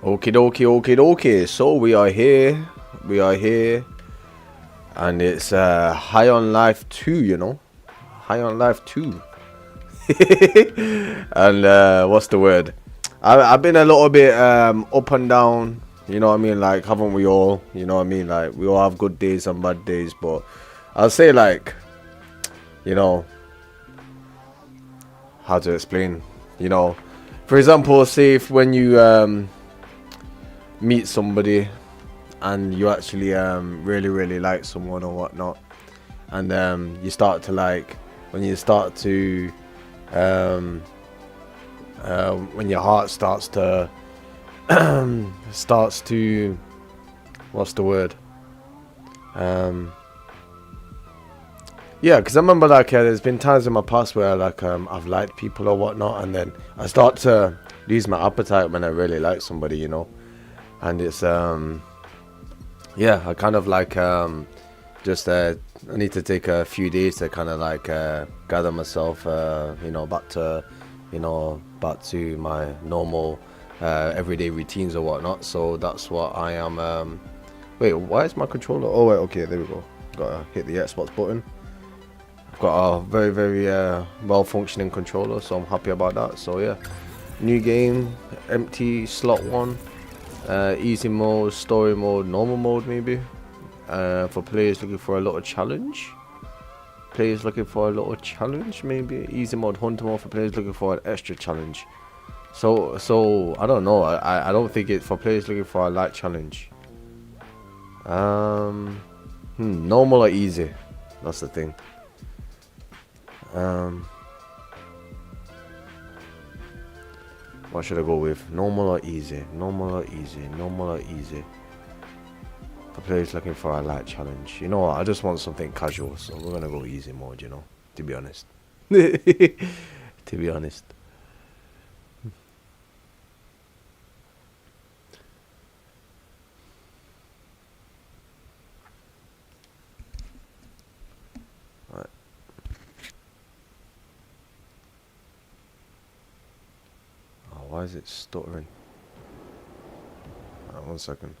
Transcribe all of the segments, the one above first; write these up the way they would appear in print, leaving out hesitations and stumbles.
Okie dokie, okie dokie. So we are here. We are here. And it's High on Life 2, you know? High on Life 2. And what's the word? I've been a little bit up and down, you know what I mean? Like, haven't we all? You know what I mean? Like, we all have good days and bad days. But I'll say, like, you know, how to explain? You know, for example, say if when you meet somebody and you actually really like someone or whatnot, and you start to like when you start to when your heart starts to starts to what's the word yeah, because I remember like there's been times in my past where like I've liked people or whatnot, and then I start to lose my appetite when I really like somebody, you know. And it's yeah, I kind of like just I need to take a few days to kind of like gather myself, you know, back to my normal everyday routines or whatnot. So that's what I am. Wait, why is my controller? Oh wait, okay, there we go. Gotta hit the Xbox button. I've got a very well functioning controller, so I'm happy about that. So yeah, new game, empty slot one. Easy mode, story mode, normal mode maybe. For players looking for a little challenge. Players looking for a little challenge maybe. Easy mode, hunter mode for players looking for an extra challenge. So I don't know. I don't think it's for players looking for a light challenge. Normal or easy. That's the thing. What should I go with? Normal or easy? Normal or easy? Normal or easy? For players looking for a light challenge. You know what? I just want something casual, so we're gonna go easy mode, you know? To be honest. To be honest. Right. Oh, why is it stuttering? Right, 1 second.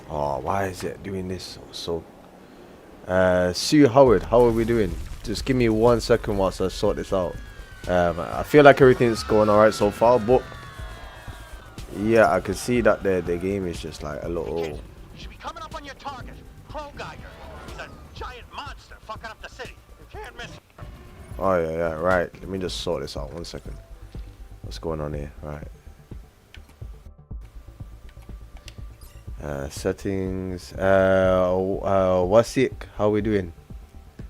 Oh, why is it doing this? So, Sue Howard, how are we doing? Just give me 1 second whilst I sort this out. I feel like everything's going alright so far, but yeah, I can see that the game is just like a little. You should be coming up on your target, Crow Geiger. He's a giant monster fucking up the city. You can't miss him. Oh yeah, right. Let me just sort this out. 1 second. What's going on here? Right. Settings. Wasik, how we doing?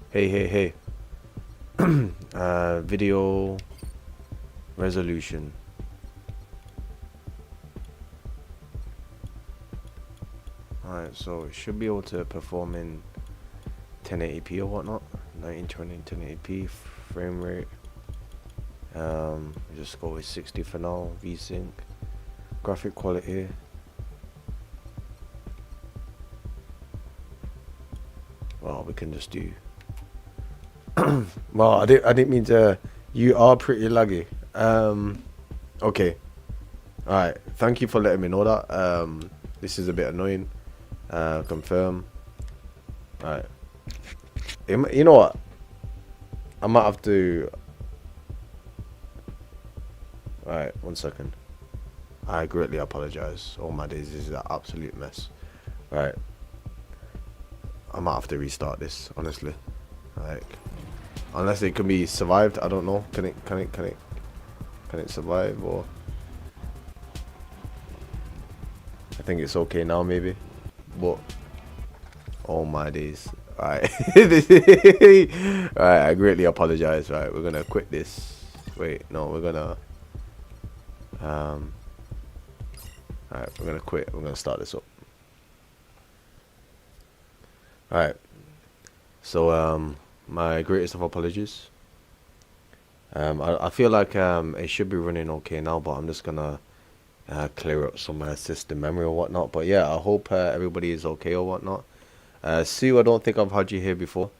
Hey. Video resolution. Alright, so it should be able to perform in 1080p or whatnot. 1920 1080p frame rate. Just go with 60 for now. VSync. Graphic quality. Well, we can just do. Well, I didn't mean to. You are pretty laggy. Okay. All right. Thank you for letting me know that. This is a bit annoying. Confirm. All right. You know what? I might have to. All right. 1 second. I greatly apologize. Oh my days, this is an absolute mess. All right. I might have to restart this, honestly. Like, unless it can be survived, I don't know. Can it survive, or I think it's okay now maybe. But oh my days. Alright. Alright, I greatly apologize. Right, we're gonna quit this. Wait, no, we're gonna alright, we're gonna quit. We're gonna start this up. Alright, so my greatest of apologies. I feel like it should be running okay now, but I'm just gonna clear up some system memory or whatnot. But yeah, I hope everybody is okay or whatnot. Sue, I don't think I've had you here before.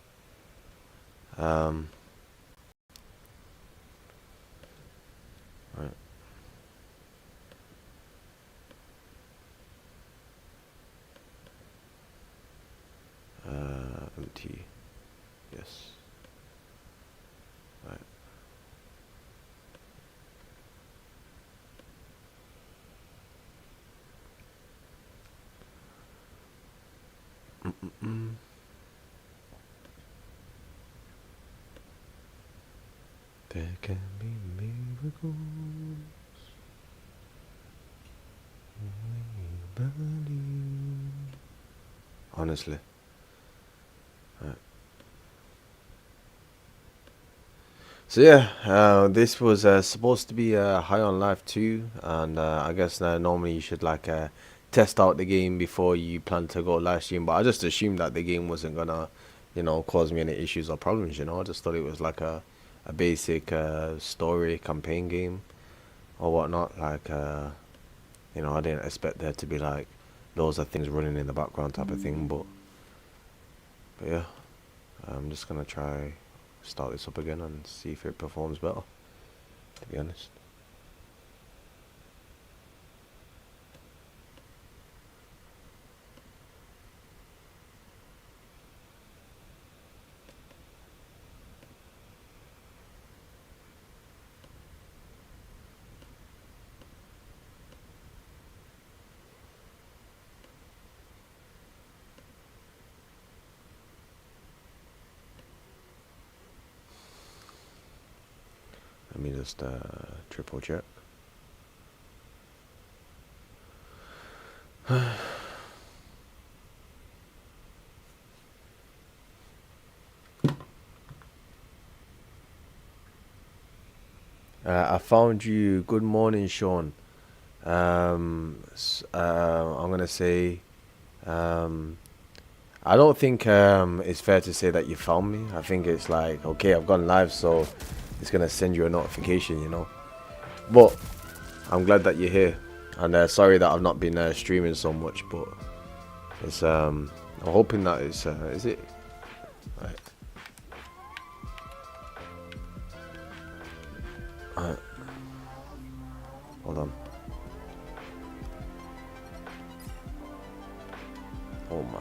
There can be miracles when you believe. Honestly. Right. So yeah, this was supposed to be High on Life 2, and I guess normally you should like test out the game before you plan to go live stream. But I just assumed that the game wasn't gonna, cause me any issues or problems. I just thought it was like a basic story campaign game or whatnot. Like I didn't expect there to be like loads of things running in the background type of thing. But yeah, I'm just gonna try start this up again and see if it performs better, to be honest. Let me just triple check. I found you. Good morning, Sean. I'm gonna say, I don't think it's fair to say that you found me. I think it's like, okay, I've gone live, so it's gonna send you a notification, But I'm glad that you're here, and sorry that I've not been streaming so much, but it's I'm hoping that it's is it right? Alright. Hold on. Oh my.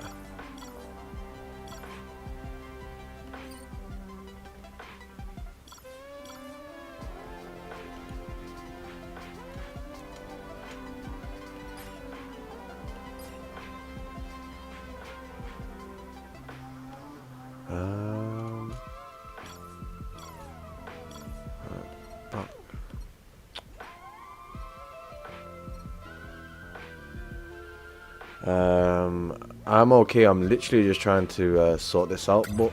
I'm okay. I'm literally just trying to sort this out, but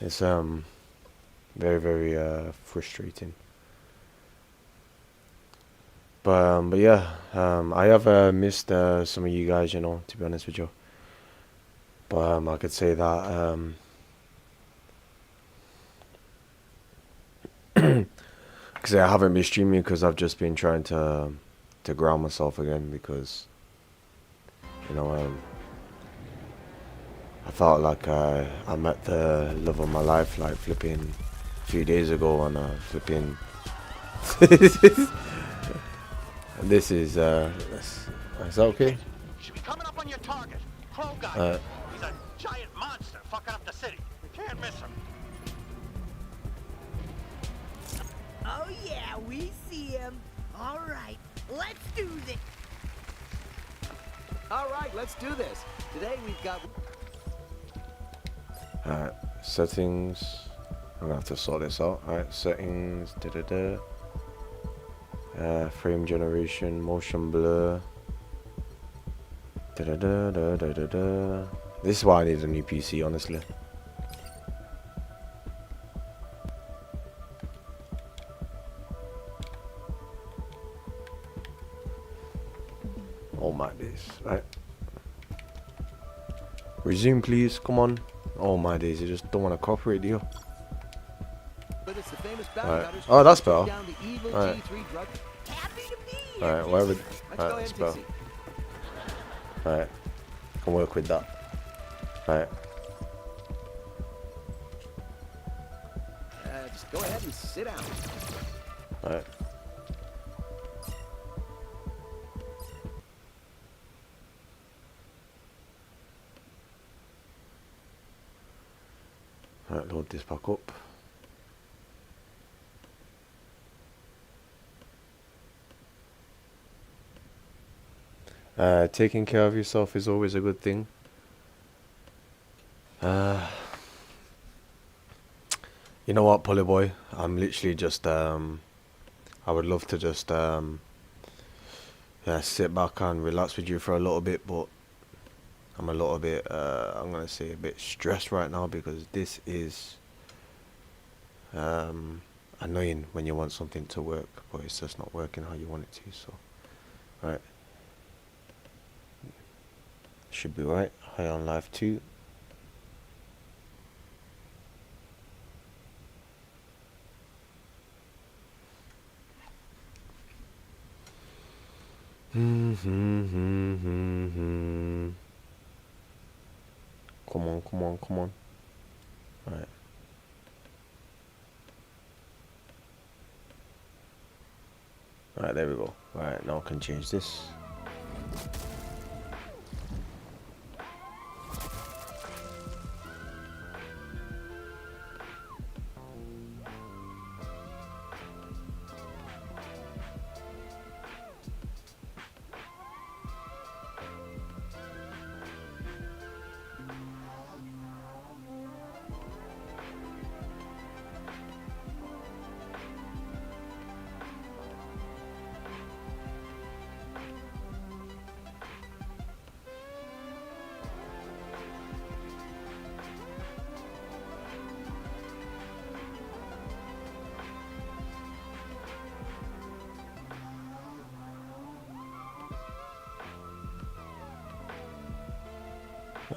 it's very very frustrating. But yeah, I have missed some of you guys, to be honest with you. But I could say that because I haven't been streaming because I've just been trying to ground myself again because I felt like I met the love of my life like flipping a few days ago, and flipping this is that okay? You should be coming up on your target. Crow guy. He's a giant monster fucking up the city. You can't miss him. Oh yeah, we see him. All right, let's do this. All right, let's do this. Today we've got... Alright, settings. I'm gonna have to sort this out. Alright, settings. Frame generation, motion blur. This is why I need a new PC, honestly. Oh my days. Right. Resume, please. Come on. Oh my days. You just don't want to cooperate, do you? Right. Oh, that's better. Alright. Alright, whatever. Alright, that's better. Alright. Can work with that. Alright. Just go ahead and sit down. Alright. Alright, load this back up. Taking care of yourself is always a good thing. You know what, Polly Boy? I'm literally just I would love to just yeah, sit back and relax with you for a little bit, but I'm a little bit I'm gonna say a bit stressed right now because this is annoying when you want something to work, but it's just not working how you want it to. So, right, should be right. High on Life 2. Come on, come on, come on. Right. Alright, there we go. Alright, now I can change this.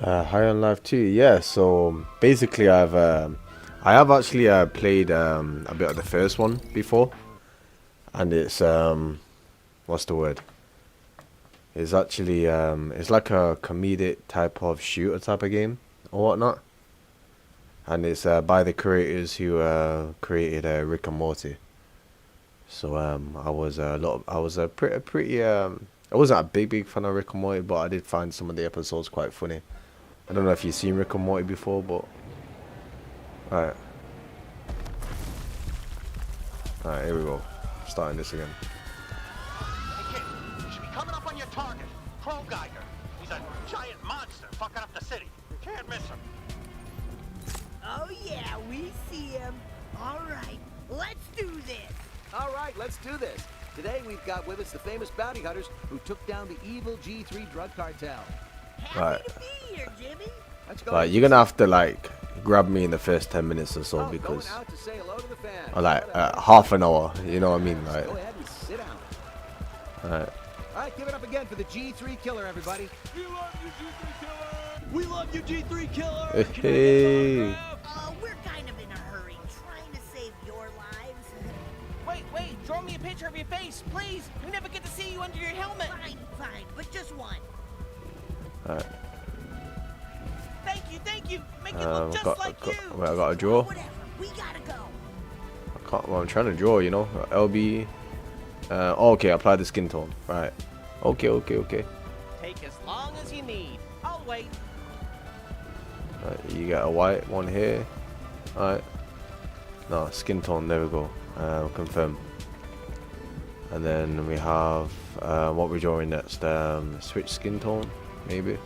High on Life 2, yeah. So basically, I have actually played a bit of the first one before, and it's what's the word? It's actually it's like a comedic type of shooter type of game or whatnot, and it's by the creators who created Rick and Morty. So I was a pretty I wasn't a big fan of Rick and Morty, but I did find some of the episodes quite funny. I don't know if you've seen Rick and Morty before, but alright. Alright, here we go. Starting this again. Hey, kid, you should be coming up on your target. Crow Geiger. He's a giant monster fucking up the city. You can't miss him. Oh yeah, we see him. All right, let's do this. All right, let's do this. Today we've got with us the famous bounty hunters who took down the evil G3 drug cartel. Happy Right. to be here, Jimmy. Let's go. Like, you're gonna have to like grab me in the first 10 minutes or so Oh, because, going out to say hello to the fans. or like Whatever. half an hour. You know what I mean? Like, Go ahead and sit down. alright. All right, give it up again for the G3 Killer, everybody. We love you, G3 Killer. We love you, G3 Killer. Hey. We're kind of in a hurry, trying to save your lives. Wait, draw me a picture of your face, please. We never get to see you under your helmet. Fine, but just one. Alright. Thank you. Make it look just like you. Wait, I got a draw. Whatever, we gotta go. I can't. Well, I'm trying to draw. You know, LB. Oh, okay, apply the skin tone. Right. Okay. Take as long as you need. I'll wait. Right, you got a white one here. Alright. No, skin tone. There we go. Confirm. And then we have what we're drawing next. Switch skin tone, maybe. Is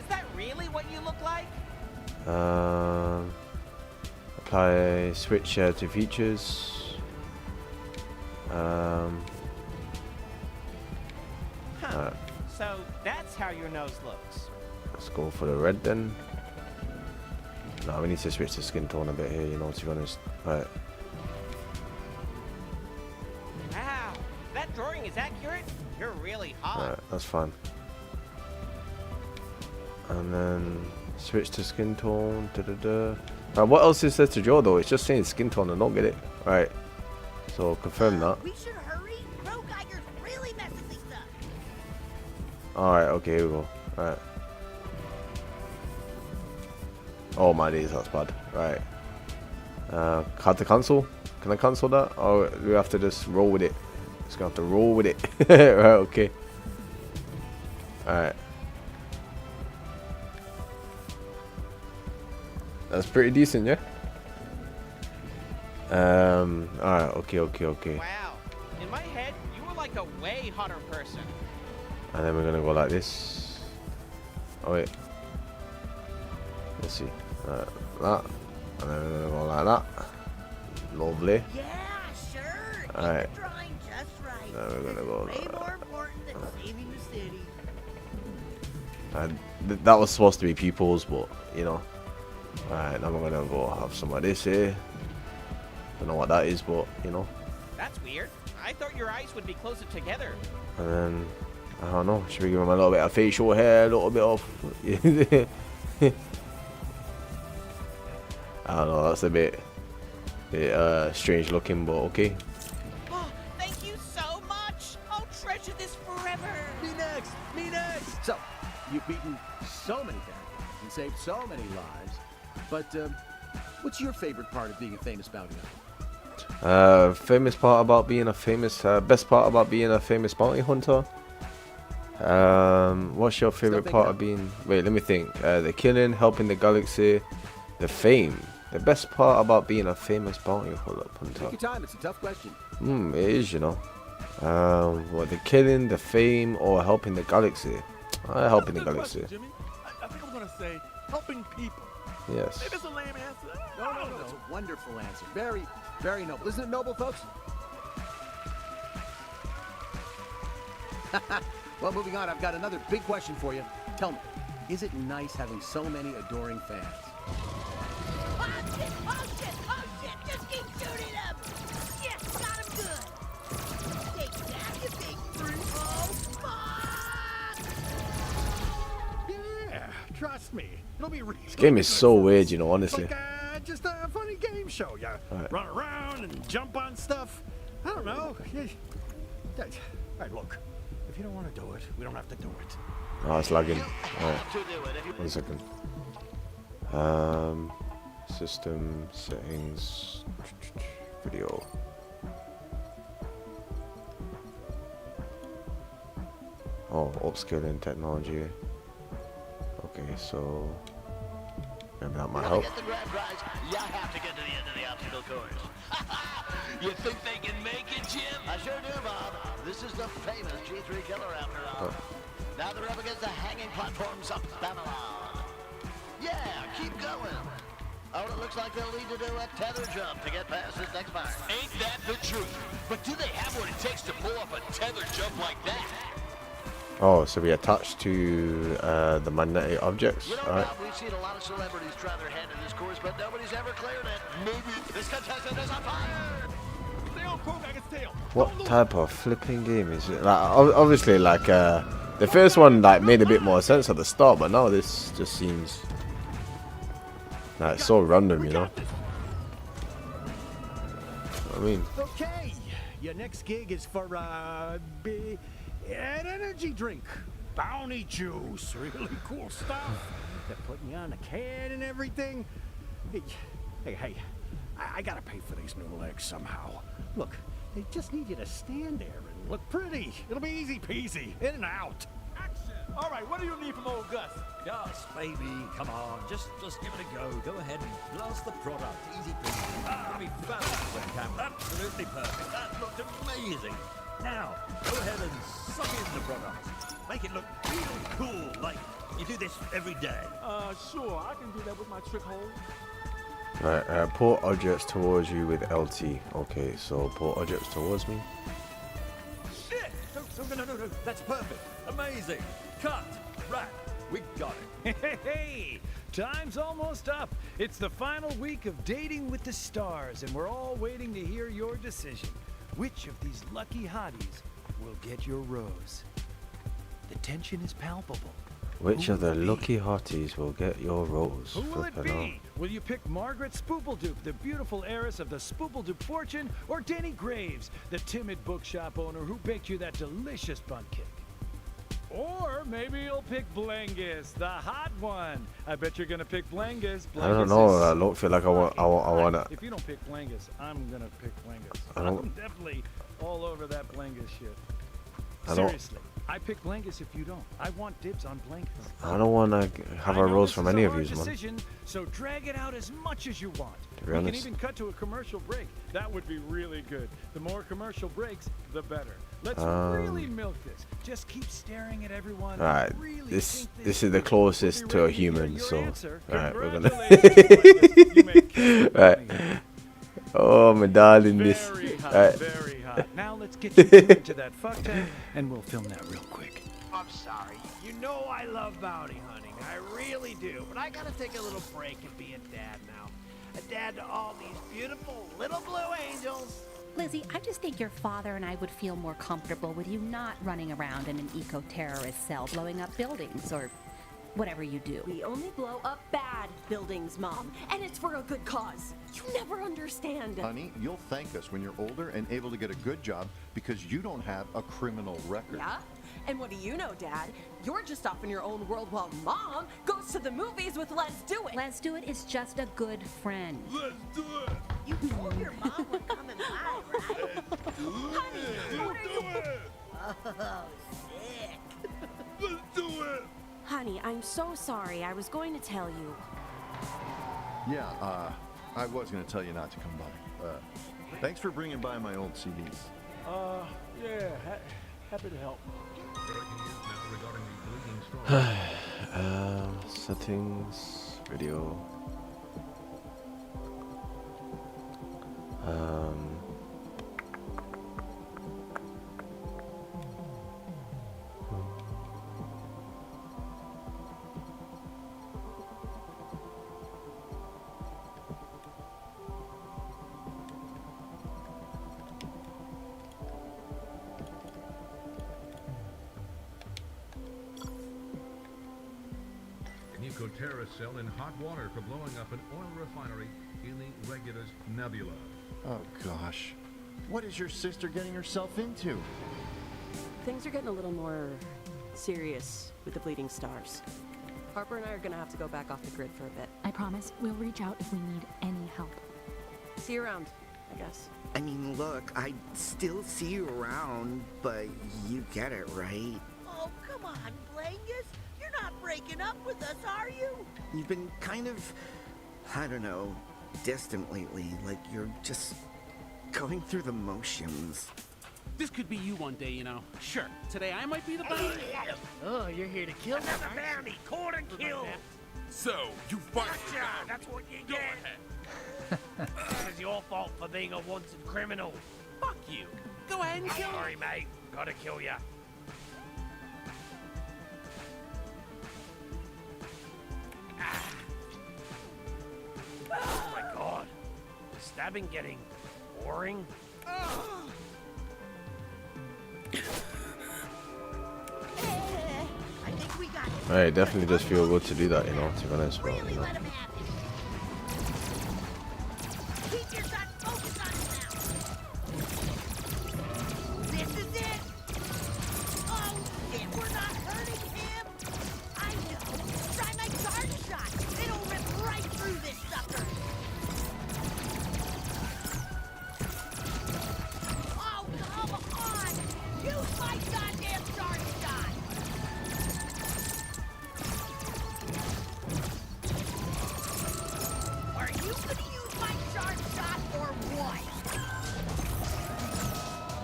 that really what you look like? Apply switch to features. Huh. Alright, So that's how your nose looks. let's go for the red then. No, we need to switch the skin tone a bit here, you know, to be honest. Right. Wow, that drawing is accurate. You're really hot. Alright, that's fine. And then switch to skin tone. Right, what else is there to draw though? It's just saying skin tone, I don't get it. Right. So confirm that. We should hurry. Crow Geiger's really messing things up. Alright, okay, here we go. Alright. Oh my days, that's bad. Right. Had to cancel? Can I cancel that? Or do we have to just roll with it? Just gonna have to roll with it. Right, okay. Alright. That's pretty decent, yeah? Alright, okay. Wow. In my head, you were like a way hotter person. And then we're gonna go like this. Oh wait. Let's see. That. And then we're gonna go like that. Lovely. Yeah, sure. Get Alright. the drawing just right. Now we're gonna go This is like way more important than saving the city. And that was supposed to be people's, but you know. Alright, now we're gonna go have some of this here. Don't know what that is, but you know. That's weird. I thought your eyes would be closer together. And then I don't know. Should we give him a little bit of facial hair, a little bit of? I don't know. That's a bit strange looking, but okay. Oh, thank you so much. I'll treasure this forever. Me next! Me next! So, you've beaten so many characters and saved so many lives. But, what's your favorite part of being a famous bounty hunter? Famous part about being a famous, best part about being a famous bounty hunter. What's your favorite part of being? Wait, let me think. The killing, helping the galaxy, the fame. The best part about being a famous bounty hunter. Take your time. It's a tough question. It is, you know. What, the killing, the fame, or helping the galaxy? Helping the Good galaxy. question, Jimmy. I think I'm gonna say helping people. Yes. Maybe it's a lame answer. No, it's a wonderful answer. Very, very noble. Isn't it noble, folks? Well, moving on, I've got another big question for you. Tell me, is it nice having so many adoring fans? Oh shit! Oh shit! Oh shit! Just keep shooting him! Yes, got him good! Take that, you big 3-0! Fuck! Yeah, trust me. It'll be real. This game is so weird, you know, honestly. Like, just a funny game show. You Right. run around and jump on stuff. I don't know. Alright, look. If you don't want to do it, we don't have to do it. Oh, it's lagging. Alright, To do it if you 1 second. System settings, video. Oh, upscaling technology. Okay, so maybe that might help. get the grand prize, you have to get to the end of the obstacle course. You think they can make it, Jim? I sure do, Bob. This is the famous G3 killer after all. Now they're up against the hanging platforms of Babylon. Yeah, keep going. Oh, it looks like they'll need to do a tether jump to get past this next part. Ain't that the truth? But do they have what it takes to pull off a tether jump like that? Oh, so we attach to the magnetic objects. You know, Alright. Rob, we've seen a lot of celebrities try their hand at this course, but nobody's ever cleared it. Maybe this contestant is on fire. Stay on Krogagger's tail. What type of flipping game is it? Like, obviously, like the first one like made a bit more sense at the start, but now this just seems like it's so random, you know. I mean, Okay, your next gig is for an energy drink. Bounty juice. Really cool stuff. They're putting you on a can and everything. Hey, I gotta pay for these new legs somehow. Look, they just need you to stand there and look pretty. It'll be easy peasy, in and out. Action. All right, what do you need from old Gus? Gus, baby, come on, just give it a go. Go ahead and blast the product. Easy peasy. Ah, be fabulous webcam. Absolutely perfect. That looked amazing. Now, go ahead and suck in the product. Make it look real cool, like you do this every day. Sure, I can do that with my trick hole. right, port objects towards you with LT. Okay, so port objects towards me. Shit! No, that's perfect. Amazing. Cut. Right. We got it. Hey, time's almost up. It's the final week of Dating with the Stars, and we're all waiting to hear your decision. Which of these lucky hotties will get your rose? The tension is palpable. Which Who of the will it be? lucky hotties will get your rose? Who will it Flipping hell. be? Will you pick Margaret Spoopledupe, the beautiful heiress of the Spoopledupe fortune, or Denny Graves, the timid bookshop owner who baked you that delicious bunt cake? Or maybe you'll pick Blangus, the hot one. I bet you're gonna pick Blangus. I don't Blangus know. is I don't feel like I wanna. If you don't pick Blangus, I'm gonna pick Blangus. I don't- I'm definitely all over that Blangus shit. I don't- Seriously, I pick Blangus if you don't. I want dibs on Blangus. I don't want to have I a know rose this from is any a of hard you, man. decision, so drag it out as much as you want. To be We can honest. even cut to a commercial break. That would be really good. The more commercial breaks, the better. Let's really milk this. Just keep staring at everyone. Alright, Really this think is the through. closest We'll be to a ready to hear human, your so answer. alright, we're gonna. Congratulations, you may kiss the Right. bunny. Oh, my darling, this. Very hot, Alright. very hot. Now let's get you two into that fuck tank, and we'll film that real quick. I'm sorry. You know I love bounty hunting. I really do. But I gotta take a little break and be a dad now. A dad to all these beautiful little blue angels. Lizzie, I just think your father and I would feel more comfortable with you not running around in an eco-terrorist cell blowing up buildings or whatever you do. We only blow up bad buildings, Mom, and it's for a good cause. You never understand. Honey, you'll thank us when you're older and able to get a good job because you don't have a criminal record. Yeah? And what do you know, Dad? You're just off in your own world while Mom goes to the movies with Let's Do It. Let's Do It is just a good friend. Let's do it. You told your mom we're coming live, right? Honey, what are you... Oh, sick. Let's do it. Honey, I'm so sorry. I was going to tell you. Yeah, I was going to tell you not to come by. Thanks for bringing by my old CDs. Yeah, happy to help. Settings, video. Eco-terrorist cell in hot water for blowing up an oil refinery in the Regulus Nebula. Oh, gosh. What is your sister getting herself into? Things are getting a little more serious with the Bleeding Stars. Harper and I are gonna have to go back off the grid for a bit. I promise we'll reach out if we need any help. See you around, I guess. I mean, look, I still see you around, but you get it, right? Oh, come on, Blangus. You're not breaking up with us, are you? You've been kind of, I don't know, distant lately. Like you're just going through the motions. This could be you one day, you know. Sure, today I might be the bounty. Oh, you're here to kill another bounty. Caught and killed. So, you fight. Gotcha. That's what you get. This is your fault for being a wanted criminal. Fuck you. Go ahead and kill me. Sorry, mate. Gotta kill ya. Oh my god. Is stabbing getting boring? I think we got it. Right, definitely does feel good to do that, you know, to be honest, but, Really you know. let him have it. Keep your gun focused on him now. This is it. Oh, shit, we're not hurting him. I know. Try my guard shot. It'll rip right through this sucker. Oh, come on. Use my goddamn guard shot. Are you gonna use my sharp shot or what?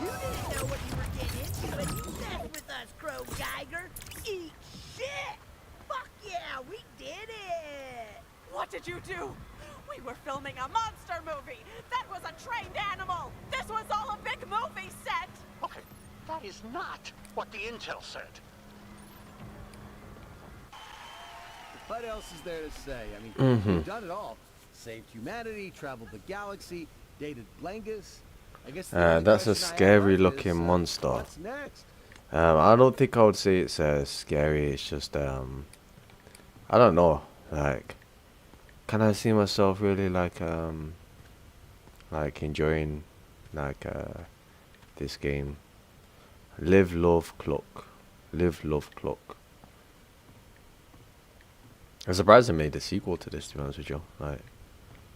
You didn't know what you were getting into when you messed with us, Crow Geiger. Eat shit! Fuck yeah, we did it! What did you do? We were filming a monster movie. That was a trained animal. This was all a big movie set. Okay, that is not what the intel said. What else is there to say? I mean, we've done it all. Saved humanity, traveled the galaxy, dated Blangus. I guess the only That's a question I have scary is, looking monster. What's next? I don't think I would say it's scary. It's just I don't know. Like, can I see myself really like enjoying this game? Live, love, clock. Live, love, clock. I'm surprised they made a sequel to this, to be honest with you. Like,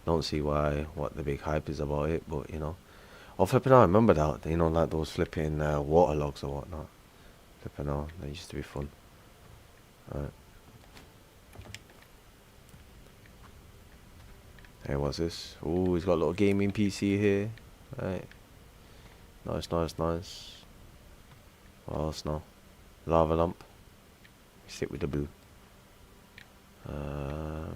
don't see what the big hype is about it, but you know. Oh, flipping, I remember that, you know, like those flipping water logs or whatnot. Flipping hell, that used to be fun. Alright. Hey, what's this? Oh, he's got a little gaming PC here. Right. Nice, nice, nice. What else now? Lava lamp. Stick with the blue. Alright.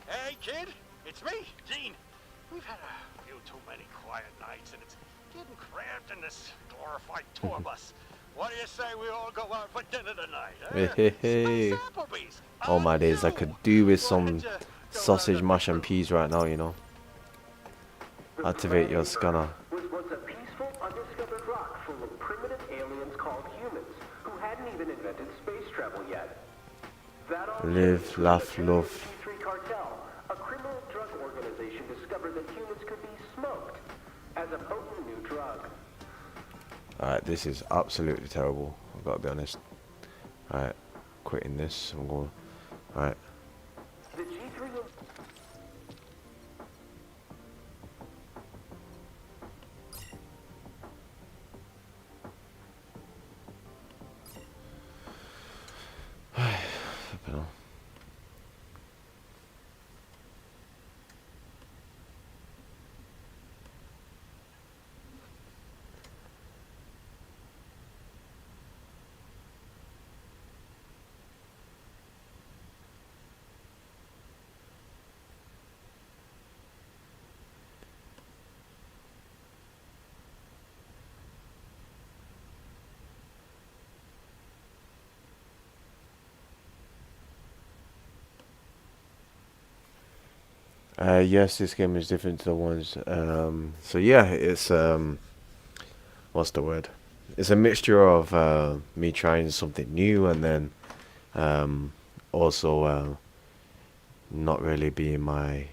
Hey, kid, it's me, Gene. We've had a few too many quiet nights, and it's getting cramped in this glorified tour bus. What do you say we all go out for dinner tonight? Hey, hey, hey. Oh my days, I could do with some sausage, mash and peas right now, you know. Activate your scanner. Was once a peaceful, undiscovered rock full of primitive aliens called humans, who hadn't even invented space travel yet. That all Live, laugh, love. G3 Cartel, a criminal drug organization, discovered that humans could be smoked as a potent new drug. Alright, this is absolutely terrible. I've got to be honest. Alright, quitting this. I'm going. Alright. The G3 Flipping hell. Yes, this game is different to the ones. So yeah, it's what's the word? It's a mixture of me trying something new and then also not really being my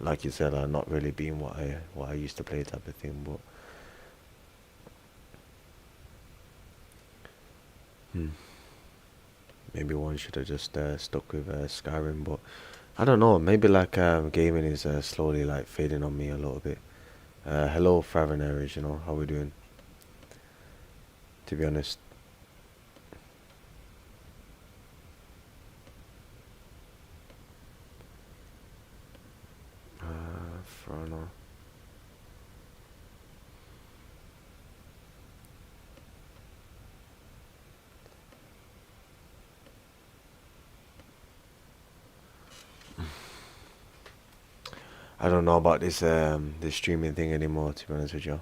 like you said, not really being what I used to play type of thing. But maybe one should have just stuck with Skyrim, but I don't know. Maybe like gaming is slowly like fading on me a little bit. Hello, Thriving Aries. You know how we doing? To be honest. Frono. I don't know about this streaming thing anymore, to be honest with you.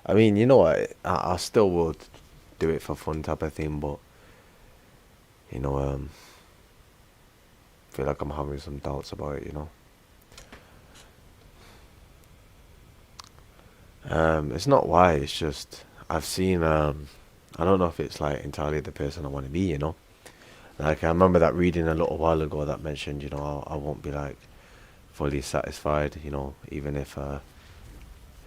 I mean, you know what? I still would do it for fun type of thing, but you know, feel like I'm having some doubts about it. You know, it's not why. It's just I've seen. I don't know if it's like entirely the person I want to be. You know, like I remember that reading a little while ago that mentioned, you know, I won't be like fully satisfied, you know, even if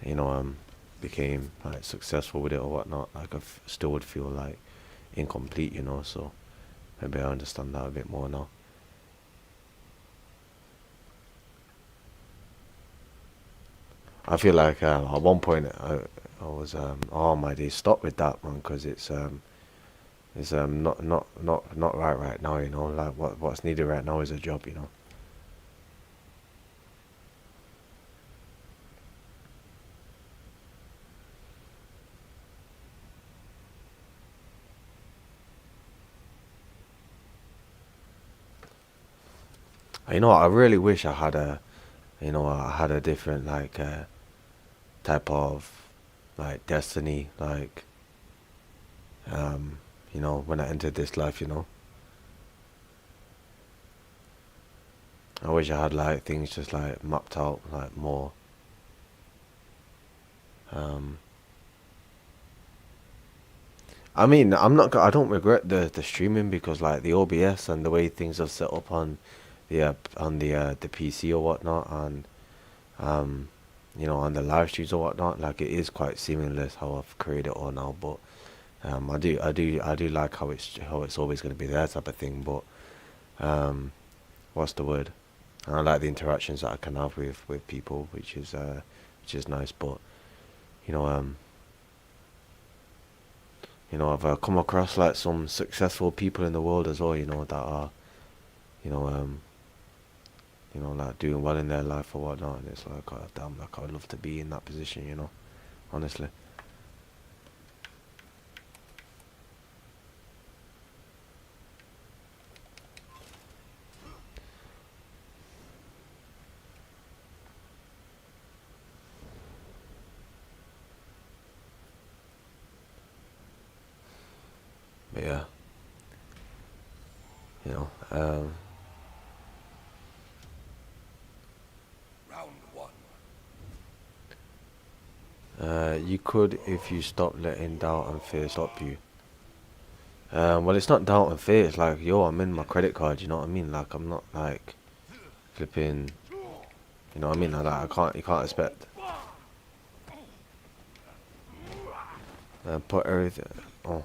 you know, became like successful with it or whatnot. Like still would feel like incomplete, you know. So maybe I understand that a bit more now. I feel like at one point I was oh my days, stop with that, man, because it's not right now, you know. Like what's needed right now is a job, you know. You know, I really wish I had a different like type of like destiny, like you know, when I entered this life, you know. I wish I had like things just like mapped out like more. I mean, I don't regret the streaming because like the OBS and the way things are set up on the PC or whatnot, and you know, on the live streams or whatnot, like it is quite seamless how I've created it all now. But I do like how it's always going to be there type of thing. But what's the word? And I like the interactions that I can have with people, which is nice. But you know, I've come across like some successful people in the world as well. You know, that are, like doing well in their life or whatnot. And it's like, oh, damn, like I would love to be in that position. You know, honestly. But yeah, you know, Round one. you could if you stop letting doubt and fear stop you. Well, it's not doubt and fear. It's like, yo, I'm in my credit card. You know what I mean? Like, I'm not like flipping. You know what I mean? Like, you can't expect. Put everything. Oh.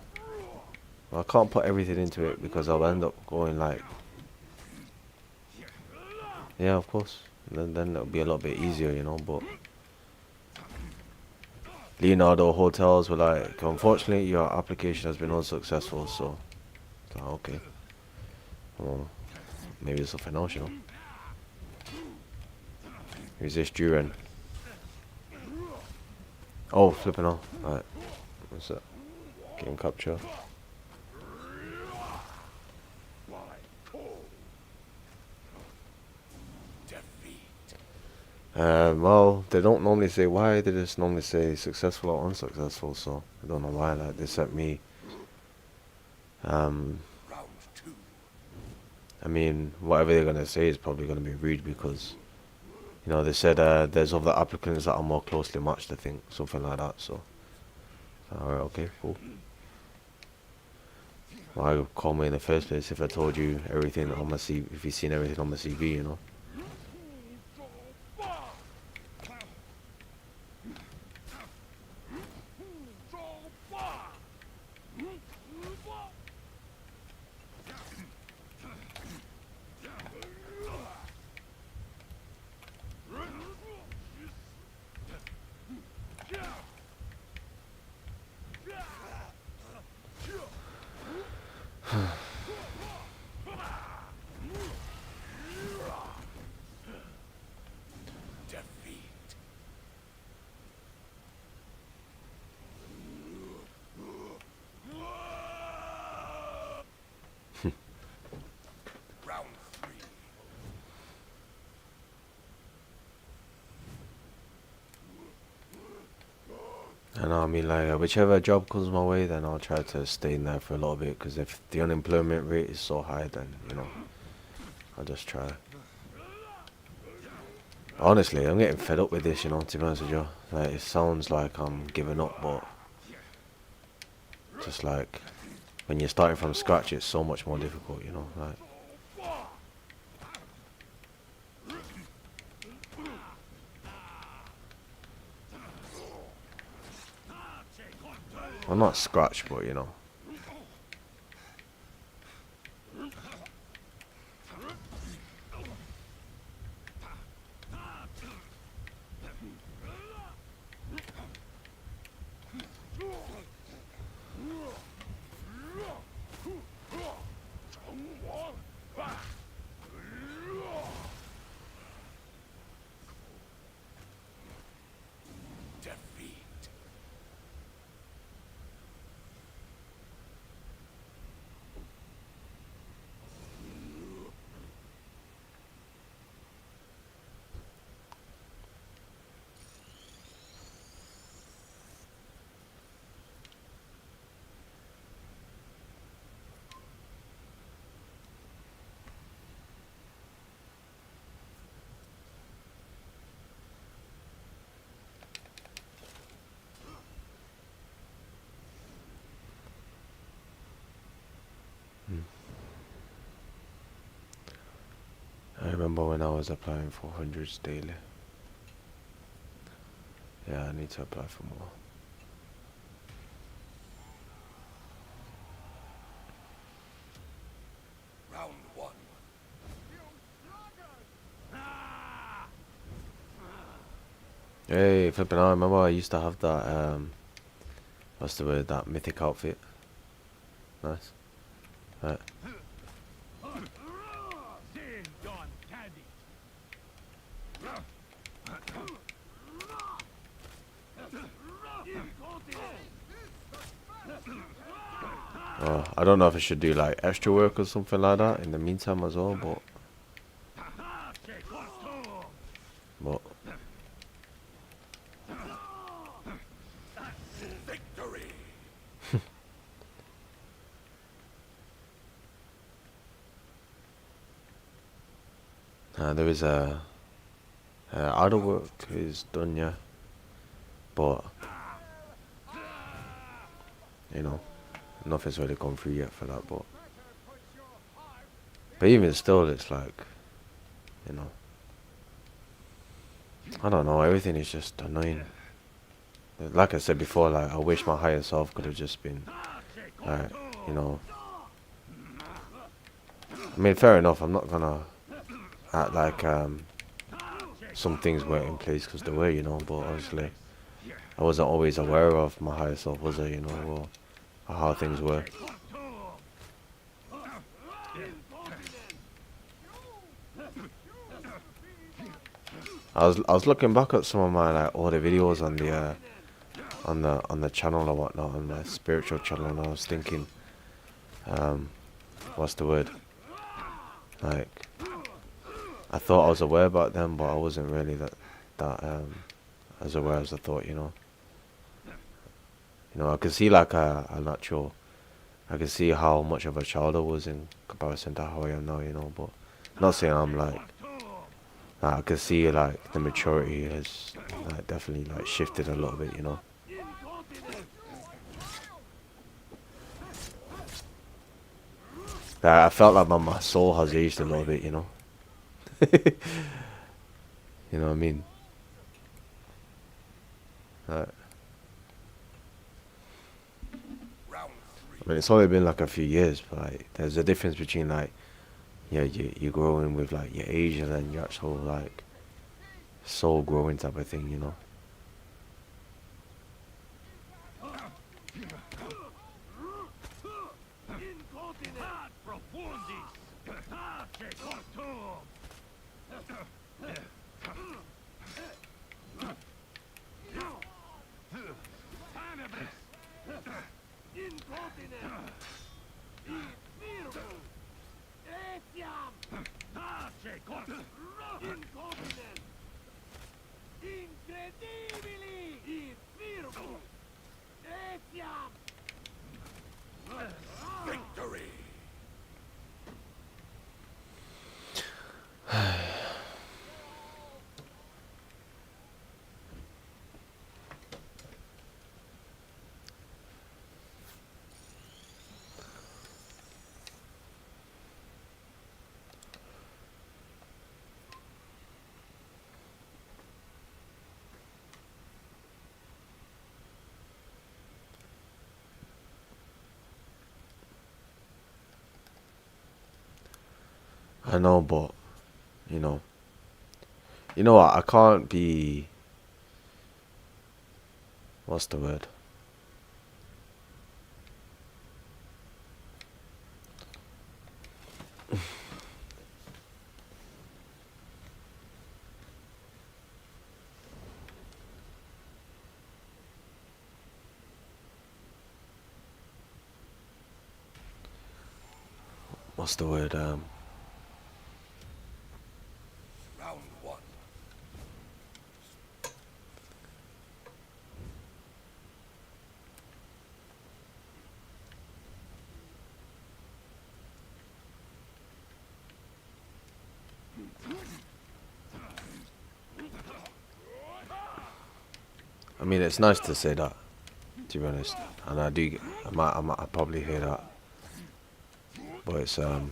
Well, I can't put everything into it because I'll end up going like, yeah, of course. Then it'll be a lot bit easier, you know. But Leonardo Hotels were like, unfortunately, your application has been unsuccessful. So, okay. Well, maybe it's something else, you know. Who's this Duran? Oh, flipping off. Alright. What's that? Game capture. Well, they don't normally say why, they just normally say successful or unsuccessful, so I don't know why. Like, they sent me I mean, whatever they're gonna say is probably gonna be rude because, you know, they said there's other applicants that are more closely matched, I think, something like that. So alright, okay, cool. Why call me in the first place if I told you everything on my CV, if you've seen everything on my CV, you know? And I mean, like, whichever job comes my way, then I'll try to stay in there for a little bit. Because if the unemployment rate is so high, then, you know, I'll just try. Honestly, I'm getting fed up with this, you know, to be honest with you. Like, it sounds like I'm giving up, but just like, when you're starting from scratch, it's so much more difficult, you know, like. Well, not scratch, but you know. I remember when I was applying for hundreds daily. Yeah, I need to apply for more. Hey, flipping out. Remember I used to have that, what's the word, that mythic outfit. Nice. Right. Oh, I don't know if I should do like extra work or something like that in the meantime as well, but there is other work is done, yeah, but you know, nothing's really gone through yet for that. But even still, it's like, you know, I don't know, everything is just annoying. Like I said before, like I wish my higher self could have just been like, you know, I mean, fair enough, I'm not gonna act like some things weren't in place, because they were, you know, but obviously I wasn't always aware of my higher self, was I, you know, or how things were. I was looking back at some of my like older videos on the channel or whatnot, on my spiritual channel, and I was thinking, what's the word? Like, I thought I was aware about them, but I wasn't really that as aware as I thought, you know. You know, I could see like a natural, I could see how much of a child I was in comparison to how I am now, you know, but not saying I'm like, I could see like the maturity has like definitely like shifted a little bit, you know. I felt like my soul has aged a little bit, you know. You know what I mean? I mean, it's only been like a few years, but like, there's a difference between like, yeah, you growing with like your age and then your actual like soul growing type of thing, you know. Victory! I know, but you know what? I can't be. What's the word? What's the word? Round one. I mean, it's nice to say that, to be honest, and I do. I probably hear that, but it's trying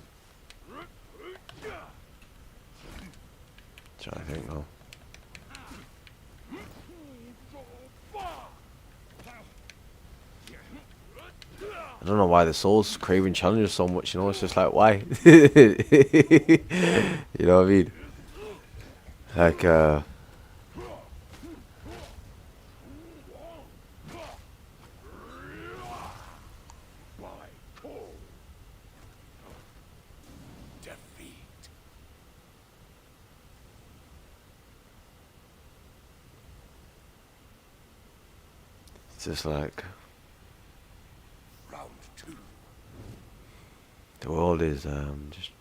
to think now. I don't know why the soul's craving challenges so much, you know, it's just like, why? You know what I mean? Like, It's just like the world is just.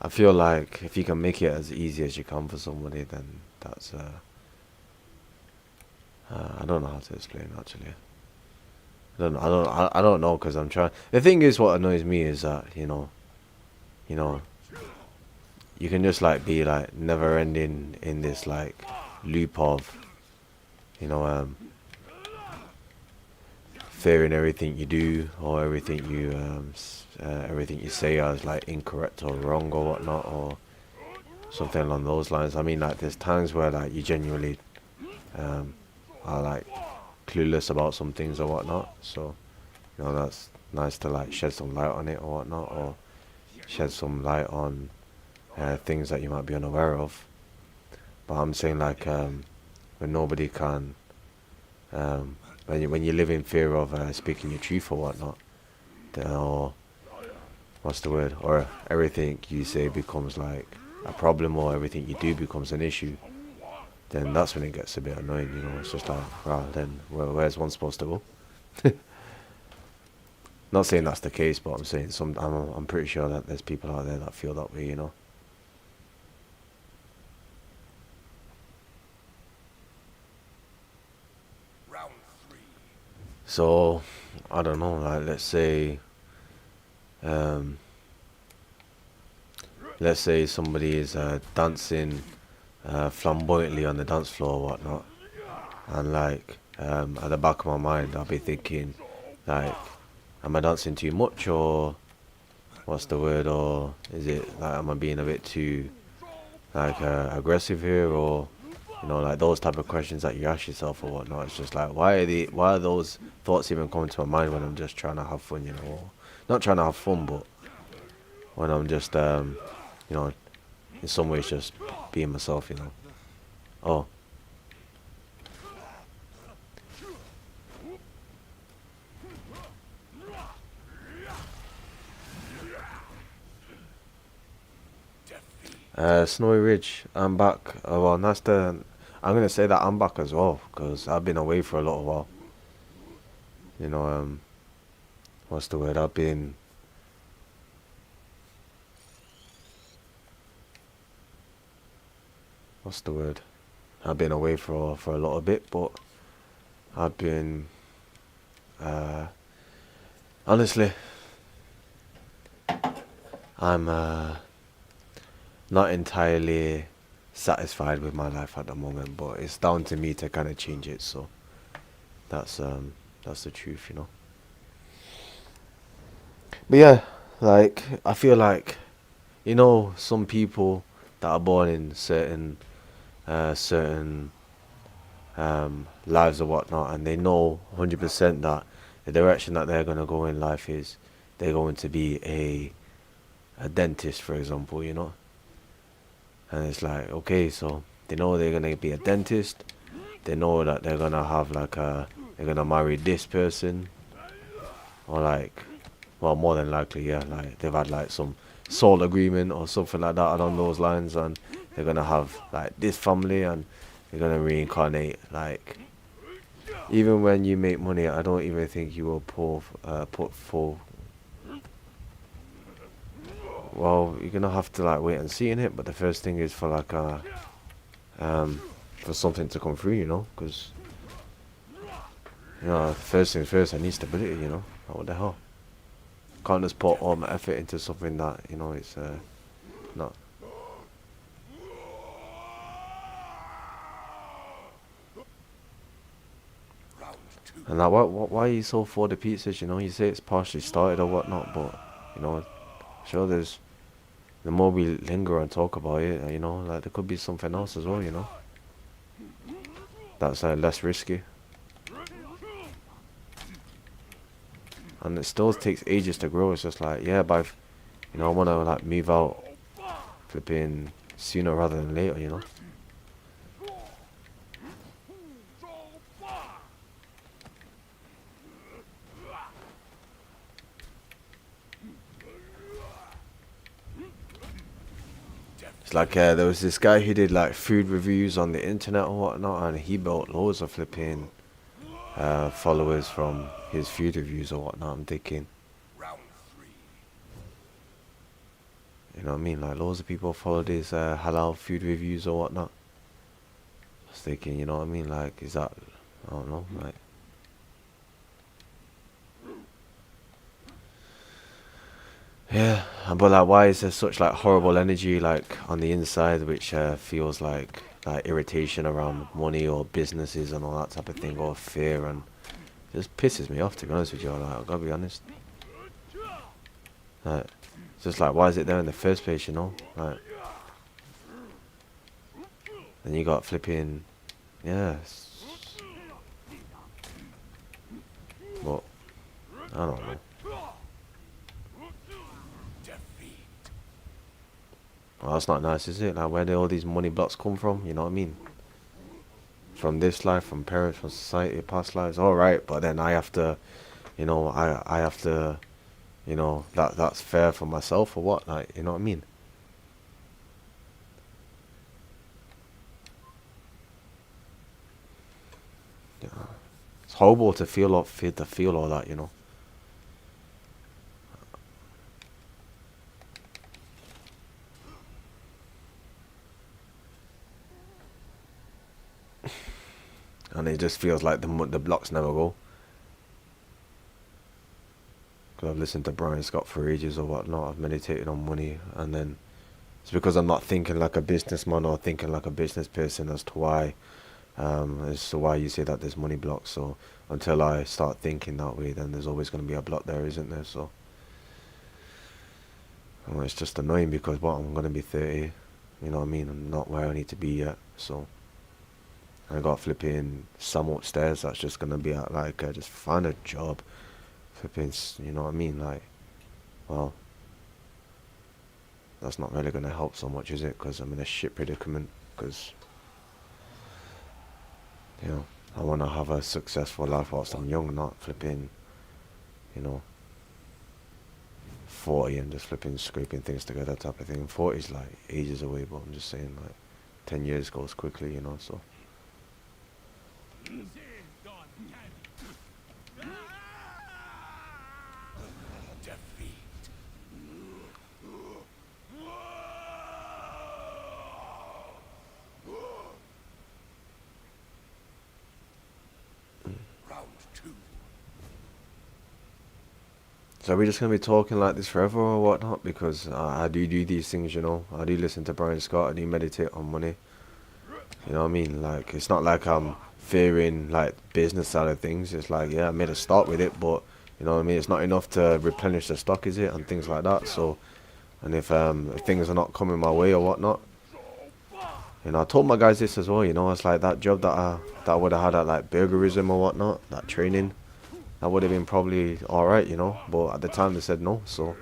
I feel like if you can make it as easy as you can for somebody, then that's. I don't know how to explain actually. I don't know because I'm trying. The thing is, what annoys me is that you know, you can just like be like never ending in this like loop of, fearing everything you do or everything you say as like incorrect or wrong or whatnot or something along those lines. I mean, like there's times where like you genuinely are like clueless about some things or whatnot, so that's nice to like shed some light on it or whatnot, or shed some light on things that you might be unaware of. But I'm saying like when nobody can when you live in fear of speaking your truth or whatnot, or what's the word, or everything you say becomes like a problem or everything you do becomes an issue, then that's when it gets a bit annoying, it's just like, wow, then where's one supposed to go? Not saying that's the case, but I'm saying I'm pretty sure that there's people out there that feel that way, So, I don't know, like, let's say somebody is dancing flamboyantly on the dance floor or whatnot, and like, at the back of my mind, I'll be thinking, like, am I dancing too much, or what's the word, or is it, like, am I being a bit too, like, aggressive here, or, like those type of questions that you ask yourself or whatnot. It's just like, why are those thoughts even coming to my mind when I'm just trying to have fun, or not trying to have fun, but when I'm just, in some ways just being myself, Oh. Snowy Ridge, I'm back. Well, nice to. I'm gonna say that I'm back as well, because I've been away for a little while. What's the word? I've been. What's the word? I've been away for a little bit, but I've been. Honestly, I'm not entirely satisfied with my life at the moment, but it's down to me to kind of change it. So that's the truth, But yeah, like, I feel like, some people that are born in certain lives or whatnot, and they know 100% that the direction that they're gonna go in life is they're going to be a dentist, for example, And it's like, okay, so they know they're gonna be a dentist. They know that they're gonna have they're gonna marry this person, or like, well, more than likely, yeah, like they've had like some soul agreement or something like that along those lines, and they're gonna have like this family, and they're gonna reincarnate. Like, even when you make money, I don't even think you will put full. Well, you're gonna have to like wait and see in it, but the first thing is for like for something to come through, because first things first, I need stability, what the hell, can't just put all my effort into something that it's not. And like, why are you so for the pizzas? You say it's partially started or whatnot, but sure, there's the more we linger and talk about it, like there could be something else as well, that's less risky. And it still takes ages to grow. It's just like, yeah, but I want to like move out flipping sooner rather than later, Like, there was this guy who did like food reviews on the internet or whatnot, and he built loads of flipping followers from his food reviews or whatnot. I'm thinking, you know what I mean? Like loads of people followed his halal food reviews or whatnot. I was thinking, you know what I mean? Like, is that, I don't know, like. Yeah, but like, why is there such like horrible energy like on the inside, which feels like irritation around money or businesses and all that type of thing, or fear, and it just pisses me off, to be honest with you. Like, I've got to be honest. Like, it's just like, why is it there in the first place, you know? Like, then you got flipping, yeah. But I don't know. Well, that's not nice, is it? Like, where do all these money blocks come from? You know what I mean? From this life, from parents, from society, past lives. All right, but then I have to, you know, I have to, you know, that's fair for myself or what? Like, you know what I mean? Yeah. It's horrible to feel all that, you know. And it just feels like the blocks never go. Because I've listened to Brian Scott for ages or whatnot. I've meditated on money. And then it's because I'm not thinking like a businessman or thinking like a business person as to why you say that there's money blocks. So until I start thinking that way, then there's always going to be a block there, isn't there? So well, it's just annoying because I'm going to be 30. You know what I mean? I'm not where I need to be yet. So I got flipping some upstairs that's just gonna be like just find a job, flipping, you know what I mean? Like, well, that's not really gonna help so much, is it? Because I'm in a shit predicament. Because, you know, I want to have a successful life whilst I'm young, not flipping, you know, 40 and just flipping scraping things together type of thing. 40 is like ages away, but I'm just saying like 10 years goes quickly, you know. So. So are we just going to be talking like this forever or whatnot? Because I do these things, you know. I do listen to Brian Scott. I do meditate on money. You know what I mean? Like, it's not like I'm fearing, like, business side of things. It's like, yeah, I made a start with it, but, you know what I mean? It's not enough to replenish the stock, is it? And things like that. So, and if things are not coming my way or whatnot, you know, I told my guys this as well, you know. It's like that job that I would have had at, like, burgerism or whatnot, that training. That would have been probably alright, you know, but at the time they said no, so.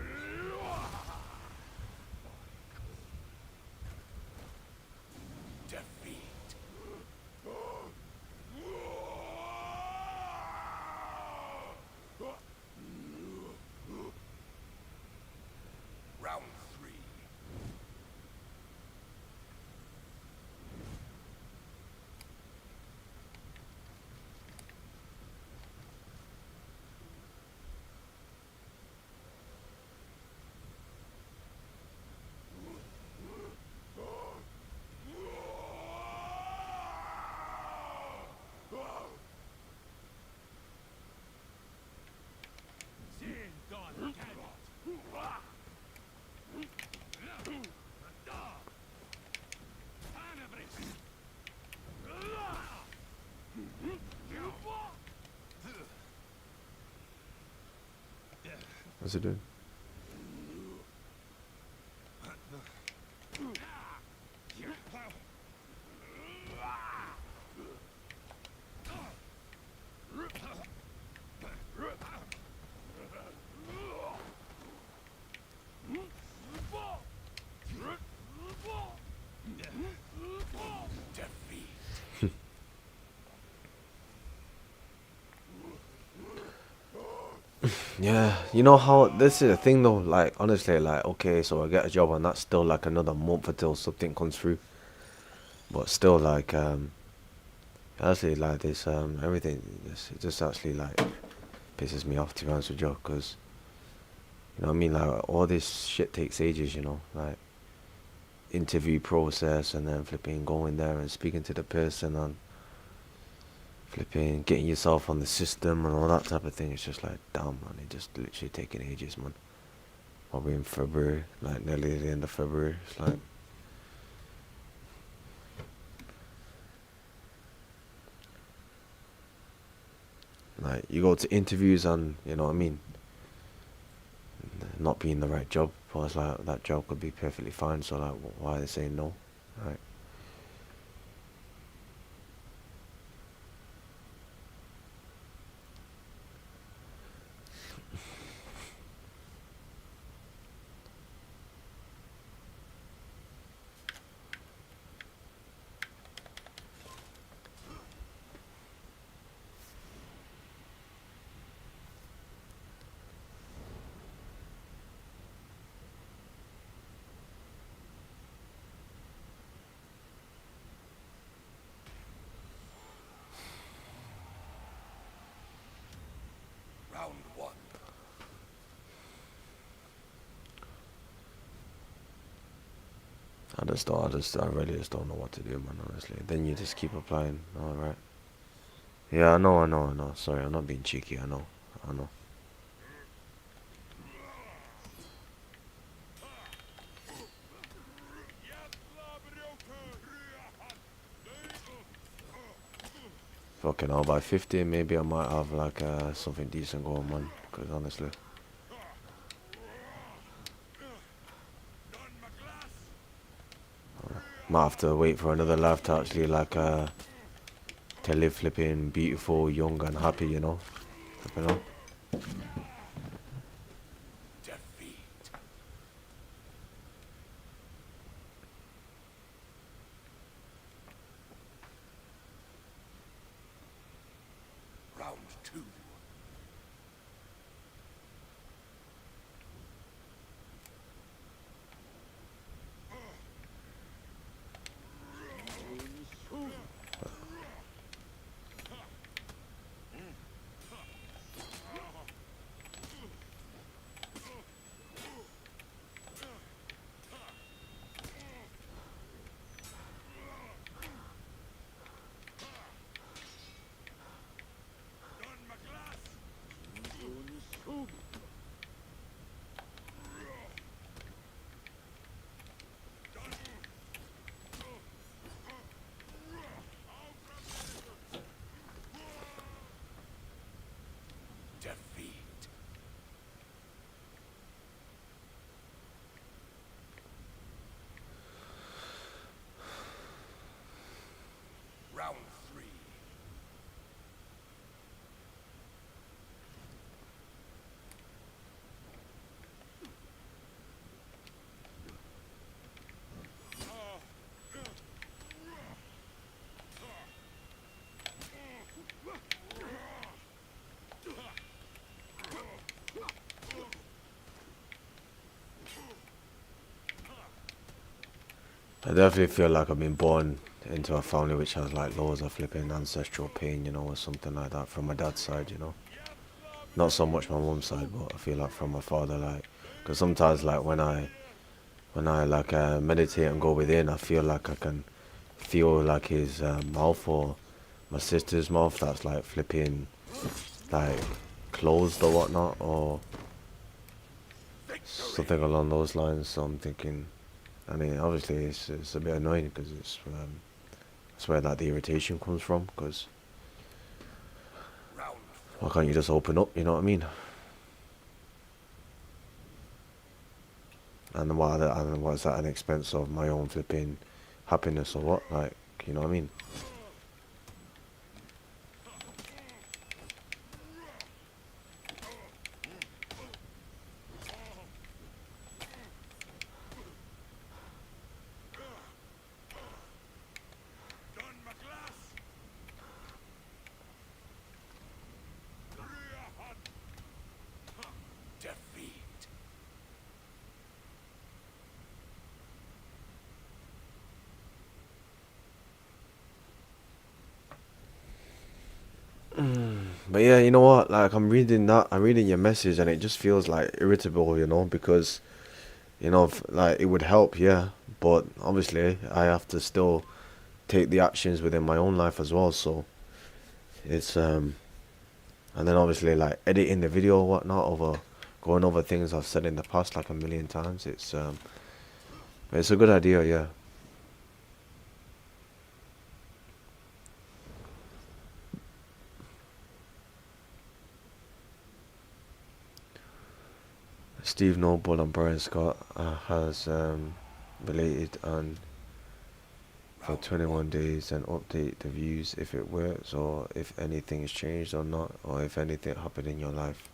What's it doing? Yeah, you know how this is the thing though, like honestly, like okay, so I get a job and that's still like another month until something comes through. But still like Honestly, like this, everything, it just actually like pisses me off, to be honest with you, because, you know what I mean, like all this shit takes ages, you know, like interview process and then flipping going there and speaking to the person and flipping getting yourself on the system and all that type of thing. It's just like, damn, man, it just literally taking ages, man. While we're in February, like nearly the end of February, it's like you go to interviews and, you know what I mean, not being the right job, but it's like that job could be perfectly fine, so like why are they saying no, right? Round one. I really just don't know what to do, man, honestly. Then you just keep applying, alright. Yeah, I know. Sorry, I'm not being cheeky, I know. Fucking hell, by 50 maybe I might have like something decent going, man, because honestly. Might have to wait for another life to actually like to live flipping beautiful, young and happy, you know. You know? Round two. Round three. I definitely feel like I've been born into a family which has like loads of flipping ancestral pain, you know, or something like that from my dad's side, you know. Not so much my mum's side, but I feel like from my father, like, because sometimes like when I like meditate and go within, I feel like I can feel like his mouth or my sister's mouth that's like flipping like closed or whatnot, or something along those lines. So I'm thinking, I mean, obviously it's a bit annoying because it's that's where like the irritation comes from, because why can't you just open up, you know what I mean? And why is that at an expense of my own flipping happiness or what? Like, you know what I mean? But yeah, you know what? Like I'm reading your message, and it just feels like irritable, you know, because you know, like it would help, yeah, but obviously I have to still take the actions within my own life as well. So it's and then obviously like editing the video or whatnot over going over things I've said in the past like a million times. It's a good idea, yeah. Steve Noble and Brian Scott has related and for 21 days and update the views if it works or if anything has changed or not, or if anything happened in your life.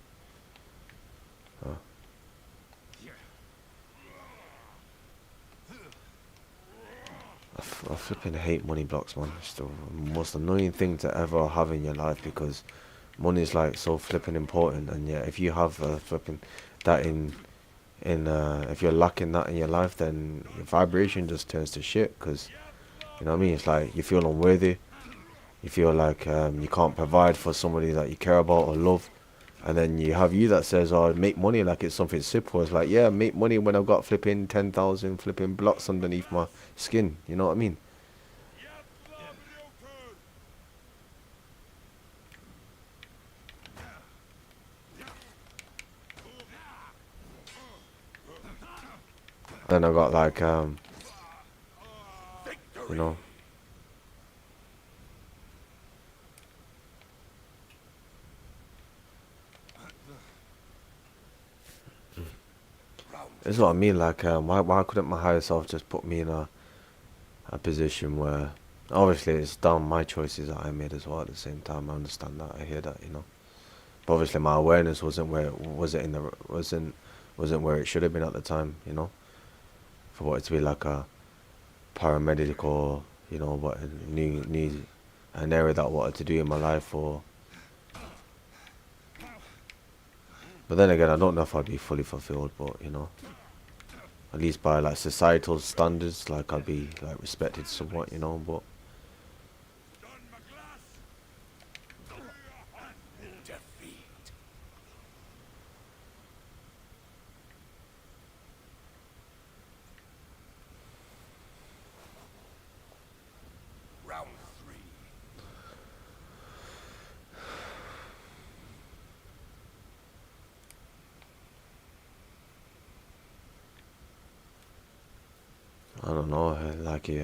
I flipping hate money blocks, man. It's the most annoying thing to ever have in your life, because money is like so flipping important, and yeah, if you have flipping that if you're lacking that in your life, then your vibration just turns to shit, because you know what I mean, it's like you feel unworthy, you feel like you can't provide for somebody that you care about or love, and then you have you that says, oh, make money like it's something simple. It's like, yeah, make money when I've got flipping 10,000 flipping blocks underneath my skin, you know what I mean? Then I got like you know, this is what I mean, like why couldn't my higher self just put me in a position where obviously it's down my choices that I made as well. At the same time, I understand that, I hear that, you know, but obviously my awareness wasn't where wasn't where it should have been at the time, you know, for what it to be like a paramedic or, you know, what need an area that I wanted to do in my life, or but then again, I don't know if I'd be fully fulfilled, but you know, at least by like societal standards, like I'd be like respected somewhat, you know, but I don't know, like I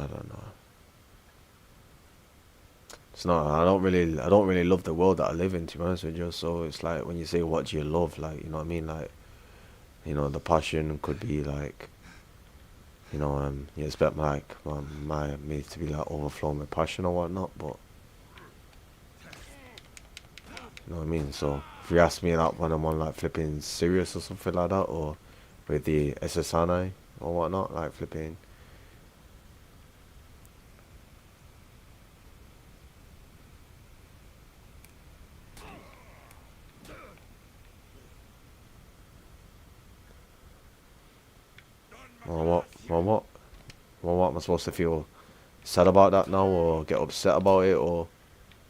don't know. It's not. I don't really love the world that I live in, to be honest with you. So it's like when you say what do you love, like, you know what I mean, like, you know, the passion could be like, you know, you expect like me to be like overflowing with passion or whatnot, but you know what I mean. So if you ask me that when I'm on like flipping serious or something like that, or with the SSNI or whatnot, like flipping. What am I supposed to feel sad about that now, or get upset about it, or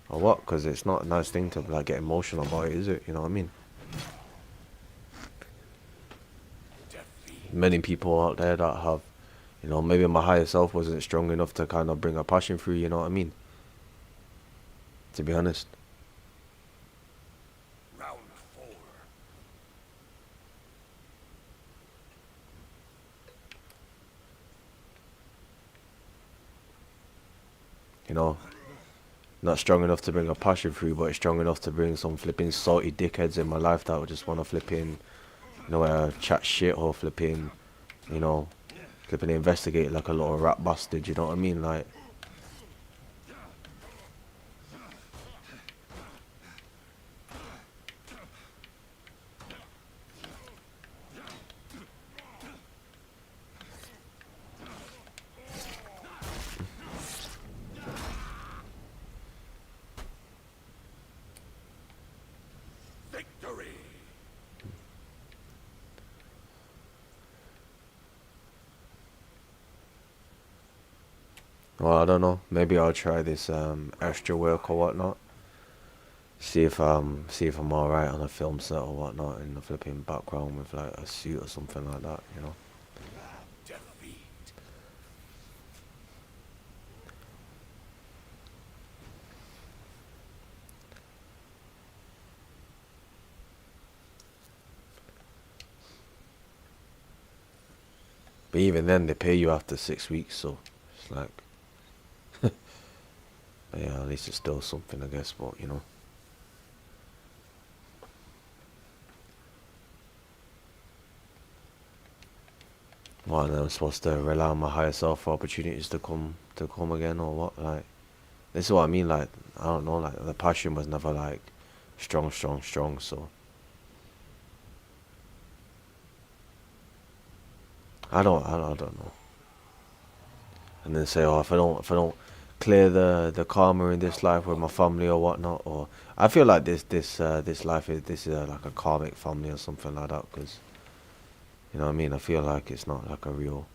what? Because it's not a nice thing to like get emotional about it, is it? You know what I mean? Many people out there that have, you know, maybe my higher self wasn't strong enough to kind of bring a passion through, you know what I mean? To be honest. You know, not strong enough to bring a passion through, but it's strong enough to bring some flipping salty dickheads in my life that would just want to flipping, you know, chat shit or flipping, you know, flipping investigate like a little rat bastard, you know what I mean? Like, Well, I don't know. Maybe I'll try this extra work or whatnot. See if I'm alright on a film set or whatnot in the flipping background with like a suit or something like that, you know. But even then, they pay you after 6 weeks, so it's like, but yeah, at least it's still something, I guess. But you know, what? And I'm supposed to rely on my higher self for opportunities to come again, or what? Like, this is what I mean. Like, I don't know. Like, the passion was never like strong. So I don't know. And then say, oh, if I don't clear the karma in this life with my family or whatnot, or I feel like this life is like a karmic family or something like that, because you know what I mean. I feel like it's not like a real.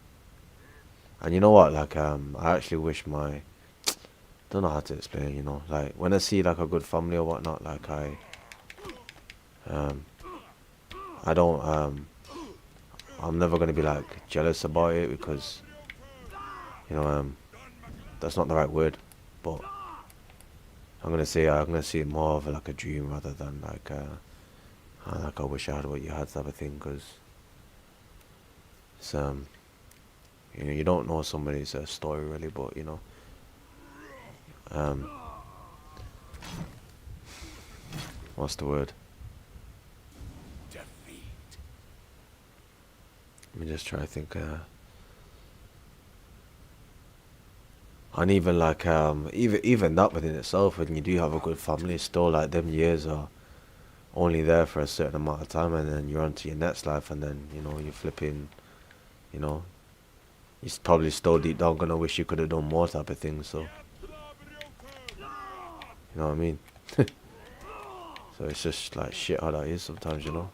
And you know what? Like I actually wish my, don't know how to explain. You know, like when I see like a good family or whatnot, like I don't I'm never gonna be like jealous about it, because you know that's not the right word, but I'm gonna see it more of like a dream rather than like I wish I had what you had type of thing, because it's you know, you don't know somebody's story really, but you know what's the word? Let me just try to think. And even like even that within itself, when you do have a good family, it's still like them years are only there for a certain amount of time, and then you're on to your next life, and then you know you're flipping, you know, you're probably still deep down gonna wish you could have done more type of thing. So you know what I mean? So it's just like shit how that is sometimes, you know.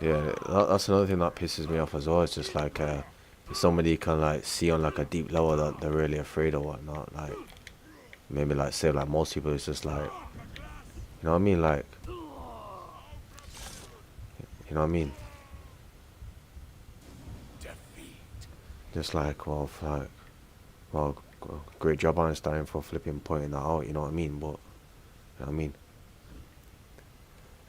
Yeah, that's another thing that pisses me off as well. It's just like if somebody can like see on like a deep level that they're really afraid or whatnot. Like maybe like say like most people, it's just like, you know what I mean? Like, you know what I mean? Just like, well, great job Einstein for flipping pointing that out. You know what I mean? But you know what I mean?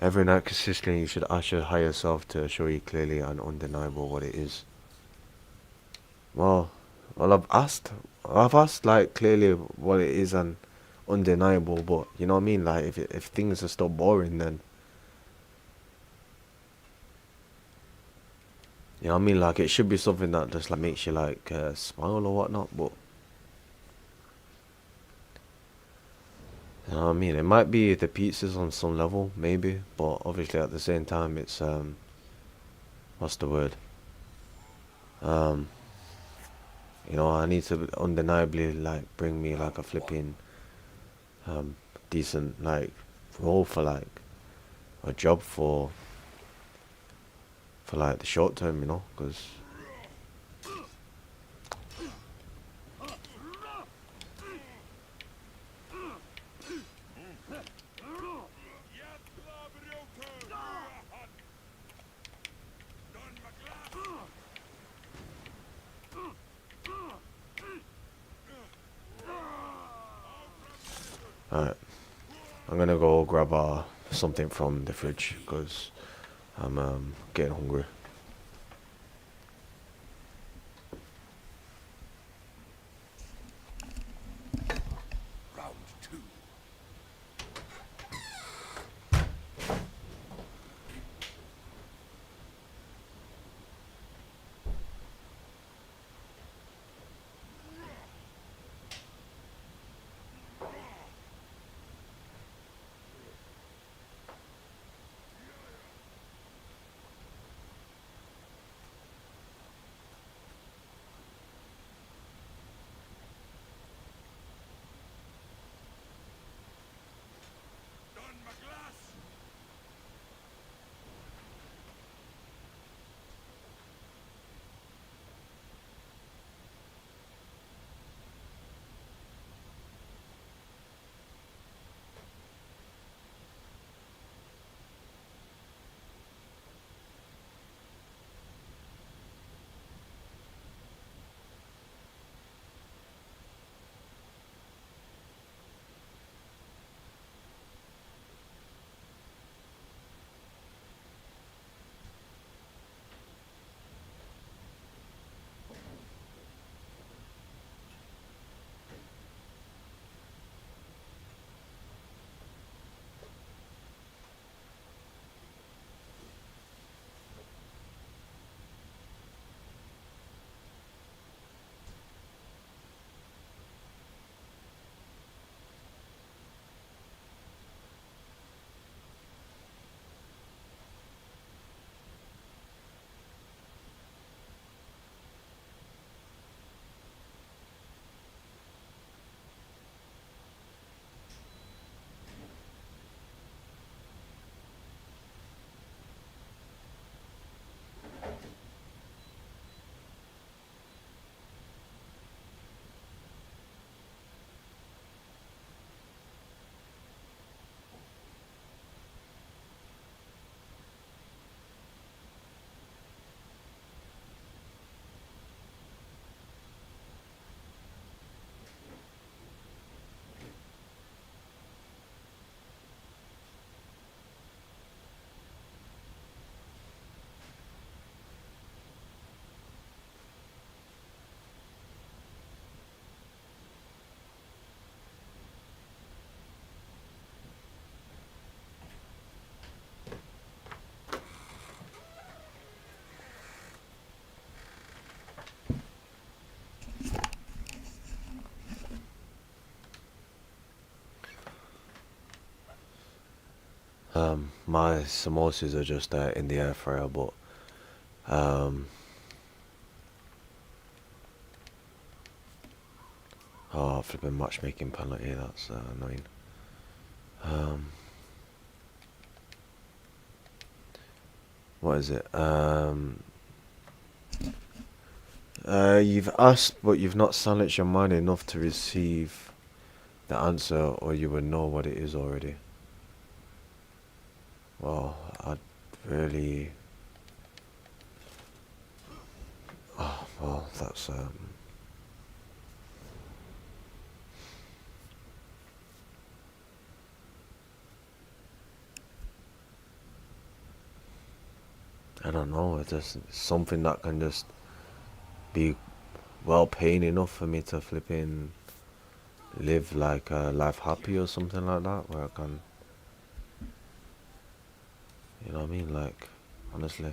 Every night consistently, you should ask your higher self to show you clearly and undeniable what it is. Well, I've asked like clearly what it is and undeniable, but you know what I mean? Like if things are still boring, then you know what I mean? Like it should be something that just like makes you like smile or whatnot, but you know what I mean? It might be the pizzas on some level, maybe, but obviously at the same time, it's what's the word? You know, I need to undeniably like bring me like a flipping decent like role for like a job for like the short term, you know, because. Alright, I'm gonna go grab our something from the fridge because I'm getting hungry. My samosas are just in the air fryer, but oh, flipping matchmaking penalty, that's annoying. What is it? You've asked, but you've not silenced your mind enough to receive the answer, or you would know what it is already. Well, I'd really... Oh, well, that's... I don't know, it's just something that can just be well paying enough for me to flipping live like life happy or something like that, where I can, you know what I mean, like, honestly.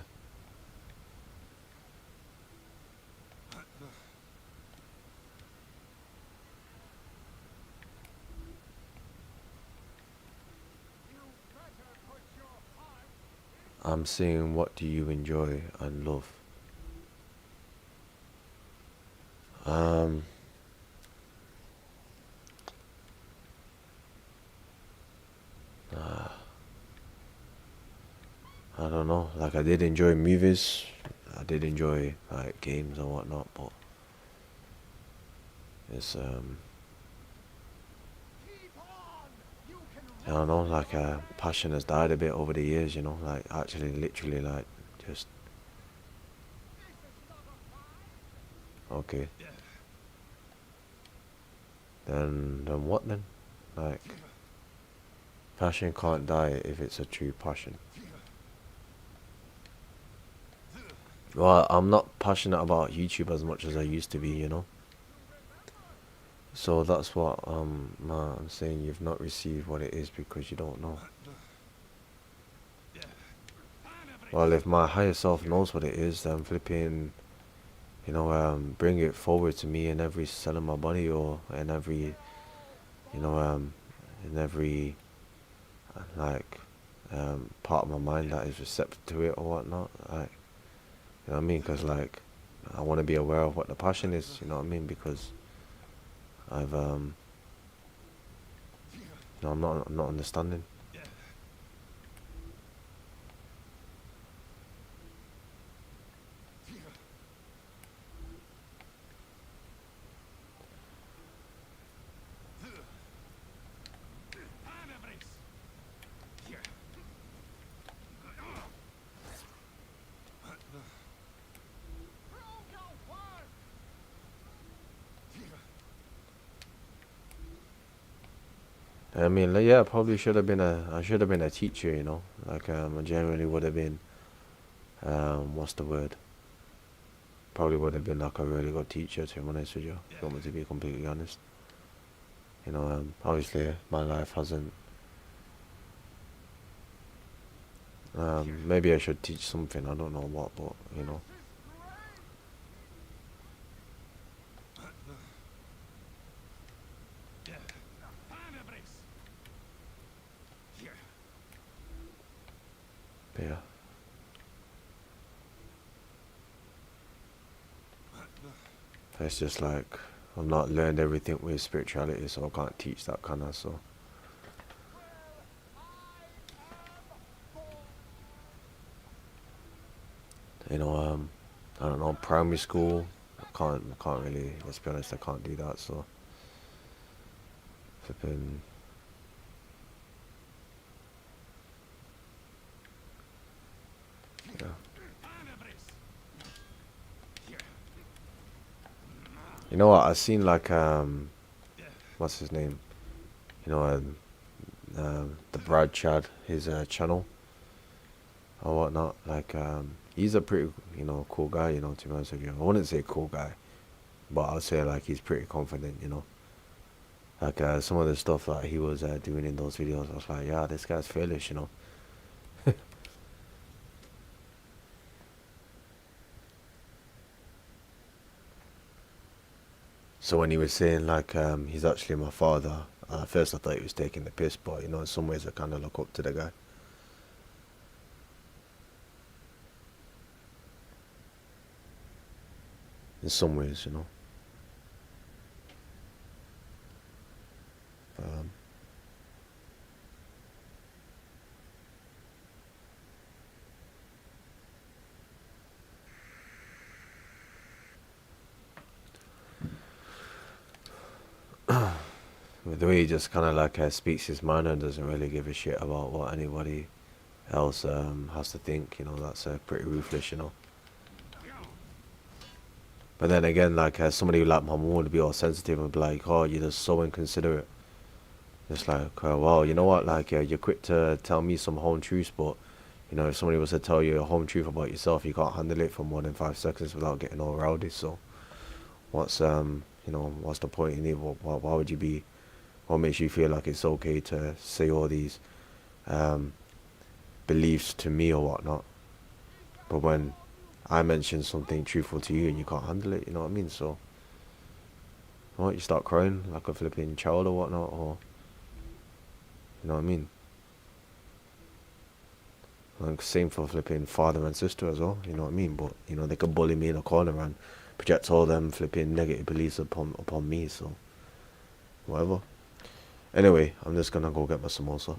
I'm saying, what do you enjoy and love? I don't know, like I did enjoy movies, I did enjoy like games and whatnot, but it's I don't know, like passion has died a bit over the years, you know, like actually literally like just okay. Then what then? Like Passion can't die if it's a true passion. Well, I'm not passionate about YouTube as much as I used to be, you know. So that's what I'm saying. You've not received what it is because you don't know. Well, if my higher self knows what it is, then flipping, you know, bring it forward to me in every cell of my body, or in every, you know, in every like part of my mind that is receptive to it or whatnot. Like, you know what I mean? Because like, I want to be aware of what the passion is. You know what I mean? Because I've no, I'm not understanding. I mean, like, yeah, probably should have been I should have been a teacher, you know. Like, I generally would have been, what's the word? Probably would have been like a really good teacher, to be honest with you. If you want me to be completely honest. You know, obviously my life hasn't. Maybe I should teach something. I don't know what, but you know. But yeah. It's just like I've not learned everything with spirituality, so I can't teach that kind of. So you know, I don't know, primary school. I can't really. Let's be honest, I can't do that. So flipping. Yeah. You know what? I seen like what's his name? You know, the Brad Chad, his channel or whatnot. Like he's a pretty, you know, cool guy. You know, to be honest with you, I wouldn't say cool guy, but I'll say like he's pretty confident. You know, like some of the stuff that he was doing in those videos, I was like, yeah, this guy's fearless. You know. So when he was saying like he's actually my father, at first I thought he was taking the piss, but you know, in some ways I kind of look up to the guy. In some ways, you know. The way he just kind of like speaks his mind and doesn't really give a shit about what anybody else has to think, you know, that's pretty ruthless, you know. But then again, like somebody like my mom would be all sensitive and be like, oh, you're just so inconsiderate. It's like, well, you know what, like you're quick to tell me some home truths, but you know, if somebody was to tell you a home truth about yourself, you can't handle it for more than 5 seconds without getting all rowdy. So what's you know, what's the point in it? Why would you be, what makes you feel like it's okay to say all these beliefs to me or whatnot, but when I mention something truthful to you and you can't handle it, you know what I mean? So what, you start crying like a flipping child or whatnot, or you know what I mean? Like same for flipping father and sister as well, you know what I mean? But you know, they could bully me in a corner and project all them flipping negative beliefs upon me, so whatever. Anyway, I'm just gonna go get my samosa.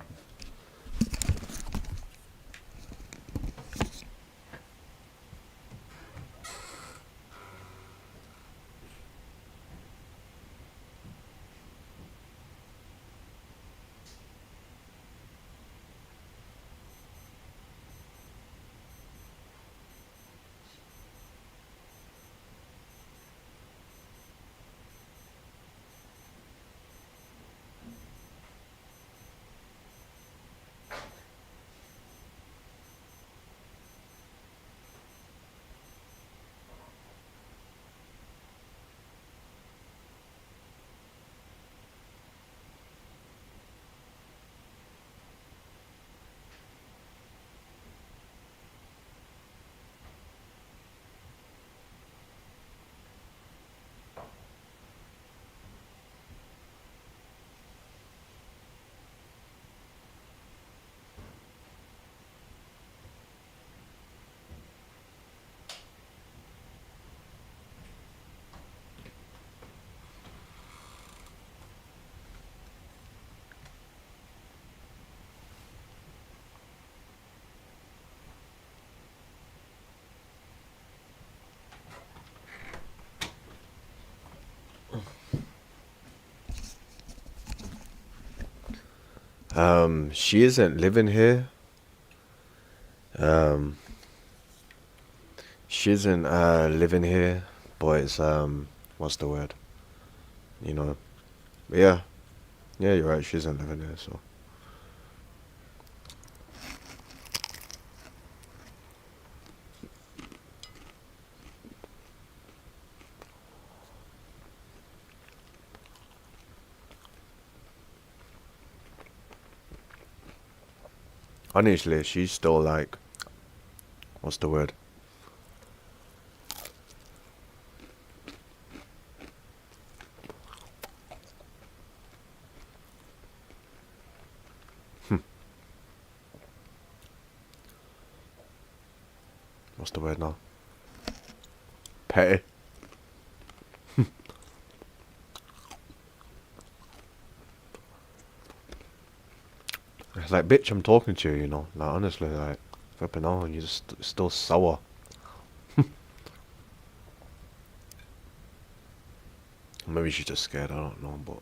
She isn't living here. She isn't living here, but it's what's the word? You know, yeah, you're right. She isn't living here, so. Honestly, she's still like, what's the word? What's the word now? Petty. It's like, bitch, I'm talking to you, you know. Like, honestly, like, flipping on, you're just still sour. Maybe she's just scared, I don't know, but.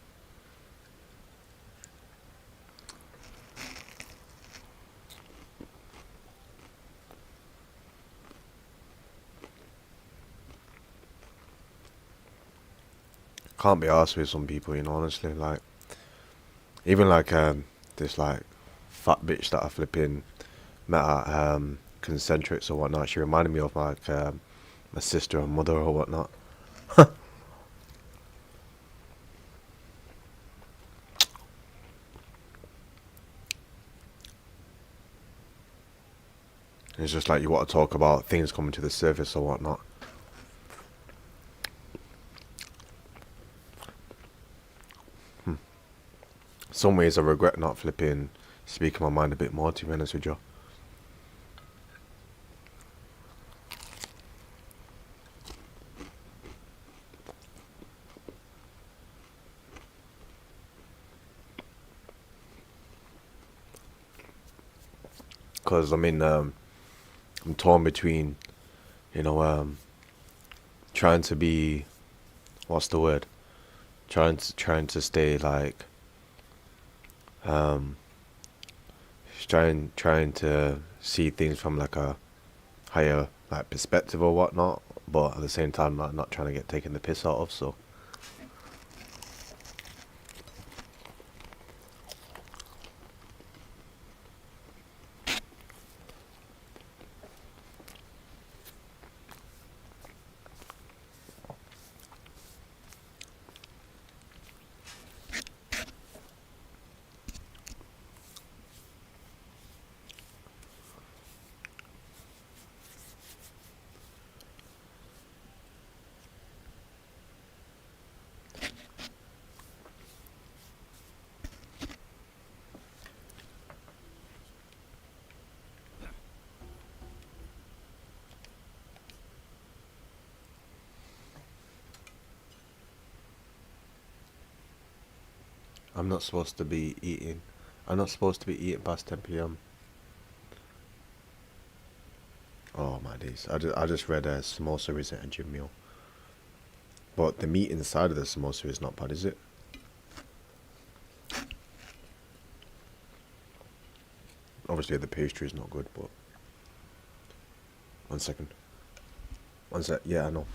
Can't be arsed with some people, you know, honestly, like. Even like, this, like, fat bitch that I flipping met at, Concentrics or whatnot. She reminded me of, like, my sister and mother or whatnot. It's just like you want to talk about things coming to the surface or whatnot. Some ways I regret not flipping speaking my mind a bit more, to be honest with you. Because I'm torn between, you know, trying to be, what's the word? Trying to stay like, trying to see things from like a higher like perspective or whatnot, but at the same time like not trying to get taken the piss out of. So. I'm not supposed to be eating. I'm not supposed to be eating past 10 p.m. Oh my days. I just read a samosa isn't a gym meal. But the meat inside of the samosa is not bad, is it? Obviously the pastry is not good, but... One second. One sec. Yeah, I know.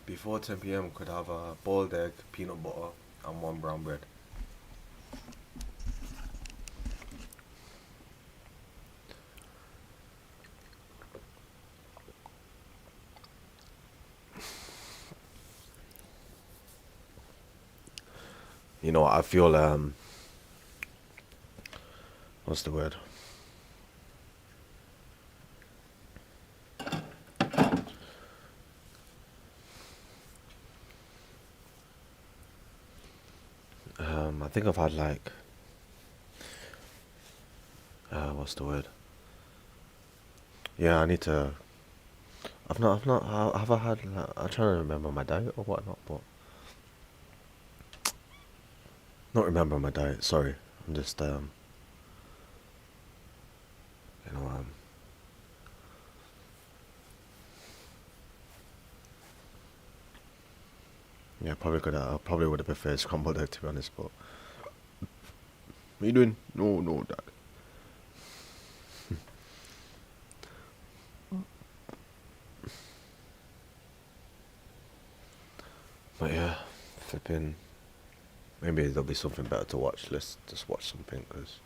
before 10 p.m. could have a boiled egg, peanut butter, and 1 brown bread. You know, I feel what's the word? I think I've had like what's the word? Yeah, I need to. Have I had? Like, I'm trying to remember my diet or whatnot, but not remember my diet. Sorry, I'm just you know yeah, I probably would have preferred scrambled egg, to be honest. But what are you doing? No, Dad. But yeah, flipping. Maybe there'll be something better to watch. Let's just watch something, cause.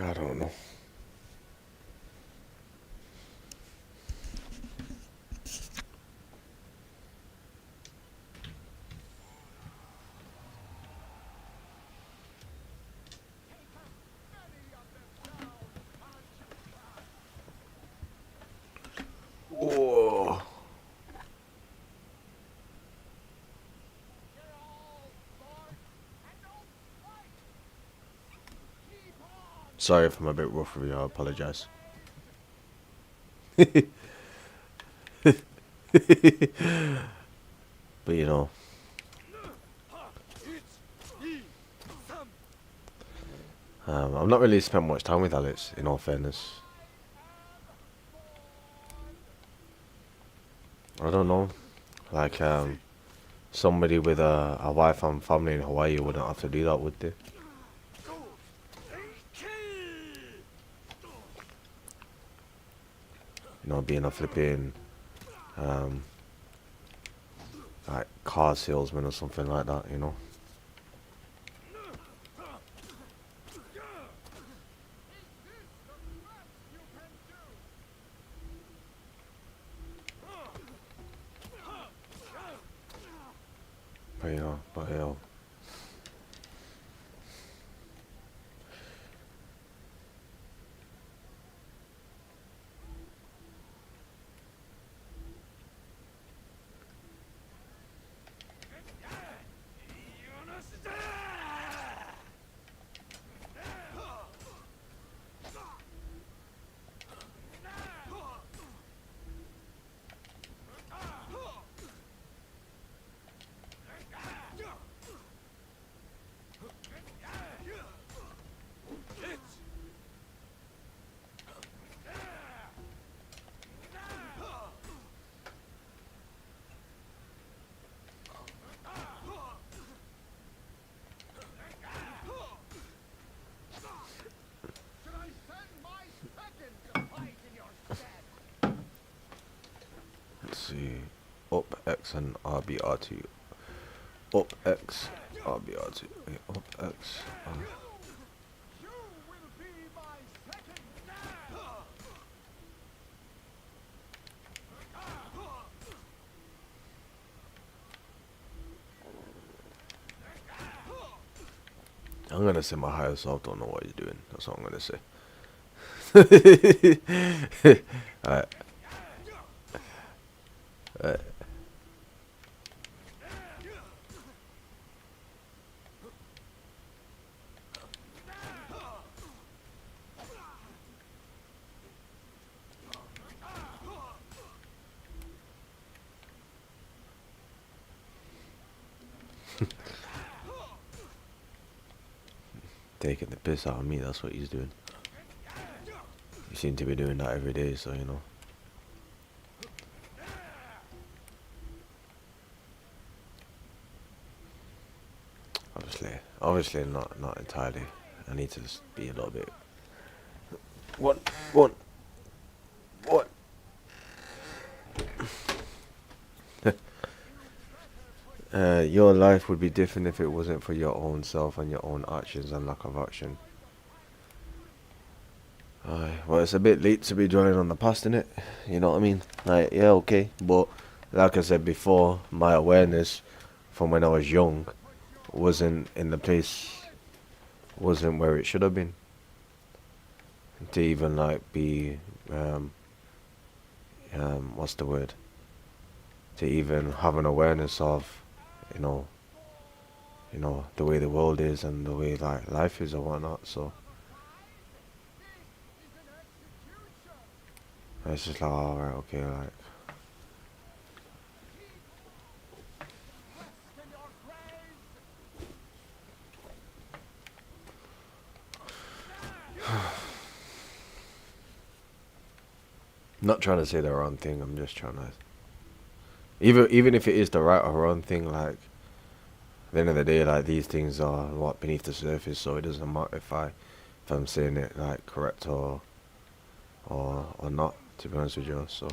I don't know. Oh. Sorry if I'm a bit rough with you, I apologise. But you know, I've not really spent much time with Alex, in all fairness. I don't know, like somebody with a wife and family in Hawaii wouldn't have to do that, would they? You know, being a flipping like car salesman or something like that, you know. But you know. Let's see, up X and RBR2. Up X, RBR2. Okay, up X. I'm gonna say my higher self don't know what you're doing. That's what I'm gonna say. Alright. Alright. taking the piss out of me. That's what he's doing. You seem to be doing that every day, so you know. Obviously not entirely. I need to just be a little bit. What? Your life would be different if it wasn't for your own self and your own actions and lack of action. Well, it's a bit late to be dwelling on the past, innit? You know what I mean? Like, yeah, okay. But, like I said before, my awareness from when I was young wasn't in the place, wasn't where it should have been. To even, like, be, what's the word? To even have an awareness of, you know, the way the world is and the way, like, life is or whatnot, so. It's just like, alright, okay, like. Not trying to say the wrong thing, I'm just trying to. Even if it is the right or wrong thing, like, at the end of the day, like, these things are what beneath the surface, so it doesn't matter if I'm saying it, like, correct or not, to be honest with you, so.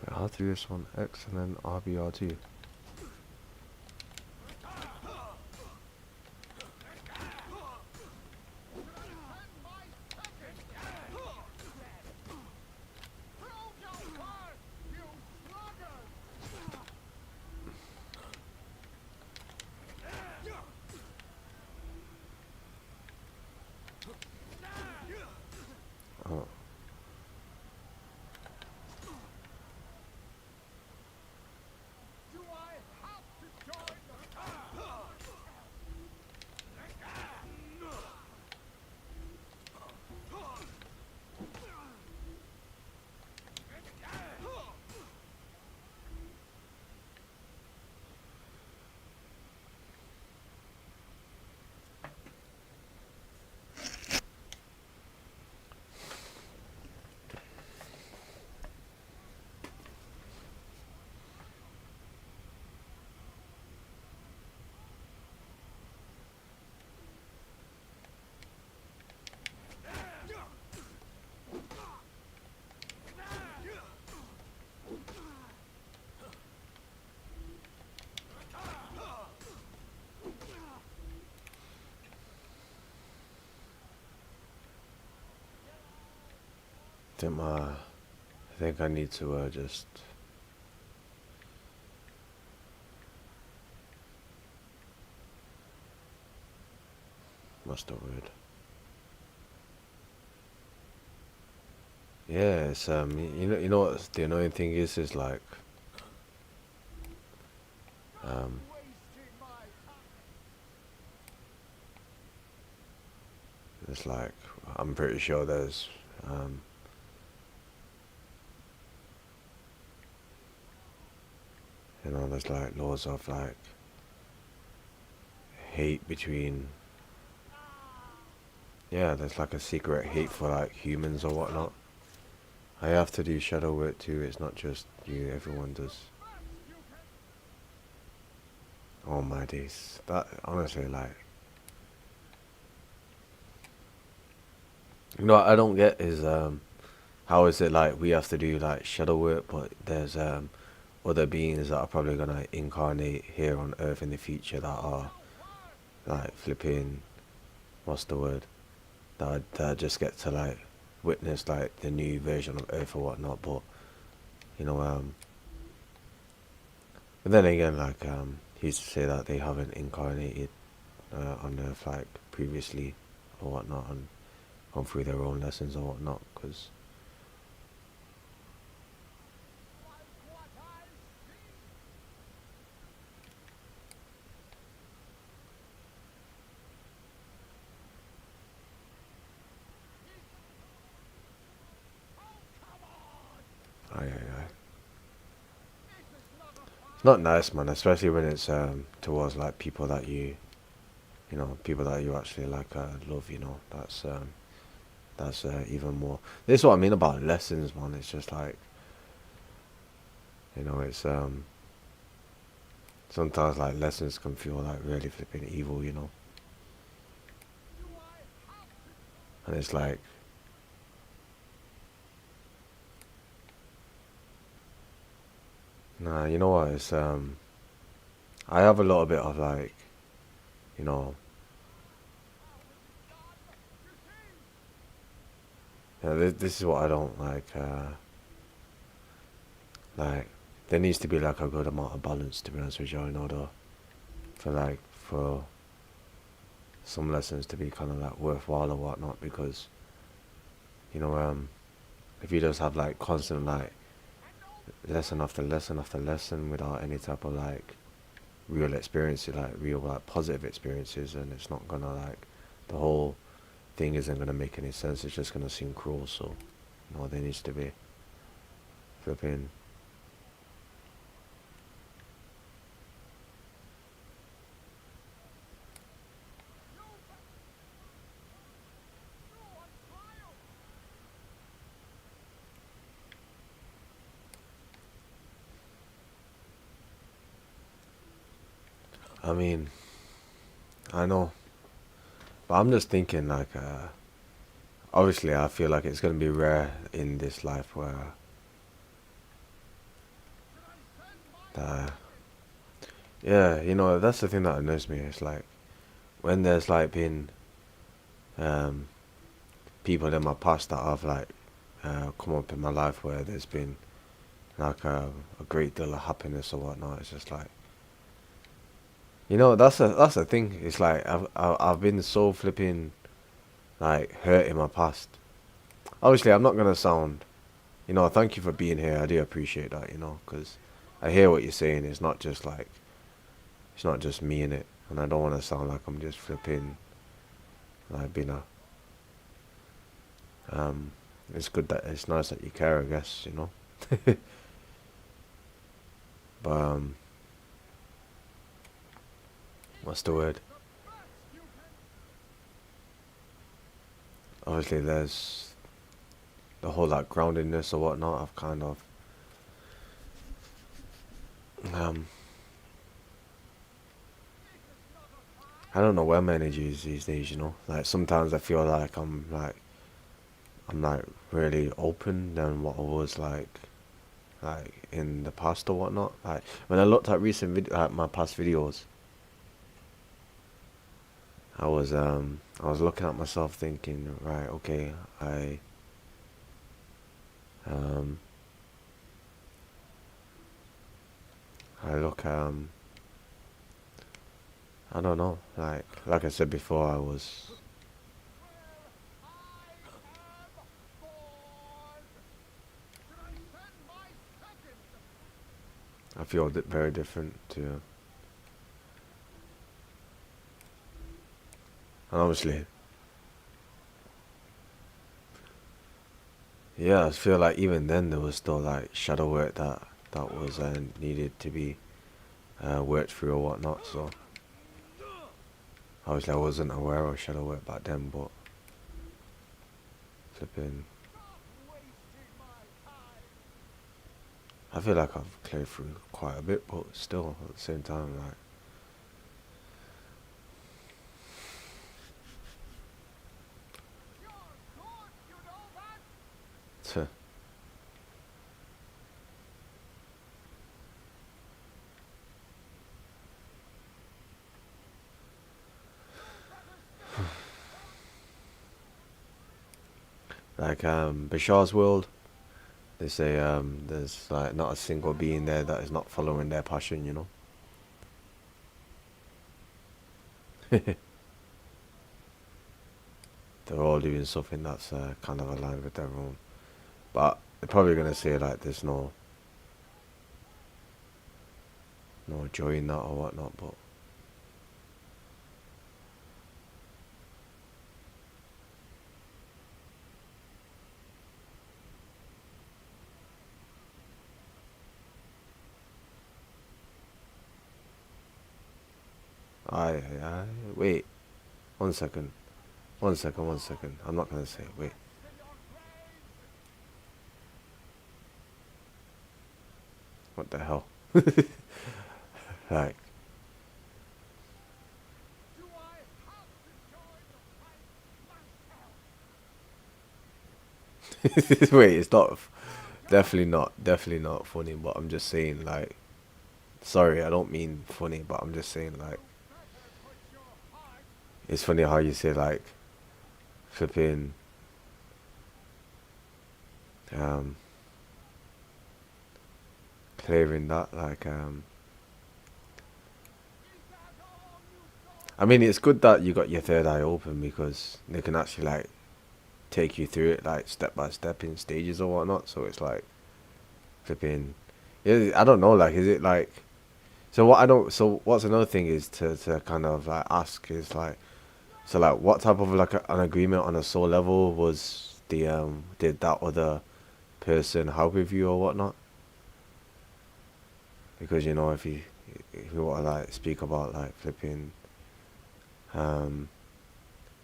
I'll do this one X and then RBR2. Oh. I think I need to just what's the word? Yeah, it's you know what the annoying thing is like it's like I'm pretty sure there's you know, there's like laws of like hate between, yeah, there's like a secret hate for like humans or whatnot. I have to do shadow work too, it's not just you, everyone does. Oh my days, that honestly, like, you know what I don't get is how is it like we have to do like shadow work, but there's other beings that are probably gonna incarnate here on Earth in the future that are like flipping, what's the word? That just get to like witnessed like the new version of Earth or whatnot, but you know, but then again, like he used to say that they haven't incarnated on Earth like previously or whatnot, and gone through their own lessons or whatnot, because it's not nice, man, especially when it's towards like people that you know, people that you actually like love, you know. That's even more. This is what I mean about lessons, man. It's just like, you know, it's sometimes like lessons can feel like really flipping evil, you know. And it's like, nah, you know what? It's I have a little bit of like, you know, this is what I don't like. Like, there needs to be like a good amount of balance, to be honest with you, in order for some lessons to be kind of like worthwhile or whatnot, because, you know, if you just have like constant like lesson after lesson after lesson without any type of like real experiences, like real like positive experiences, and it's not gonna like, the whole thing isn't gonna make any sense. It's just gonna seem cruel. So, you know, there needs to be flipping. I mean, I know, but I'm just thinking like, obviously I feel like it's gonna be rare in this life where yeah, you know, that's the thing that annoys me. It's like when there's like been people in my past that have like come up in my life where there's been like a great deal of happiness or whatnot. It's just like, you know, that's the thing. It's like I've been so flipping like hurt in my past. Obviously, I'm not gonna sound, you know, thank you for being here. I do appreciate that, you know, because I hear what you're saying. It's not just like, it's not just me in it, and I don't want to sound like I'm just flipping like being a it's good that it's nice that you care, I guess, you know. But what's the word? Obviously, there's the whole like groundedness or whatnot. I've kind of I don't know where my energy is these days, you know. Like sometimes I feel like I'm like really open than what I was like in the past or whatnot. Like when I looked at like my past videos, I was looking at myself thinking, right, okay, I look I don't know, like I said before, I feel very different to, and obviously, yeah, I feel like even then there was still like shadow work that was needed to be worked through or whatnot. So obviously I wasn't aware of shadow work back then, but flipping, I feel like I've cleared through quite a bit, but still at the same time, like, like Bashar's world. They say there's like not a single being there that is not following their passion, you know. They're all doing something that's kind of aligned with their own. But they're probably gonna say like there's no joy in that or whatnot, but I wait. 1 second. 1 second, 1 second. I'm not gonna say it. Wait. What the hell? Like. Wait, it's not. Definitely not funny. But I'm just saying, like. Sorry, I don't mean funny, but I'm just saying, like. It's funny how you say like flipping clearing that like I mean it's good that you got your third eye open because they can actually like take you through it like step by step in stages or whatnot, so it's like flipping I don't know, like is it like so what's another thing is to kind of like ask is like so like what type of like an agreement on a soul level was the did that other person have with you or whatnot? Because you know if you want to like speak about like flipping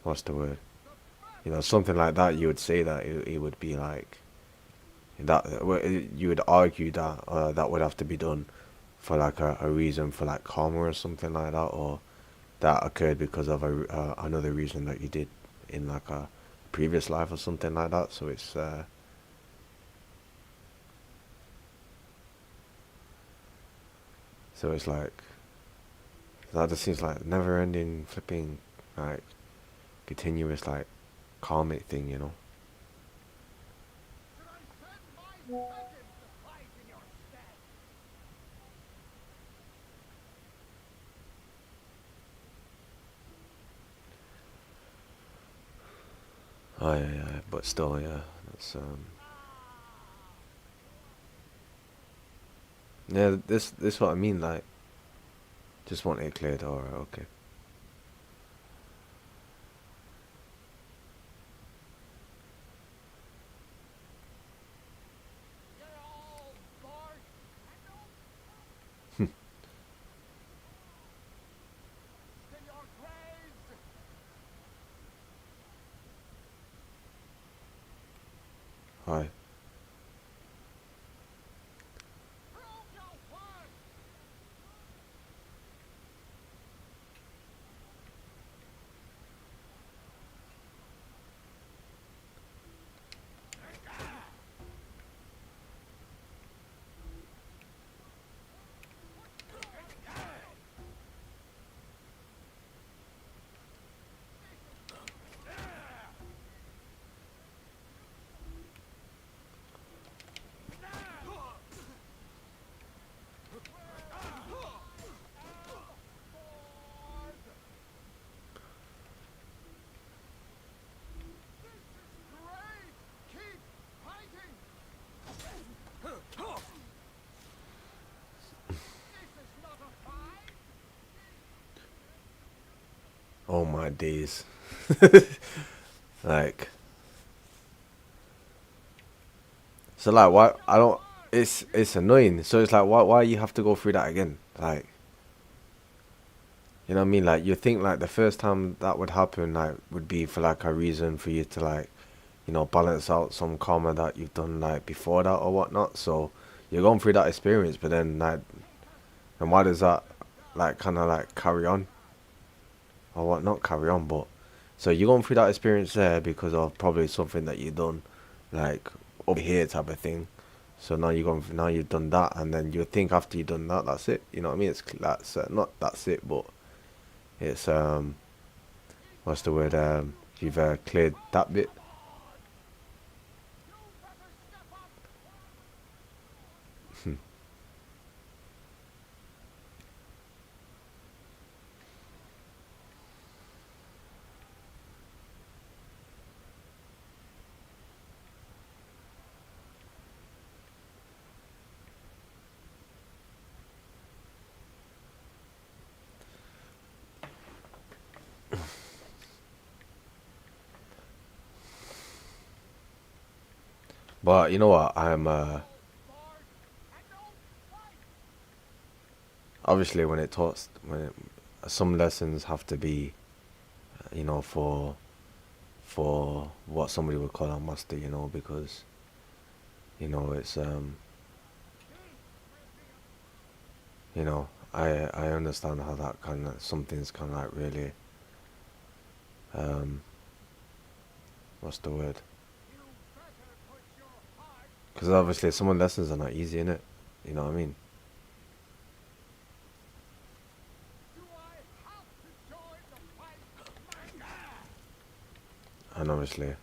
what's the word? You know, something like that, you would say that it would be like that you would argue that that would have to be done for like a reason for like karma or something like that, or that occurred because of another reason that you did in like a previous life or something like that. So it's like that just seems like never ending flipping like continuous like karmic thing, you know. Oh yeah, but still, yeah, that's yeah, this what I mean, like, just want it cleared. All right, okay. Hi. Oh my days. Like, so like why I don't it's annoying. So it's like why you have to go through that again? Like, you know what I mean? Like you think like the first time that would happen like would be for like a reason for you to like, you know, balance out some karma that you've done like before that or whatnot. So you're going through that experience, but then like, and why does that like kind of like carry on? Or what, not carry on, but so you're going through that experience there because of probably something that you've done like over here type of thing. So now now you've done that, and then you think after you've done that, that's it. You know what I mean? It's that's not that's it, but it's what's the word? You've cleared that bit. But you know what? Obviously when some lessons have to be, you know, for what somebody would call a master, you know, because you know it's you know, I understand how that kind of some things can like really what's the word? Because obviously some of the lessons are not easy, innit? You know what I mean? And obviously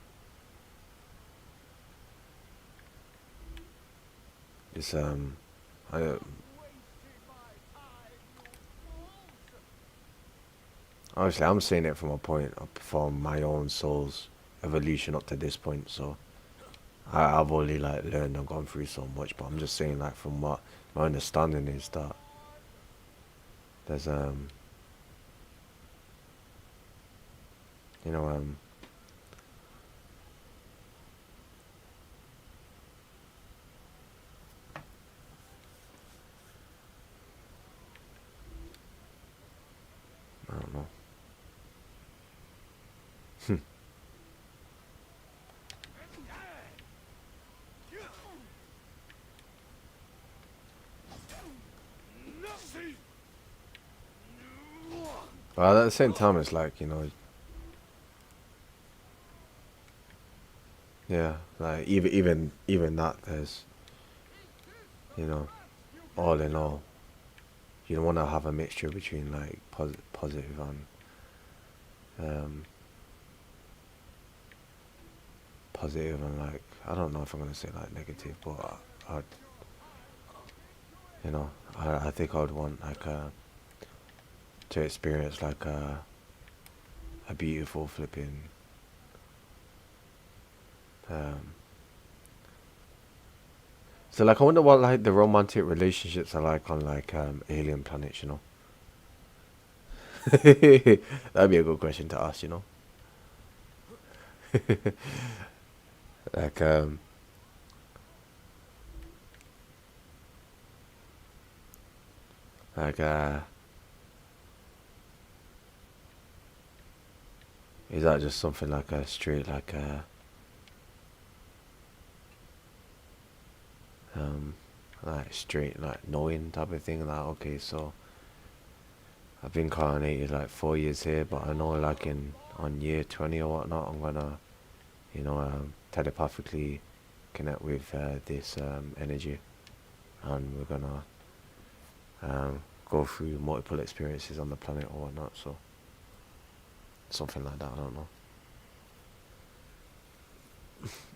it's obviously I'm saying it from a point from my own soul's evolution up to this point, so I've only like learned and gone through so much, but I'm just saying like from what my understanding is that there's you know I don't know. But at the same time, it's like, you know, yeah, like even that there's, you know, all in all, you don't want to have a mixture between like positive and like, I don't know if I'm gonna say like negative, but you know, I think I would want like to experience like a beautiful flipping so like I wonder what like the romantic relationships are like on like alien planets, you know. That'd be a good question to ask, you know. Like like is that just something like a straight like like straight like knowing type of thing, like okay, so I've been incarnated like 4 years here, but I know like on year 20 or whatnot I'm gonna, you know, telepathically connect with this energy, and we're gonna go through multiple experiences on the planet or whatnot, so something like that, I don't know.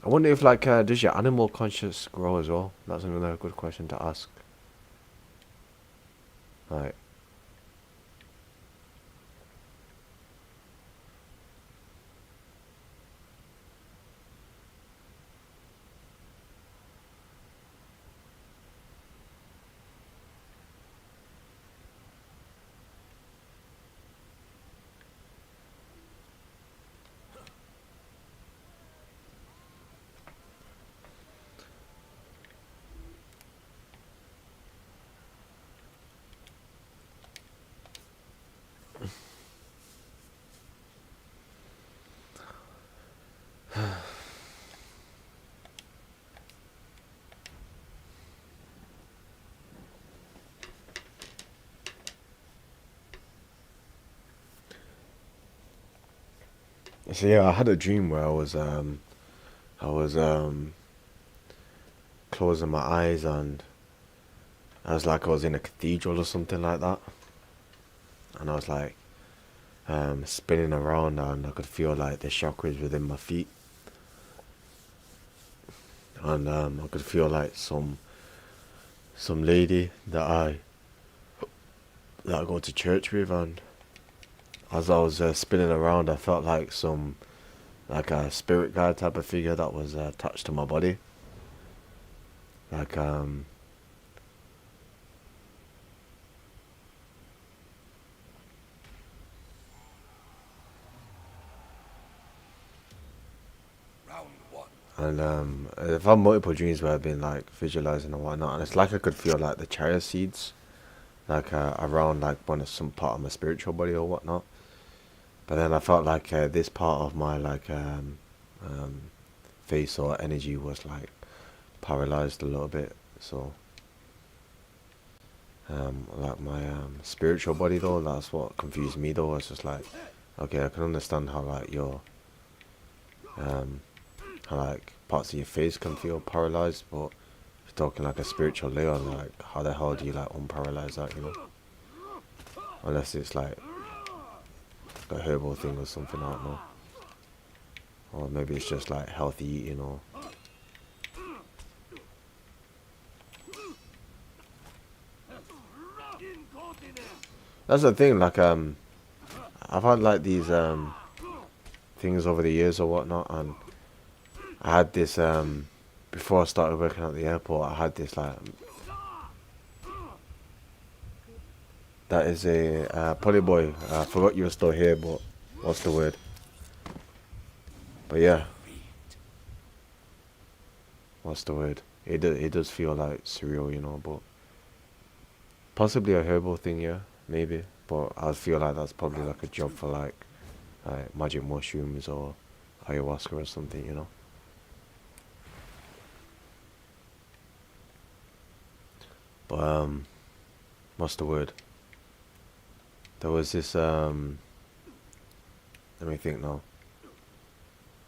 I wonder if like does your animal conscious grow as well? That's another good question to ask. Like so yeah, I had a dream where I was closing my eyes and I was like I was in a cathedral or something like that, and I was like spinning around and I could feel like the chakras within my feet, and I could feel like some lady that I go to church with, and as I was spinning around I felt like some like a spirit guide type of figure that was attached to my body, like And I've had multiple dreams where I've been like visualizing and whatnot, and it's like I could feel like the chaya seeds, like around like some part of my spiritual body or whatnot. But then I felt like this part of my like face or energy was like paralyzed a little bit. So like my spiritual body though, that's what confused me though. It's just like, okay, I can understand how like your how like parts of your face can feel paralyzed, but if you're talking like a spiritual layer, like how the hell do you like unparalyze that, you know? Unless it's like a herbal thing or something, I don't know. Or maybe it's just like healthy eating or... That's the thing, like I've had like these things over the years or whatnot, and I had this before I started working at the airport. I had this like that is a Polyboy. I forgot you were still here, but what's the word? But yeah, what's the word? It does feel like surreal, you know, but possibly a herbal thing, yeah, maybe. But I feel like that's probably like a job for like magic mushrooms or ayahuasca or something, you know. But what's the word? There was this let me think now.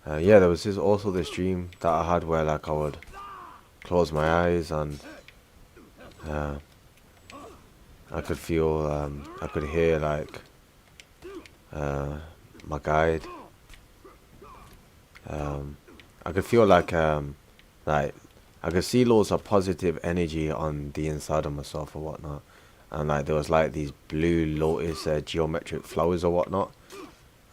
Yeah, there was also this dream that I had where like I would close my eyes and I could feel I could hear like my guide. I could feel like I could see loads of positive energy on the inside of myself or whatnot, and like there was like these blue lotus geometric flowers or whatnot,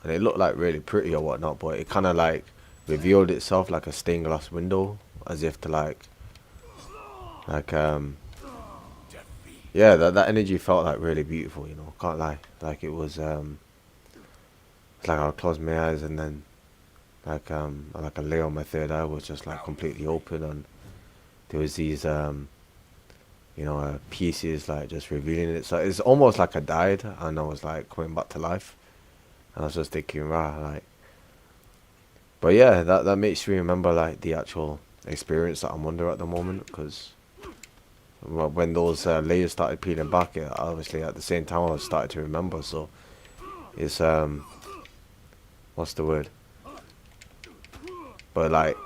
and it looked like really pretty or whatnot, but it kind of like revealed itself like a stained glass window, as if to like yeah, that energy felt like really beautiful, you know, can't lie. Like it was it's like I would close my eyes and then like a layer on my third eye was just like completely open, and there was these you know pieces like just revealing it. So it's almost like I died and I was like coming back to life, and I was just thinking, right, like, but yeah, that makes me remember like the actual experience that I'm under at the moment, because when those layers started peeling back, obviously at the same time I was starting to remember. So it's what's the word? But like,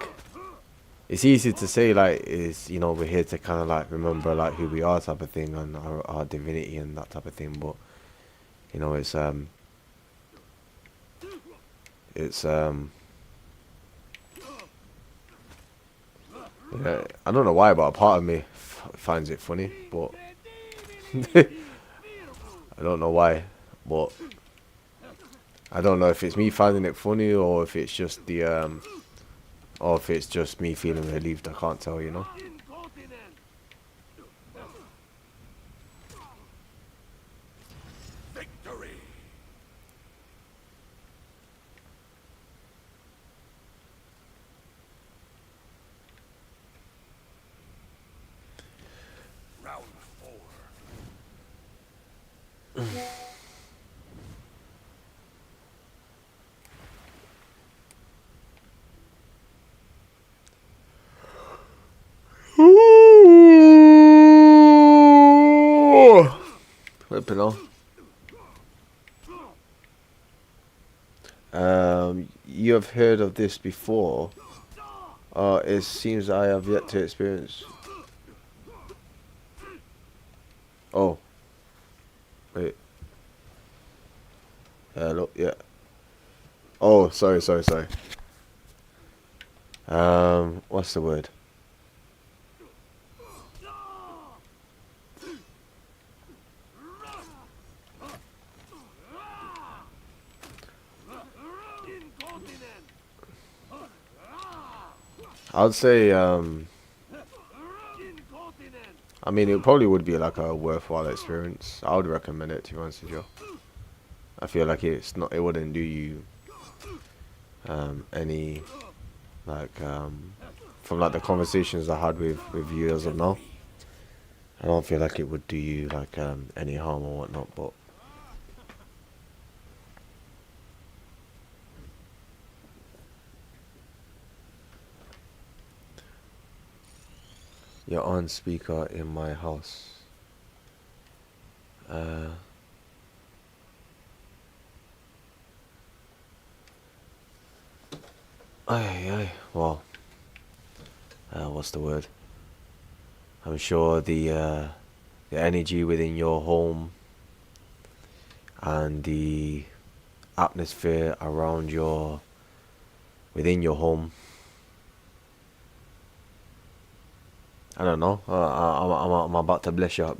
it's easy to say like, is, you know, we're here to kind of like remember like who we are type of thing, and our divinity and that type of thing, but you know, it's yeah, I don't know why, but a part of me finds it funny, but I don't know why, but I don't know if it's me finding it funny or if it's just the or if it's just me feeling relieved. I can't tell, you know. Victory. Round 4. Flipping on. You have heard of this before. It seems I have yet to experience. Oh. Wait. Hello, yeah. Oh, sorry. What's the word? I'd say, I mean, it probably would be like a worthwhile experience. I would recommend it, to be honest with you. I feel like it wouldn't do you any like from like the conversations I had with you as of now, I don't feel like it would do you like any harm or whatnot. But you're on speaker in my house. Well, what's the word? I'm sure the energy within your home and the atmosphere around within your home. I don't know. I'm about to bless your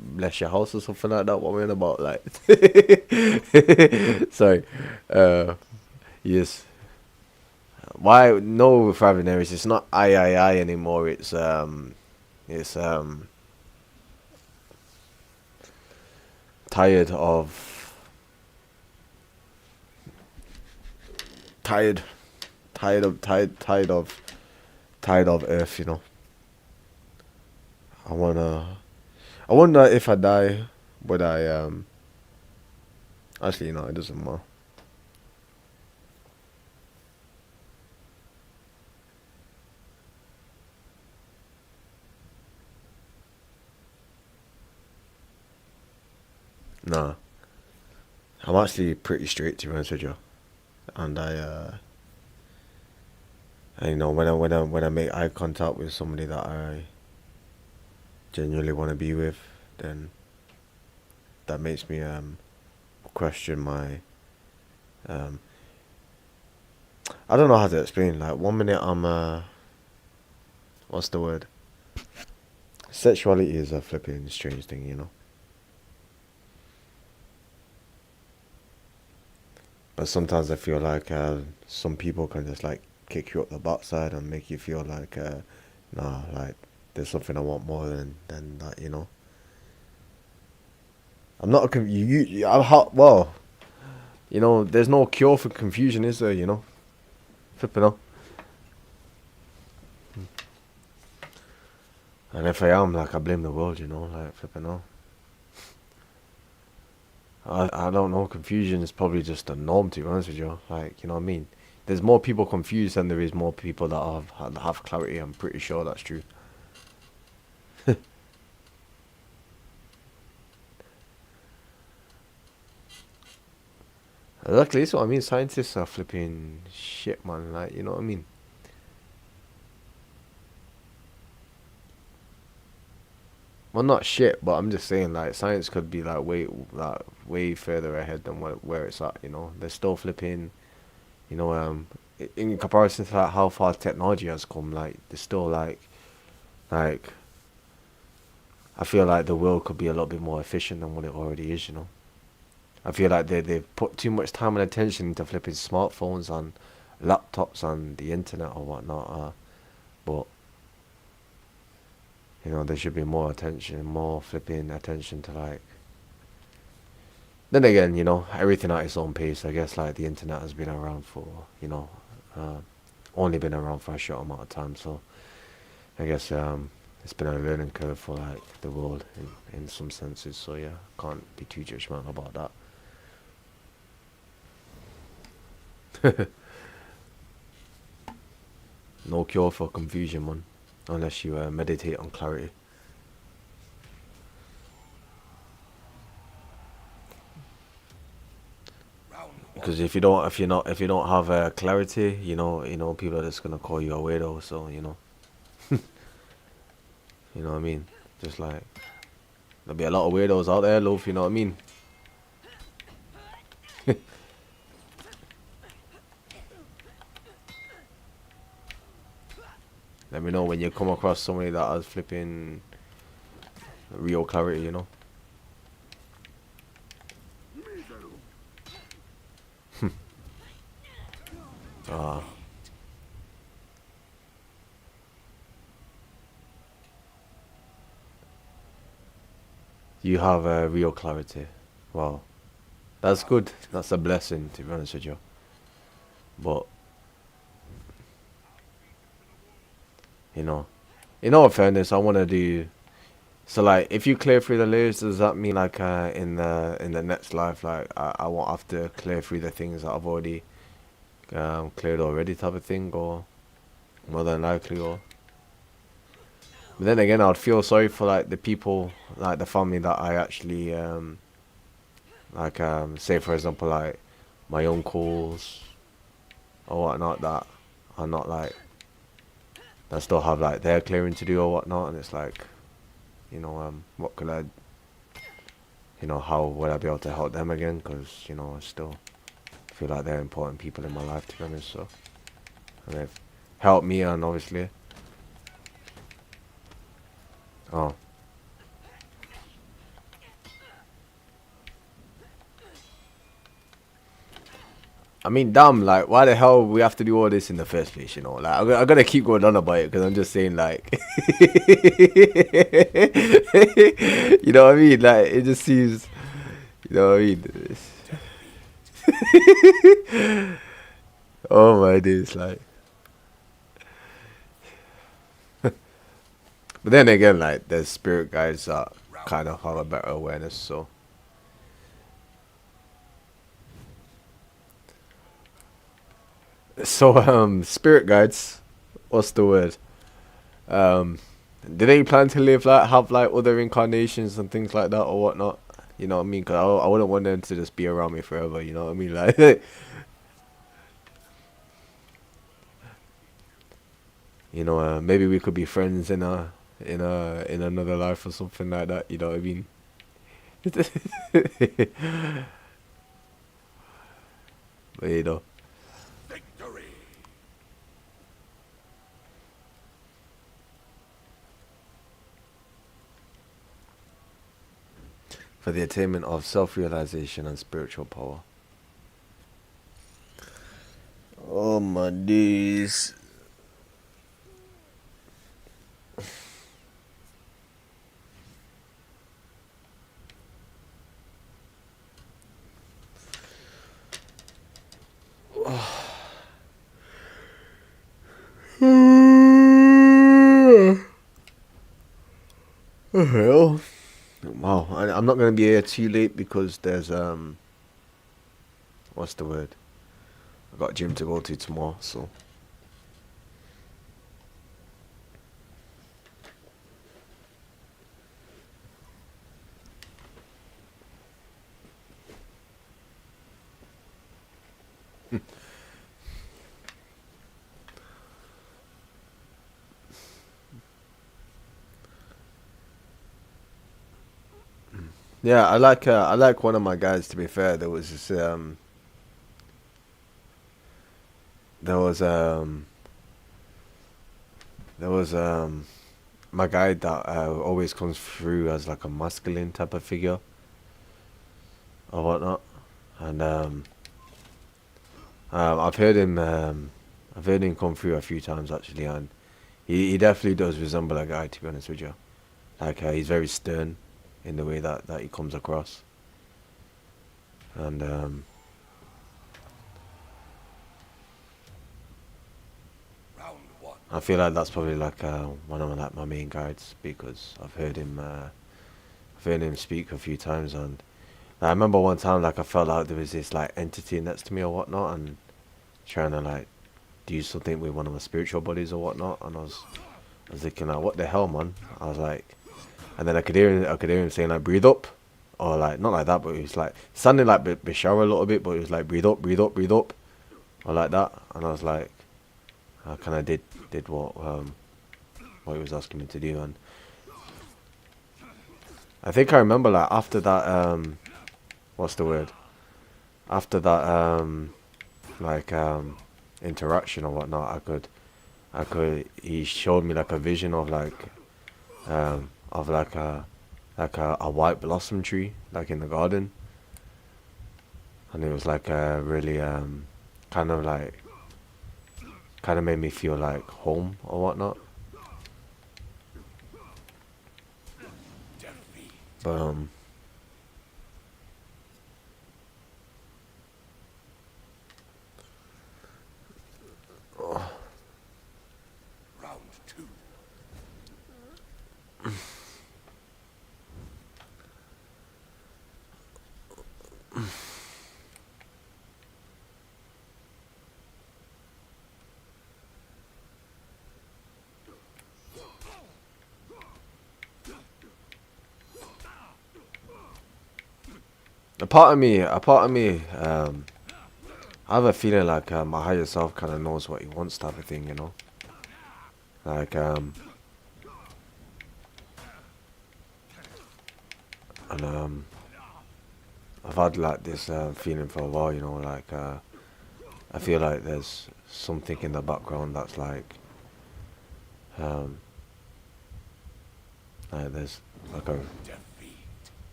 house or something like that. What am I on about? Like, sorry. Yes. Why? No, Thriving Areas. It's not I anymore. It's tired of Earth. You know. I wonder if I die, would I actually, you know, it doesn't matter. Nah, I'm actually pretty straight, to be honest with you, and you know, when I make eye contact with somebody that I genuinely want to be with, then that makes me question my I don't know how to explain. Like, one minute I'm what's the word? Sexuality is a flipping strange thing, you know. But sometimes I feel like some people can just like kick you up the backside and make you feel like nah, like there's something I want more than that, you know. I'm not well, you know, there's no cure for confusion, is there? You know, flipping out. And if I am, like, I blame the world, you know, like, flipping out. I don't know, confusion is probably just the norm, to be honest with you. Like, you know what I mean? There's more people confused than there is more people that have clarity. I'm pretty sure that's true. Exactly, that's what I mean. Scientists are flipping shit, man. Like, you know what I mean? Well, not shit, but I'm just saying, like, science could be like way further ahead than where it's at. You know, they're still flipping. You know, in comparison to like how far technology has come, like, there's still like, I feel like the world could be a lot bit more efficient than what it already is. You know. I feel like they've put too much time and attention into flipping smartphones and laptops and the internet or whatnot. But, you know, there should be more flipping attention to, like... Then again, you know, everything at its own pace. I guess, like, the internet has been around for, you know, only been around for a short amount of time. So, I guess it's been a learning curve for, like, the world in some senses. So, yeah, can't be too judgmental about that. No cure for confusion, man, unless you meditate on clarity. Because if you don't have clarity, you know, people are just gonna call you a weirdo. So, you know, you know what I mean. Just like there'll be a lot of weirdos out there, love. You know what I mean. Let me know when you come across somebody that has flipping real clarity, you know. You have real clarity. Wow. That's good. That's a blessing, to be honest with you. But you know, in all fairness, I want to do. So like, if you clear through the layers, does that mean like in the next life, like I won't have to clear through the things that I've already cleared already, type of thing, or more than likely, or. But then again, I'd feel sorry for like the people, like the family that I actually like say for example like my uncles or whatnot that are not like that still have like their clearing to do or whatnot, and it's like, you know, what could I, you know, how would I be able to help them again? Because, you know, I still feel like they're important people in my life, to be honest. So, and they've helped me, and obviously, oh, I mean, damn, like, why the hell we have to do all this in the first place, you know? Like, I'm gonna keep going on about it, because I'm just saying, like, you know what I mean? Like, it just seems, you know what I mean? Oh my days, like. But then again, like, there's spirit guides that kind of have a better awareness, so. So, spirit guides, what's the word? Do they plan to live like, have like other incarnations and things like that or whatnot? You know what I mean? Cause I wouldn't want them to just be around me forever. You know what I mean? Like, you know, maybe we could be friends in another life or something like that. You know what I mean? But you know. For the attainment of self-realization and spiritual power. Oh my days. Well, wow, I'm not gonna be here too late because there's what's the word? I got gym to go to tomorrow, so. Yeah, I like one of my guys, to be fair. There was this my guy that always comes through as like a masculine type of figure or whatnot, and I've heard him come through a few times actually, and he definitely does resemble a guy, to be honest with you. Like he's very stern in the way that he comes across, and I feel like that's probably like one of my main guides, because I've heard him speak a few times, and I remember one time like I felt like there was this like entity next to me or whatnot, and trying to like do something with one of my spiritual bodies or whatnot, and I was thinking like, what the hell, man? I was like, and then I could hear him saying like, breathe up, or like not like that, but it was like sounding like Bashara a little bit, but it was like, breathe up, breathe up, breathe up, or like that, and I was like, I kind of did what he was asking me to do, and I think I remember like after that what's the word? After that like interaction or whatnot, he showed me like a vision of like a white blossom tree like in the garden, and it was like really kind of made me feel like home or whatnot. But A part of me, I have a feeling like my higher self kind of knows what he wants, type of thing, you know. Like and I've had like this feeling for a while, you know, like I feel like there's something in the background that's like there's like a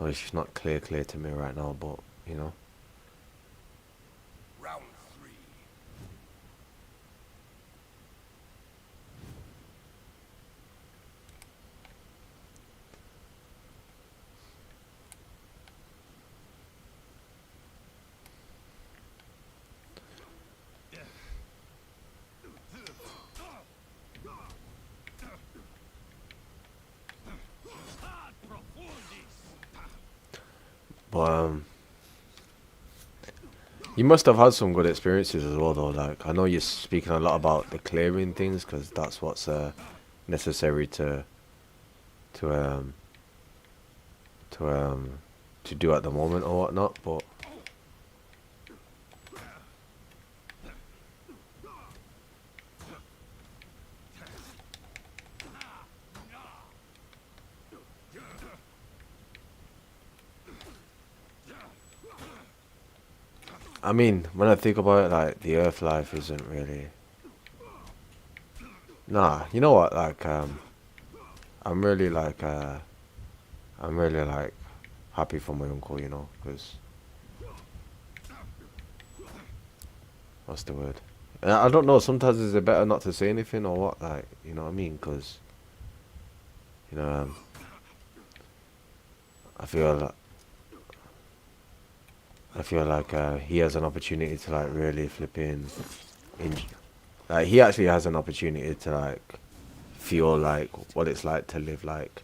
oh, it's just not clear to me right now, but you know. Round 3. But you must have had some good experiences as well, though. Like I know you're speaking a lot about the clearing things, because that's what's necessary to do at the moment or whatnot. But I mean, when I think about it, like the Earth life isn't really. Nah, you know what? Like I'm really like happy for my uncle, you know, because what's the word? I don't know. Sometimes is it better not to say anything or what? Like, you know what I mean? Because you know, I feel like he has an opportunity to like really flipping, like he actually has an opportunity to like feel like what it's like to live like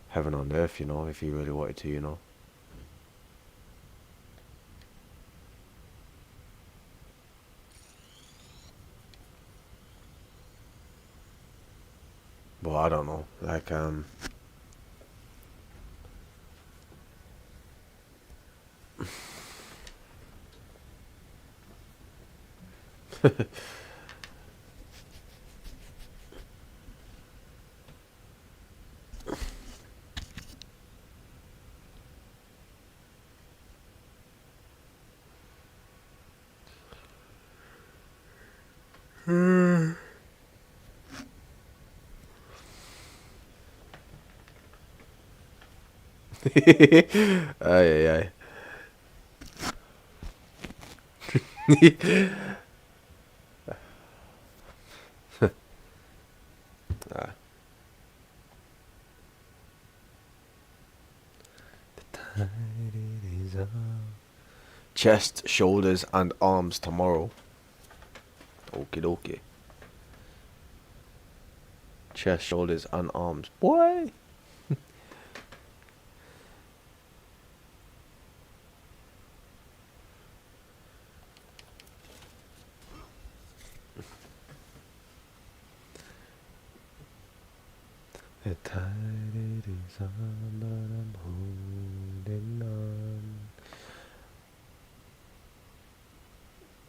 heaven on earth, you know, if he really wanted to, you know. But I don't know, like ay, ay, ay. Ah. Chest, shoulders, and arms tomorrow. Okie dokie. Chest, shoulders, and arms. Boy! The tide is on, but I'm holding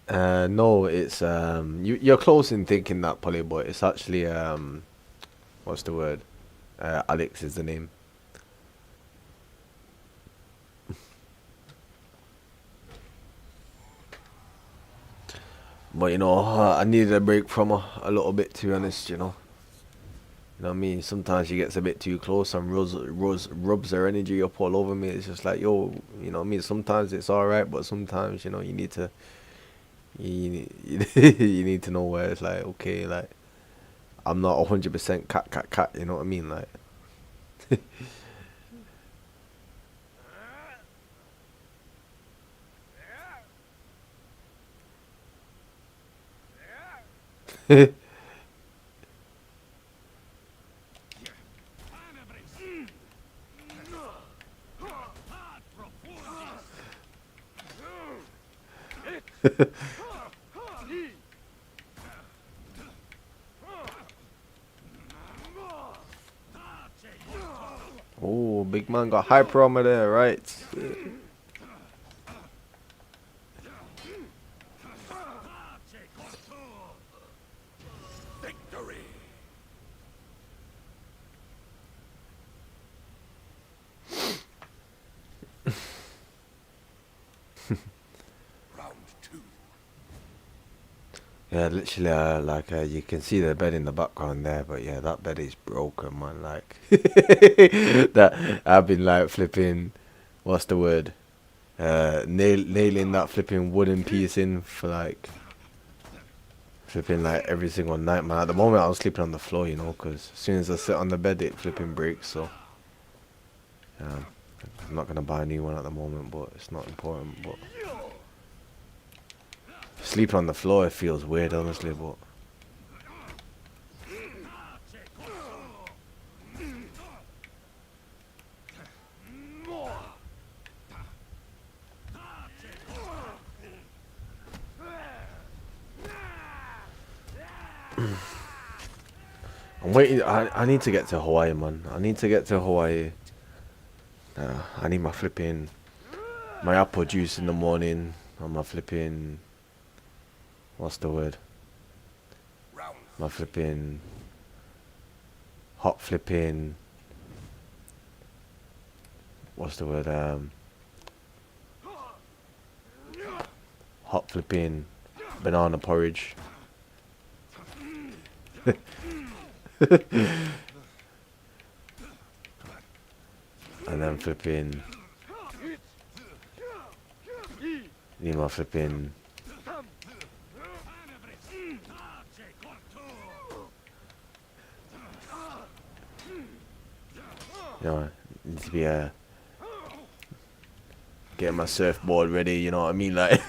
on. No, it's you're close in thinking that, Polly, but it's actually what's the word? Alex is the name. But you know, I needed a break from her a little bit, to be honest. You know what I mean? Sometimes she gets a bit too close and rubs her energy up all over me. It's just like, yo, you know what I mean? Sometimes it's alright, but sometimes, you know, you need to you need to know where it's like, okay, like I'm not 100% cat, you know what I mean? Like Oh, big man got hyper armor there, right? Victory! Round two. Yeah, literally, you can see the bed in the background there, but yeah, that bed is broken, man. Like, that I've been like flipping, what's the word? Nailing that flipping wooden piece in for like, flipping like every single night, man. At the moment, I was sleeping on the floor, you know, because as soon as I sit on the bed, it flipping breaks. So, I'm not gonna buy a new one at the moment, but it's not important. But sleeping on the floor, it feels weird, honestly, but. I'm waiting. I need to get to Hawaii, man. I need to get to Hawaii. I need my flipping, my apple juice in the morning. And my flipping, what's the word? My flipping, hot flipping, what's the word? Hot flipping, banana porridge. And then flipping, need my flipping, you know, need to be getting my surfboard ready, you know what I mean, like.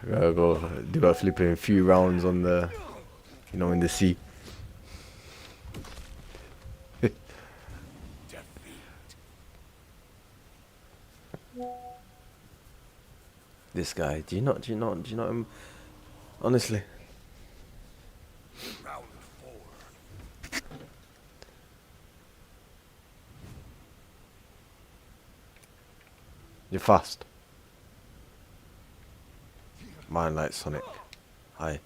Gotta go do a flipping few rounds on the, you know, in the sea. This guy, do you not him? Honestly. Round four. You're fast. Mine like Sonic. Hi.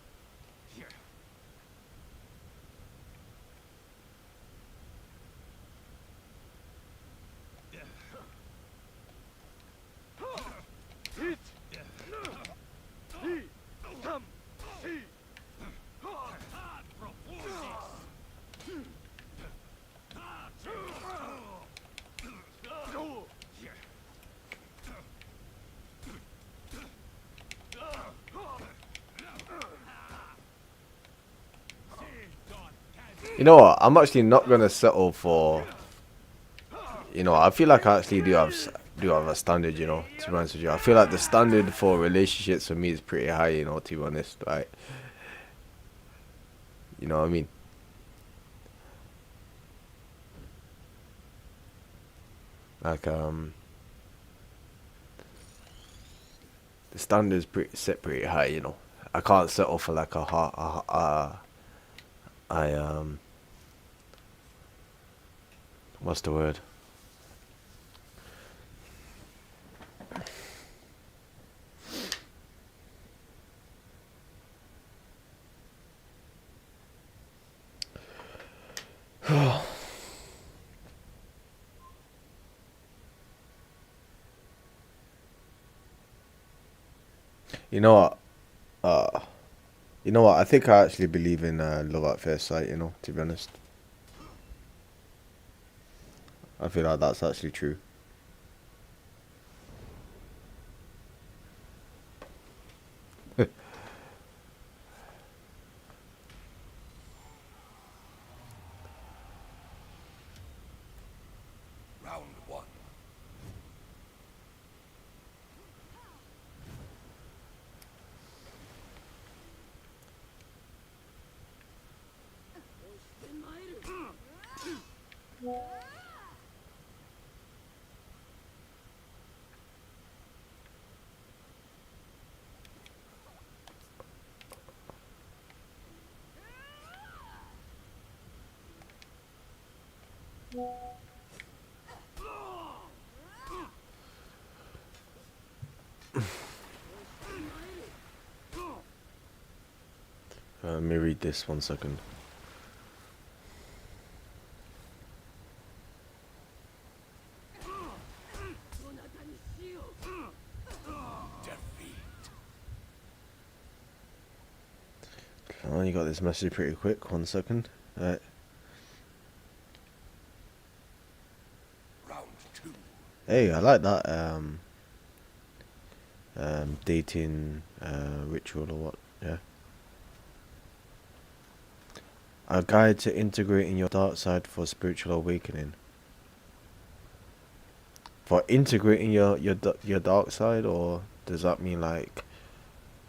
You know what? I'm actually not gonna settle for. You know, I feel like I actually do have a standard. You know, to be honest with you, I feel like the standard for relationships for me is pretty high. You know, to be honest, right? You know what I mean? Like the standard's set pretty high. You know, I can't settle for like what's the word? You know what? You know what? I think I actually believe in love at first sight. You know, to be honest, I feel like that's actually true. Round one. Let me read this 1 second. Oh, you got this message pretty quick. 1 second. Right. Round 2. Hey, I like that dating ritual or what? Yeah. A guide to integrating your dark side for spiritual awakening. For integrating your dark side, or does that mean like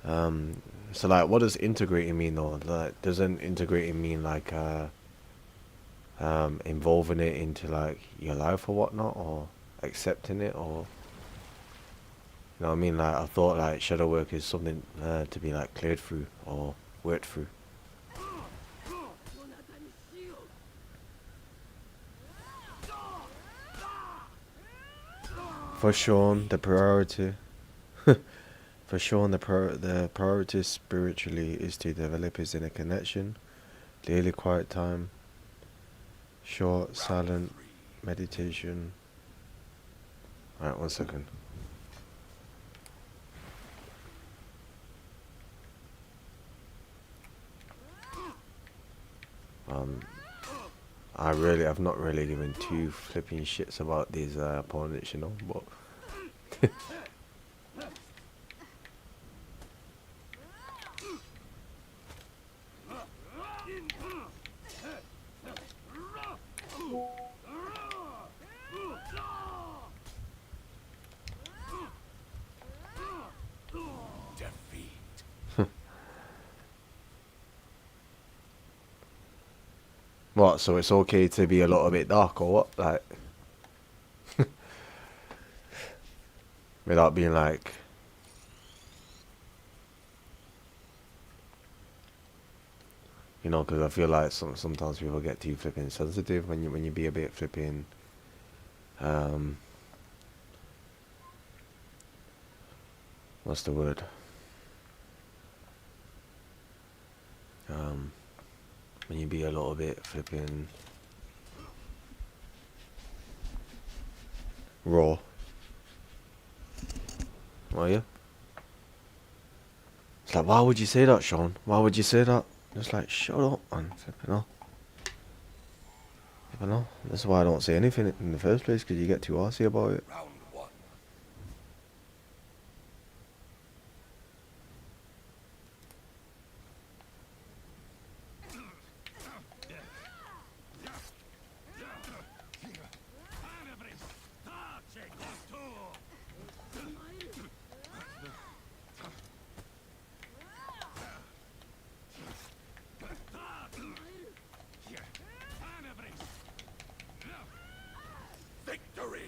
so like what does integrating mean though? Like doesn't integrating mean like involving it into like your life or whatnot, or accepting it, or you know what I mean? Like I thought like shadow work is something to be like cleared through or worked through. For Sean, the priority for Sean, the priority spiritually is to develop his inner connection, daily quiet time, short, silent meditation. Alright, 1 second. I've not really given two flipping shits about these opponents, you know, but what, so it's okay to be a little bit dark or what? Like without being like you know, because I feel like sometimes people get too flipping sensitive when you be a bit flipping what's the word? When you be a little bit flipping raw. Are you? It's like, why would you say that, Sean? Why would you say that? Just like, shut up, man. You know? You know? That's why I don't say anything in the first place, because you get too arsey about it. Round 1. Victory!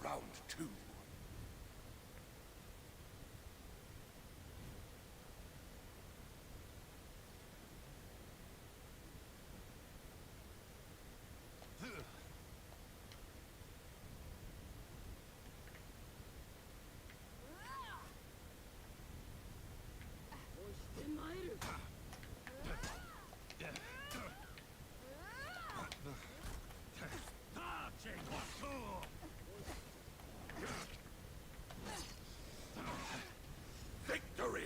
Round 2. Victory!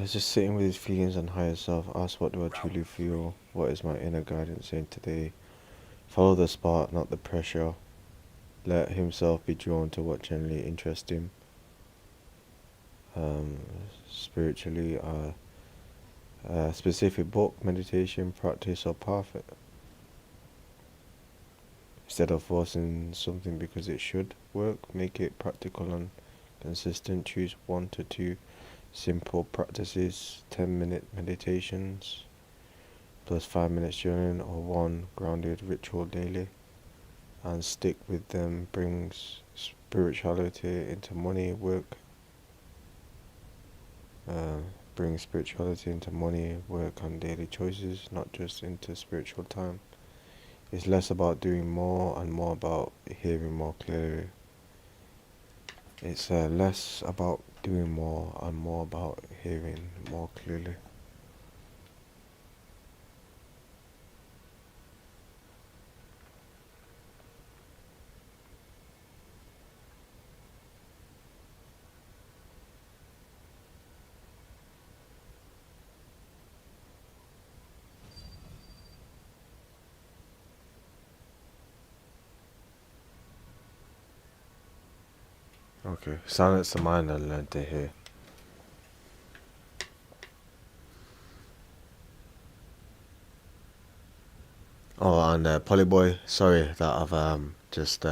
Just sitting with his feelings and higher self. Ask, what do I truly feel? What is my inner guidance saying today? Follow the spark, not the pressure. Let himself be drawn to what generally interests him. Spiritually, specific book, meditation, practice, or path. Instead of forcing something because it should work, make it practical and consistent. Choose 1 to 2 simple practices, 10-minute meditations, plus 5 minutes journaling, or 1 grounded ritual daily, and stick with them. Brings spirituality into money, work. Bring spirituality into money, work, and daily choices, not just into spiritual time. It's less about doing more and more about hearing more clearly. It's less about doing more and more about hearing more clearly. Okay, silence the mind and learn to hear. Oh, and Polyboy, sorry that I've just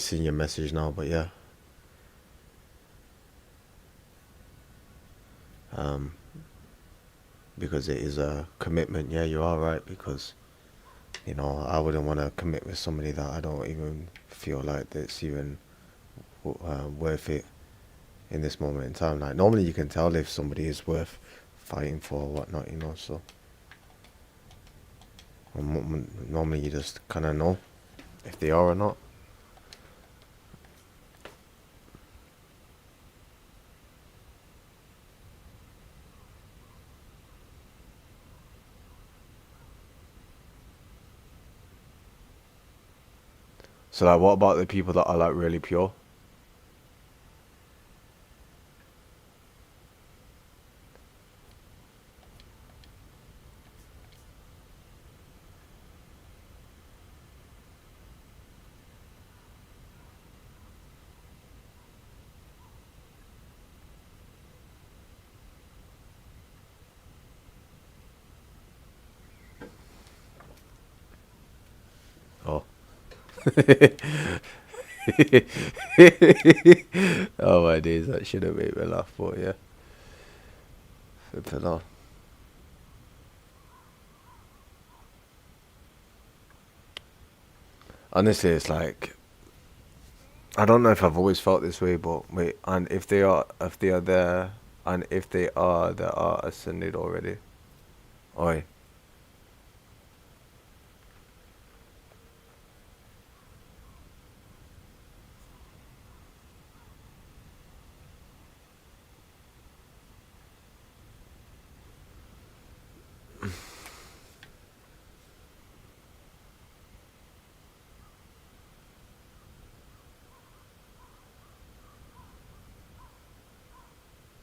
seen your message now, but yeah. Because it is a commitment. Yeah, you are right, because you know, I wouldn't want to commit with somebody that I don't even feel like that's even worth it in this moment in time. Like, normally you can tell if somebody is worth fighting for or whatnot, you know, so normally you just kind of know if they are or not. So like, what about the people that are like really pure? Oh. Oh my days, that should have made me laugh, but yeah. Flipping on. Honestly, it's like, I don't know if I've always felt this way, but wait, and if they are there, and if they are ascended already. Oi.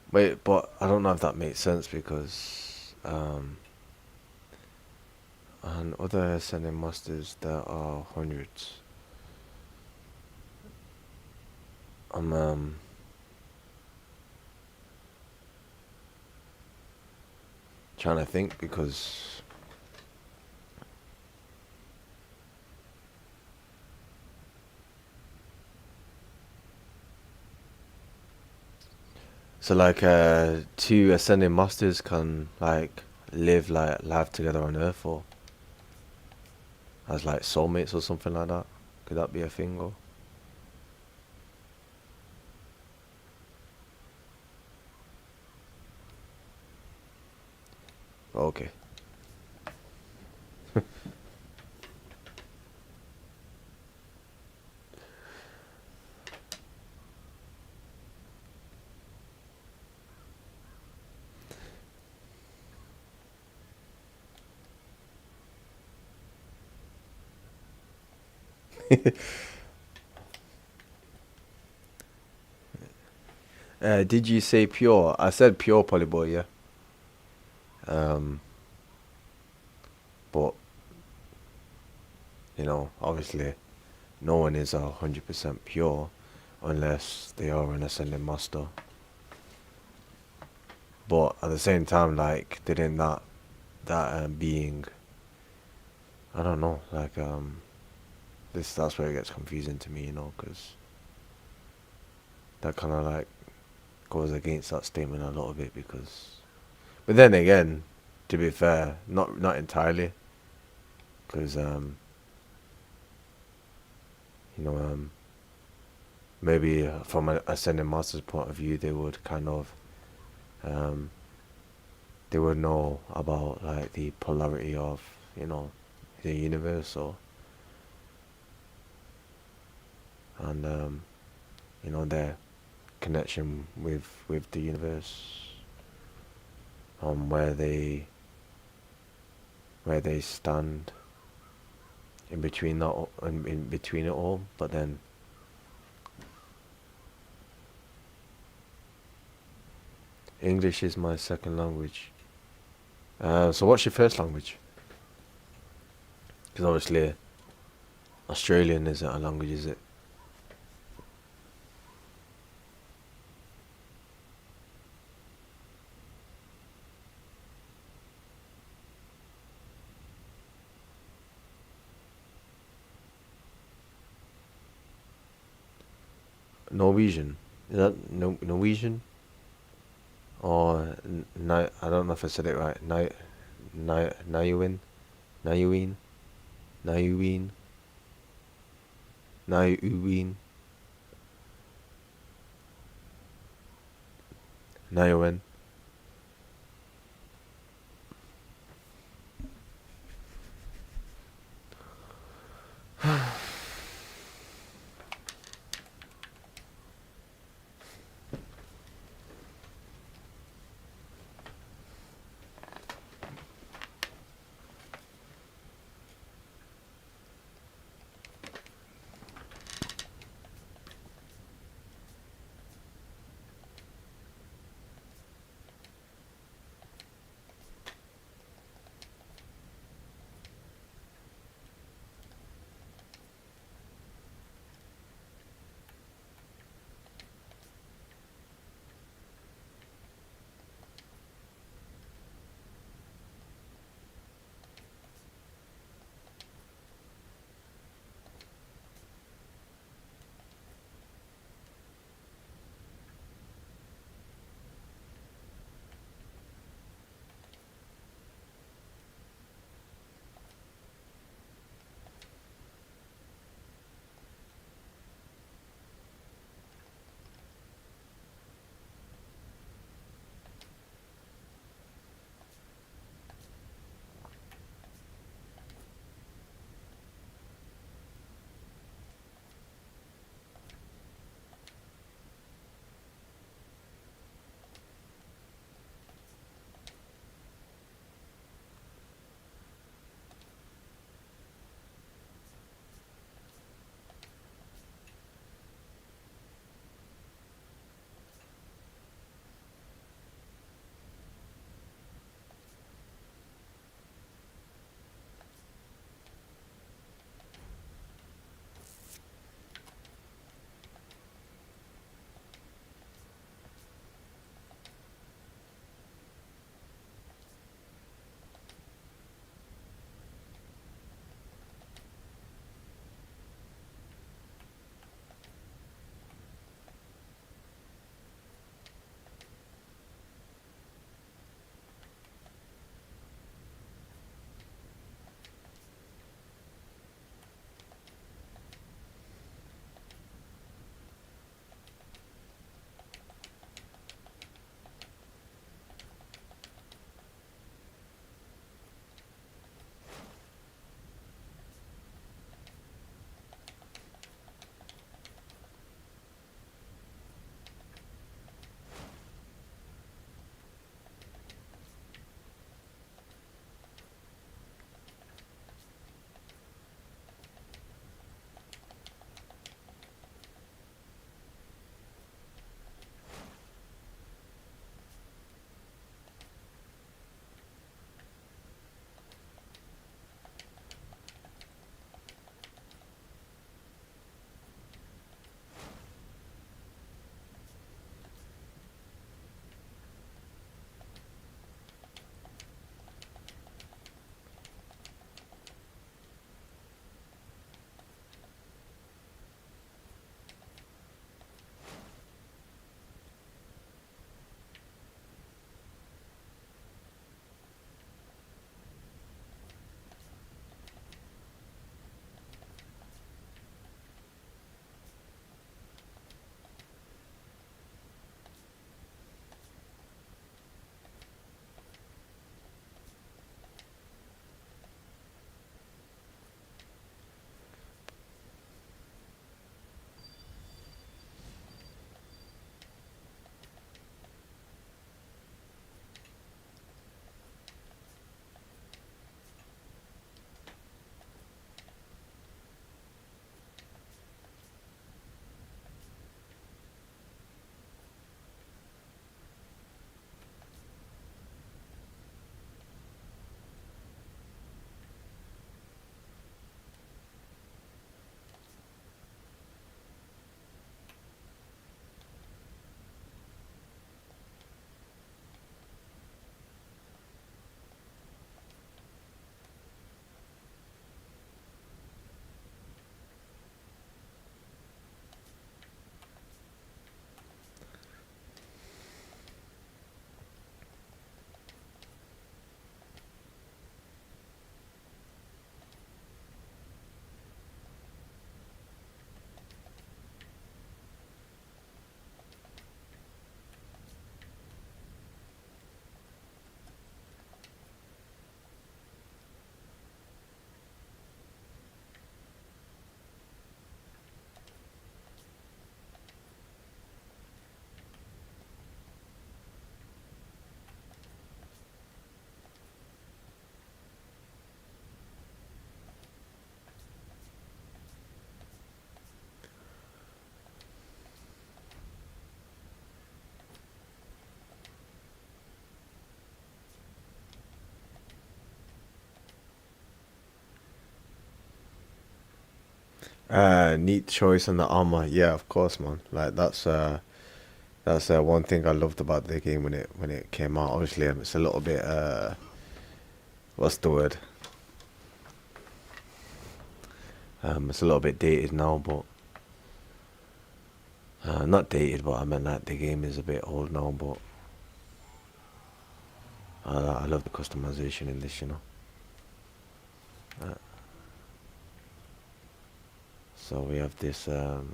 Wait, but I don't know if that makes sense, because and other ascending masters, there are hundreds. I'm trying to think, because so like 2 ascending masters can like live like life together on Earth, or as like soulmates or something like that. Could that be a thing? Or okay. Did you say pure? I said pure, Polyboy, yeah. But you know, obviously, no one is 100% pure unless they are an ascending master. But at the same time, like, didn't that being, I don't know, like that's where it gets confusing to me, you know, because that kind of like goes against that statement a little bit, because, but then again, To be fair, not entirely, because you know, maybe from a Ascending Master's point of view, they would kind of they would know about like the polarity of, you know, the universe, or and you know, their connection with the universe, where they stand in between that, in between it all. But then English is my second language. So what's your first language? Because obviously Australian isn't a language, is it? Norwegian. Is that Norwegian? Or I don't know if I said it right. Niuin? Niuin? Niuin? Niuin? Niuin? Neat choice on the armor. Yeah, of course, man. Like that's one thing I loved about the game when it came out. Obviously, it's a little bit what's the word? It's a little bit dated now, but not dated, but I meant that the game is a bit old now. But I love the customization in this, you know. So we have this RB,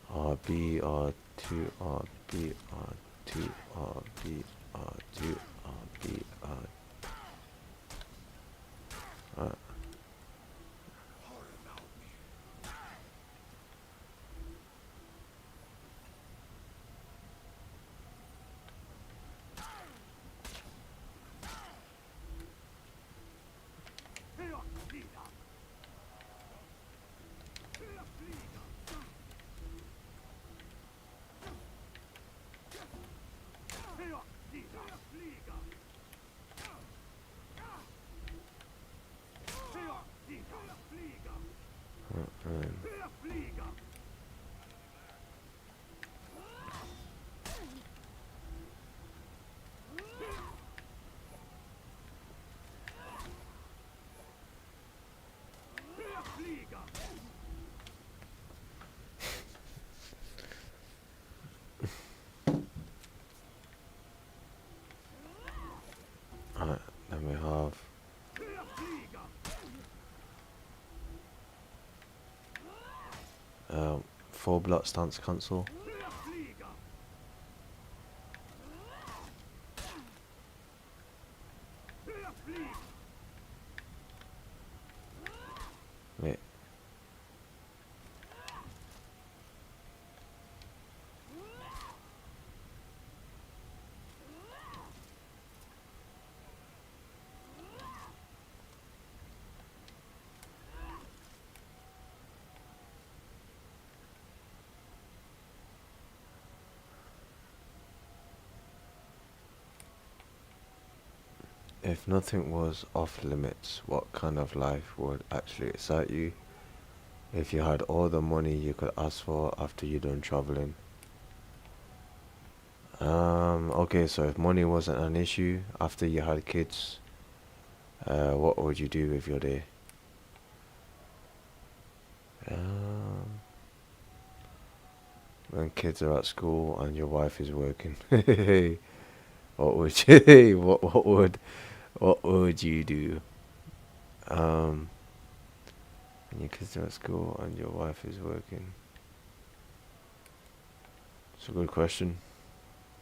R2, RB, R2, RB, R2, RB, R2. Then we have full block stance console. Wait. If nothing was off limits, what kind of life would actually excite you? If you had all the money you could ask for after you're done traveling. Okay, so if money wasn't an issue after you had kids, what would you do with your day? When kids are at school and your wife is working. What would you what would you do? When your kids are at school and your wife is working. It's a good question.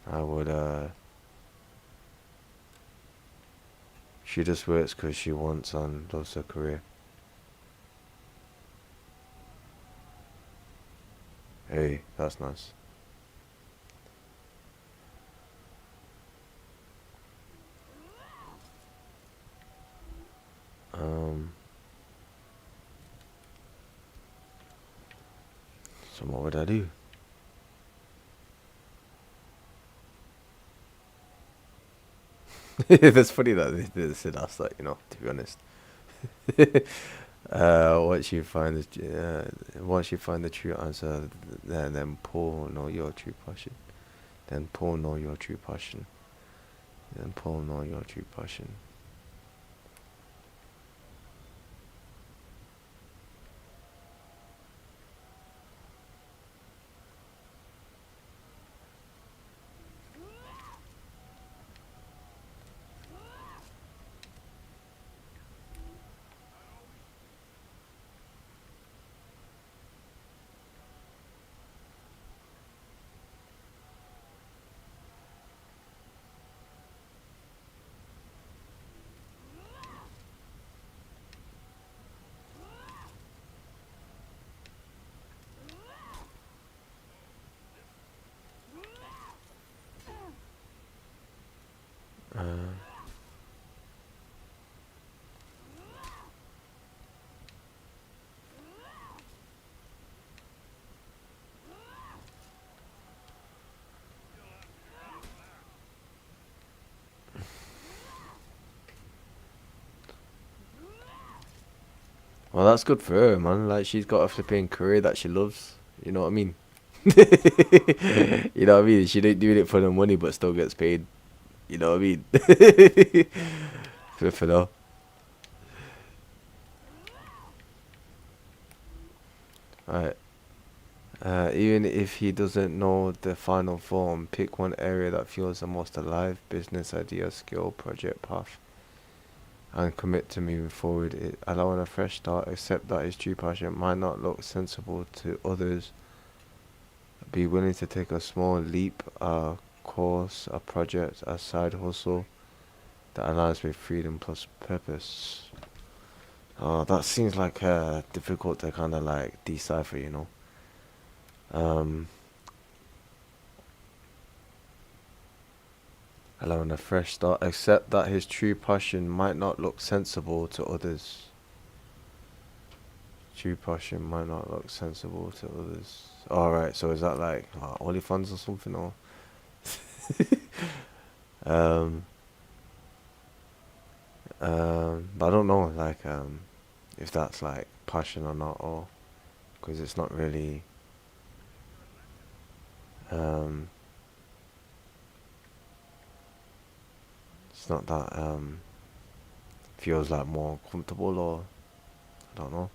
I would she just works because she wants and loves her career. Hey, that's nice. So what would I do? That's funny that they said us that, you know, to be honest. Once you find the true answer, then Paul know your true passion. Then Paul know your true passion. Then Paul know your true passion. Well, that's good for her, man. Like, she's got a flipping career that she loves. You know what I mean? You know what I mean? She ain't doing it for the money, but still gets paid. You know what I mean? Flipping hell. Alright. Even if he doesn't know the final form, pick one area that feels the most alive: business, idea, skill, project, path, and commit to moving forward. Allowing a fresh start, accept that his true passion might not look sensible to others. Be willing to take a small leap, a course, a project, a side hustle that aligns with freedom plus purpose. Oh, that seems like difficult to kind of like decipher, you know. Allowing a fresh start, accept that his true passion might not look sensible to others. True passion might not look sensible to others. Alright, so is that like OnlyFans or something, or but I don't know, like if that's like passion or not, or because it's not really it's not that feels like more comfortable, or I don't know.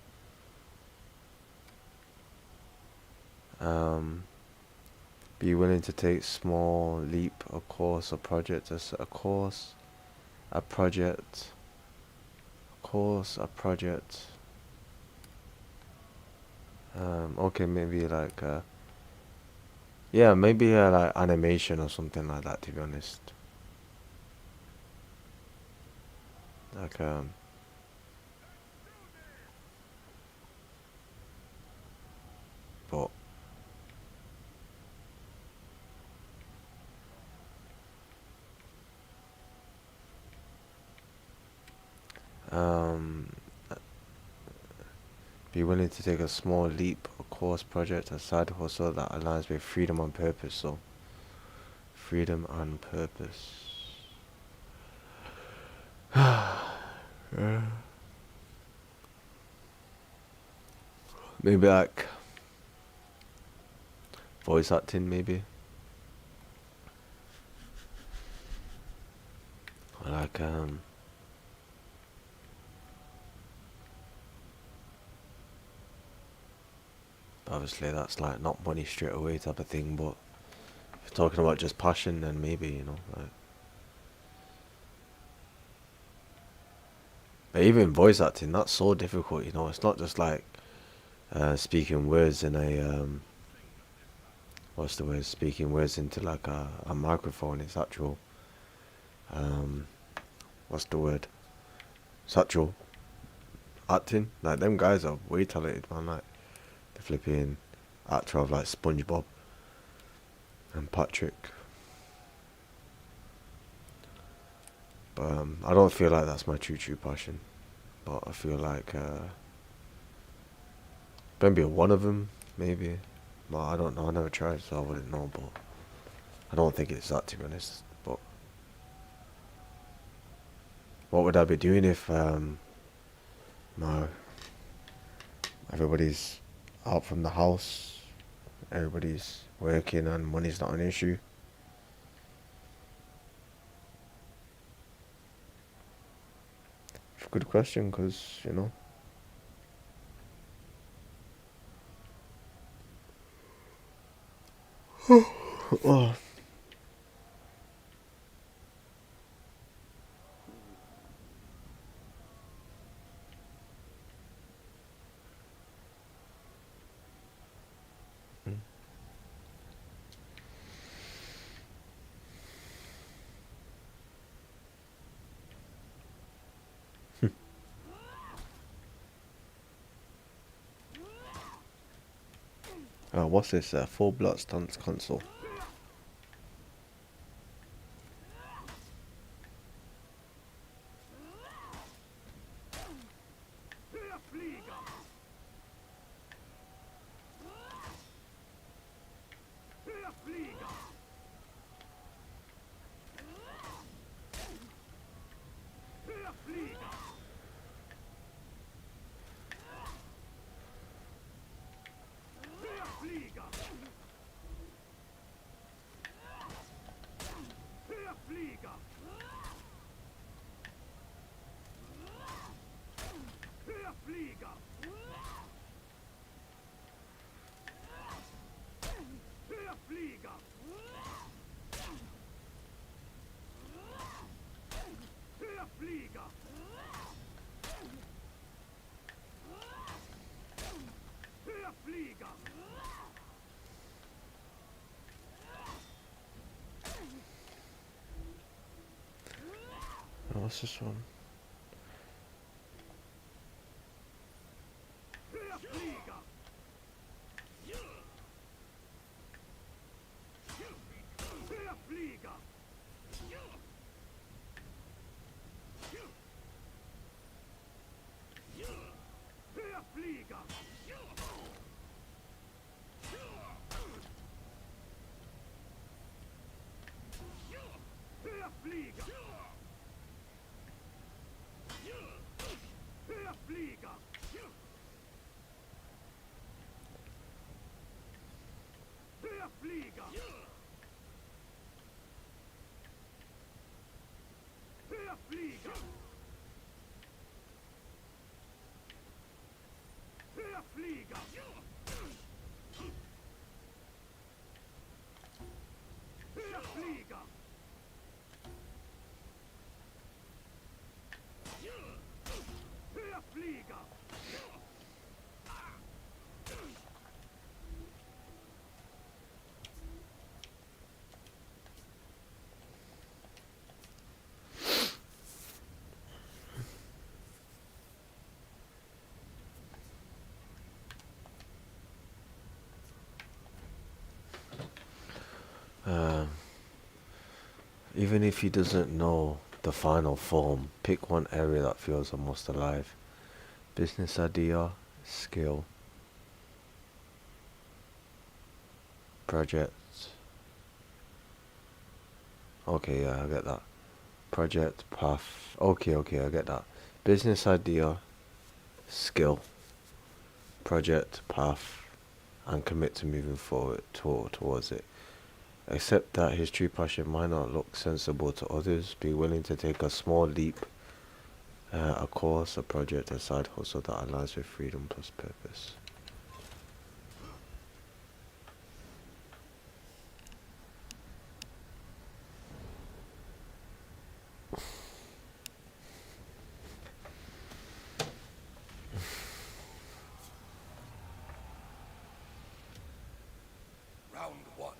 Be willing to take small leap, a course, a project, a course, a project, a course, a project. Okay, maybe like yeah, maybe like animation or something like that, to be honest. Like but be willing to take a small leap, a course, project, a side hustle that aligns with freedom and purpose. So freedom and purpose. Yeah. Maybe like voice acting, maybe. Or like obviously that's like not money straight away type of thing, but if you're talking about just passion, then maybe, you know, like. But even voice acting, that's so difficult, you know. It's not just like speaking words in a what's the word? Speaking words into like a microphone. It's actual what's the word? It's actual acting. Like them guys are way talented, man. Like the flipping actor of like SpongeBob and Patrick. But I don't feel like that's my true passion. But I feel like maybe one of them, maybe. Well, I don't know. I never tried, so I wouldn't know. But I don't think it's that, to be honest. But what would I be doing if no, everybody's out from the house, everybody's working, and money's not an issue? It's a good question, because you know. Oh. What's this? Full Blood Stunts console. Oh, what's this one? Even if he doesn't know the final form, pick one area that feels the most alive. Business idea, skill, project. Okay, yeah, I get that. Project, path. Okay, I get that. Business idea, skill, project, path, and commit to moving forward towards it. Accept that his true passion might not look sensible to others. Be willing to take a small leap, a course, a project, a side hustle that aligns with freedom plus purpose. Round one.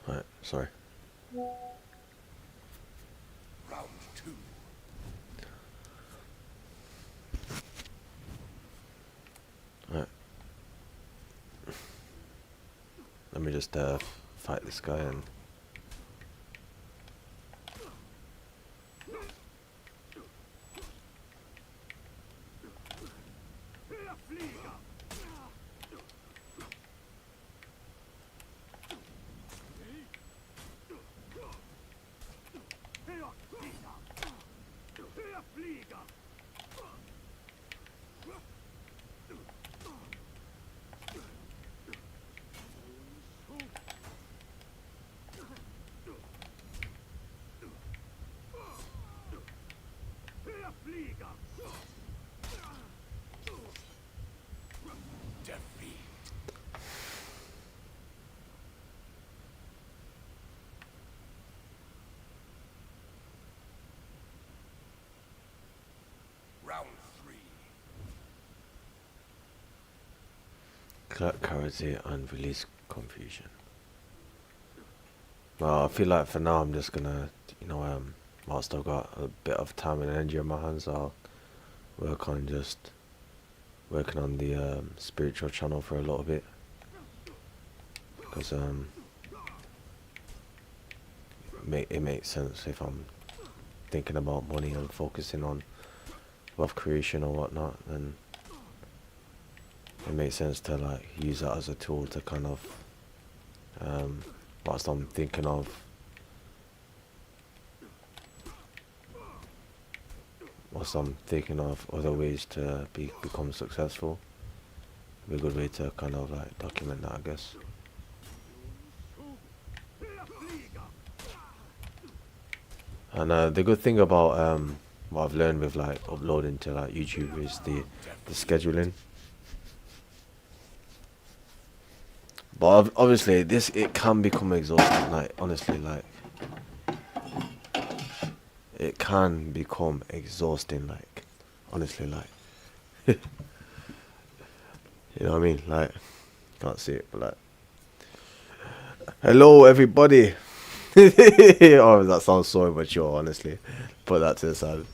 Right, sorry. Round two. Right. Let me just fight this guy and Round three. collect clarity and release confusion. Well, I feel like for now I'm just gonna, whilst I've got a bit of time and energy on my hands, I'll working on the spiritual channel for a little bit, because it makes sense if I'm thinking about money and focusing on wealth creation or whatnot, then it makes sense to like use that as a tool to kind of whilst I'm thinking of other ways to become successful. It'd be a good way to kind of like document that, I guess. And the good thing about what I've learned with like uploading to like YouTube is the scheduling. But obviously it can become exhausting, like honestly, like it can become exhausting, like honestly, like you know what I mean, like can't see it, but like hello everybody. Oh, that sounds so immature, honestly. Put that to the side.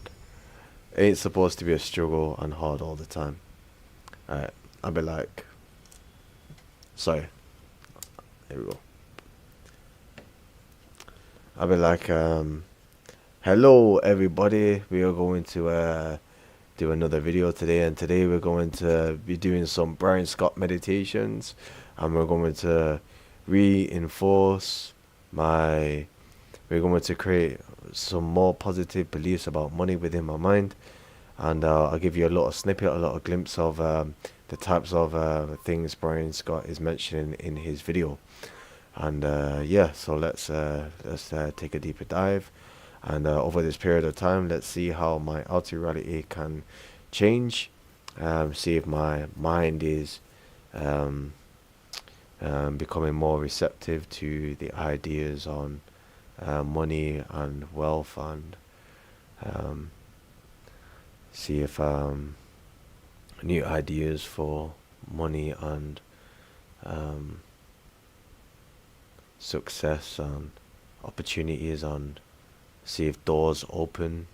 It ain't supposed to be a struggle and hard all the time. Alright, I'll be like, sorry. Here we go. I'll be like, hello everybody. We are going to do another video today, and today we're going to be doing some Brian Scott meditations, and we're going to reinforce we're going to create some more positive beliefs about money within my mind, and I'll give you a little snippet, a little glimpse of the types of things Brian Scott is mentioning in his video. And yeah, so let's take a deeper dive, and over this period of time, let's see how my outer reality can change, see if my mind is becoming more receptive to the ideas on money and wealth, and see if new ideas for money and success and opportunities, and see if doors open,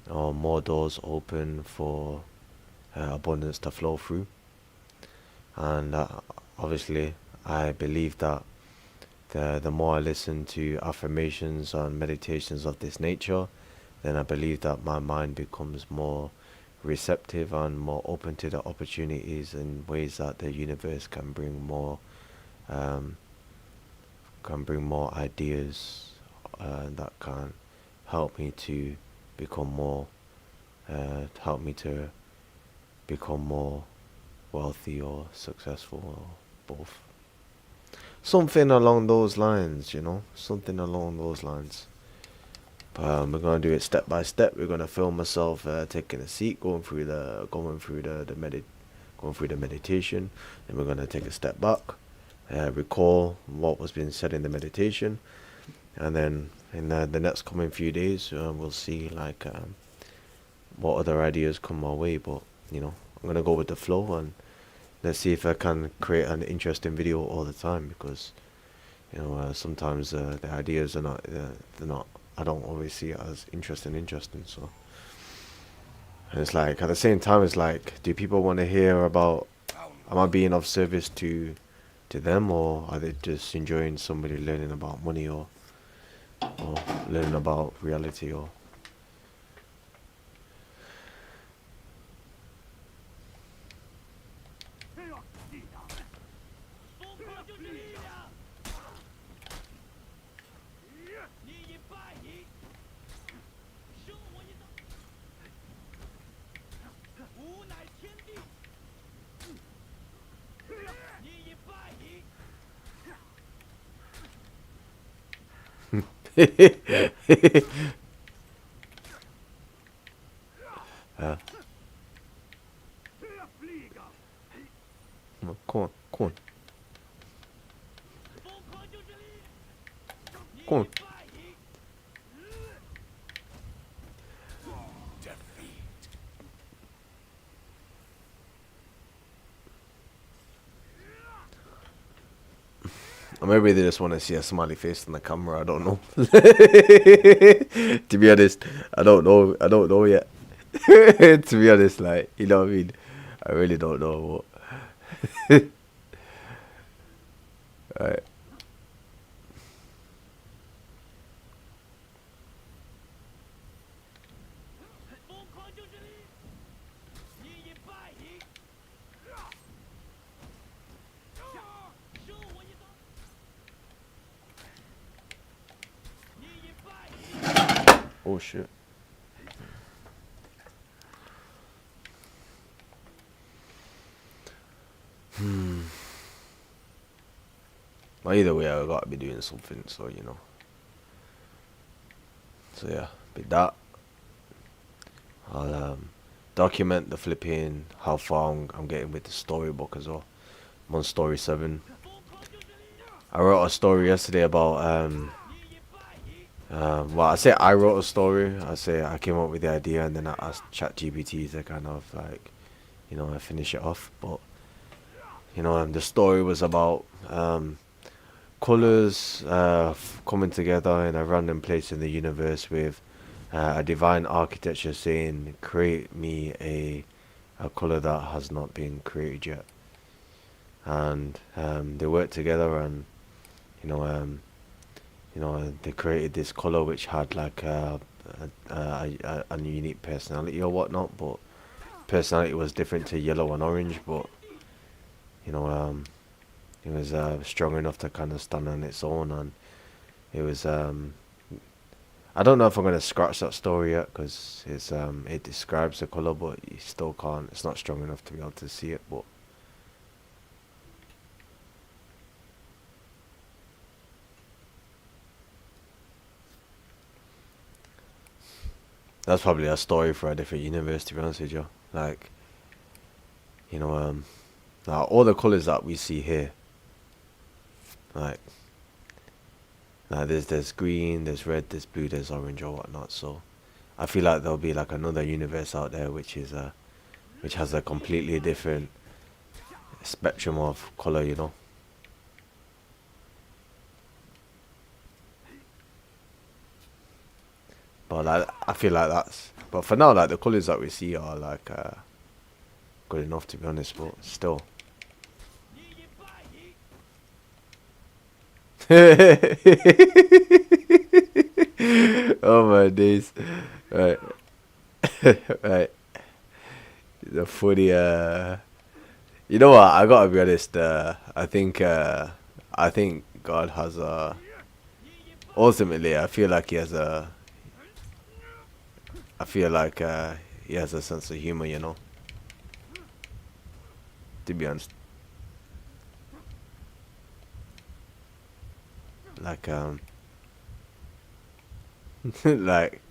or more doors open for abundance to flow through. And obviously I believe that the more I listen to affirmations and meditations of this nature, then I believe that my mind becomes more receptive and more open to the opportunities in ways that the universe can bring more ideas that can help me to become more wealthy or successful, or both. Something along those lines, you know, something along those lines. But we're gonna do it step by step. We're gonna film myself taking a seat, going through the meditation, and we're gonna take a step back, recall what was being said in the meditation, and then in the next coming few days, we'll see like what other ideas come my way. But you know, I'm gonna go with the flow, and let's see if I can create an interesting video all the time, because you know sometimes the ideas are not they're not, I don't always see it as interesting. So, and it's like at the same time, it's like, do people want to hear about, am I being of service to them, or are they just enjoying somebody learning about money, or learning about reality, or come on. Or maybe they just want to see a smiley face on the camera. I don't know. To be honest, I don't know yet. To be honest, like, you know what I mean? I really don't know what. Alright. Oh shit. Well, either way, I gotta be doing something, so you know. So yeah, with that, I'll document the flipping how far I'm getting with the storybook as well. I'm on story 7. I wrote a story yesterday about well, I say I wrote a story. I say I came up with the idea and then I asked ChatGPT to kind of like, you know, finish it off. But you know, the story was about colors coming together in a random place in the universe with a divine architecture saying, "Create me a color that has not been created yet." And they worked together, and you know, they created this color which had like a unique personality or whatnot, but personality was different to yellow and orange, but you know, it was strong enough to kind of stand on its own. And it was I don't know if I'm gonna scratch that story yet, because it's it describes the color, but you still can't, it's not strong enough to be able to see it. But that's probably a story for a different universe, to be honest with you. Like, you know, now all the colors that we see here, like there's green, there's red, there's blue, there's orange or whatnot. So I feel like there'll be like another universe out there which is which has a completely different spectrum of color, you know. But like, I feel like that's, but for now, like the colors that we see are like good enough, to be honest. But still. Oh my days. Right. Right. The funny you know what, I gotta be honest, I think God has ultimately I feel like he has a he has a sense of humor, you know, to be honest. Like like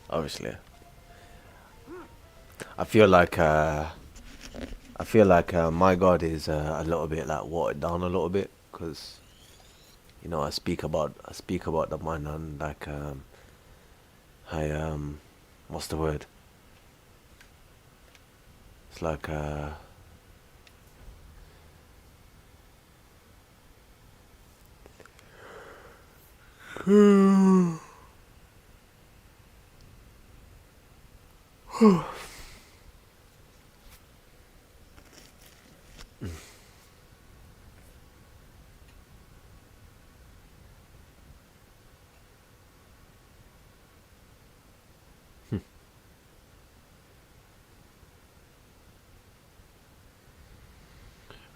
obviously I feel like my God is a little bit like watered down a little bit, because you know I speak about the man, and like I what's the word? It's like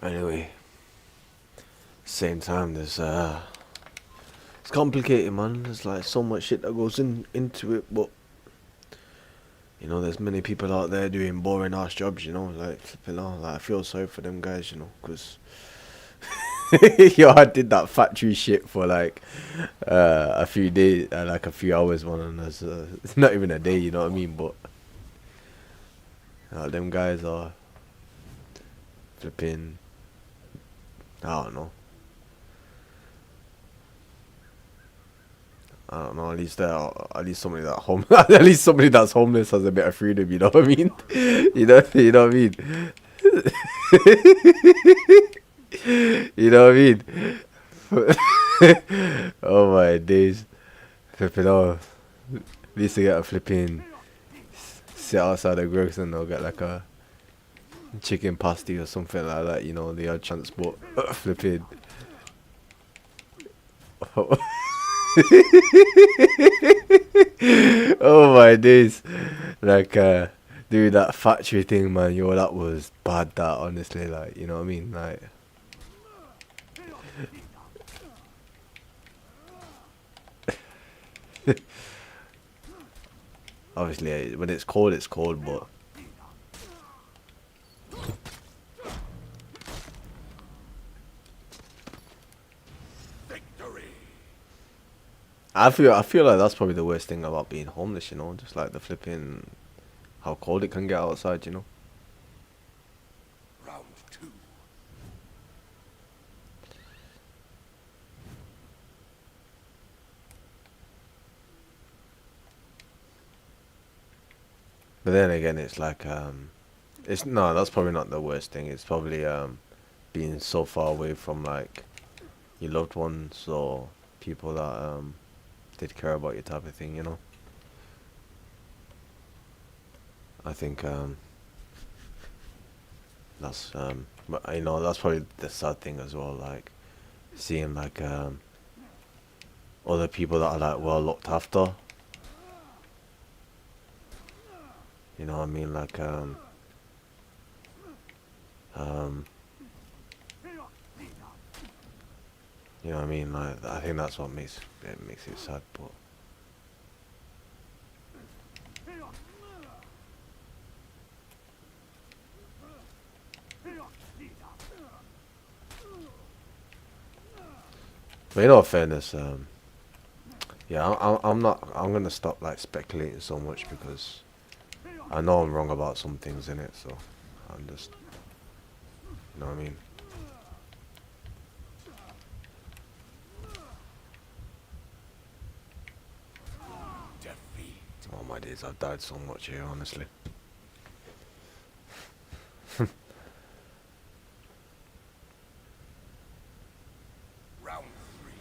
anyway, same time there's it's complicated, man. There's like so much shit that goes into it, but you know, there's many people out there doing boring ass jobs, you know, like flipping out. Like I feel sorry for them guys, you know, because yo, I did that factory shit for like a few days, like a few hours, man, and it's not even a day, you know what I mean? But them guys are flipping, I don't know. I don't know. At least somebody at least somebody that's homeless has a bit of freedom. You know what I mean? You know what I mean? You know what I mean? Oh my days! Flipping off. At least they get a flipping sit outside the grocery and they'll get like a chicken pasty or something like that. You know, the odd transport flipping. Oh my days. Like dude, that factory thing, man, yo, that was bad, that, honestly, like, you know what I mean, like. Obviously, when it's cold, but I feel like that's probably the worst thing about being homeless, you know, just like the flipping how cold it can get outside, you know. Round 2. But then again, it's like it's no, that's probably not the worst thing. It's probably being so far away from like your loved ones or people that did care about you, type of thing, you know. I think that's but, you know, that's probably the sad thing as well, like seeing like other people that are like well looked after. You know what I mean, like you know what I mean, like I think that's what makes it sad, but in all fairness, yeah, I'm gonna stop like speculating so much because I know I'm wrong about some things in it, so I'm just, you know what I mean. Oh my days, I've died so much here, honestly. Round 3.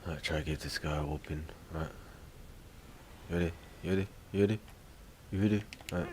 Alright, try to give this guy a whooping. Right. You ready? You ready? You ready? You ready? Right.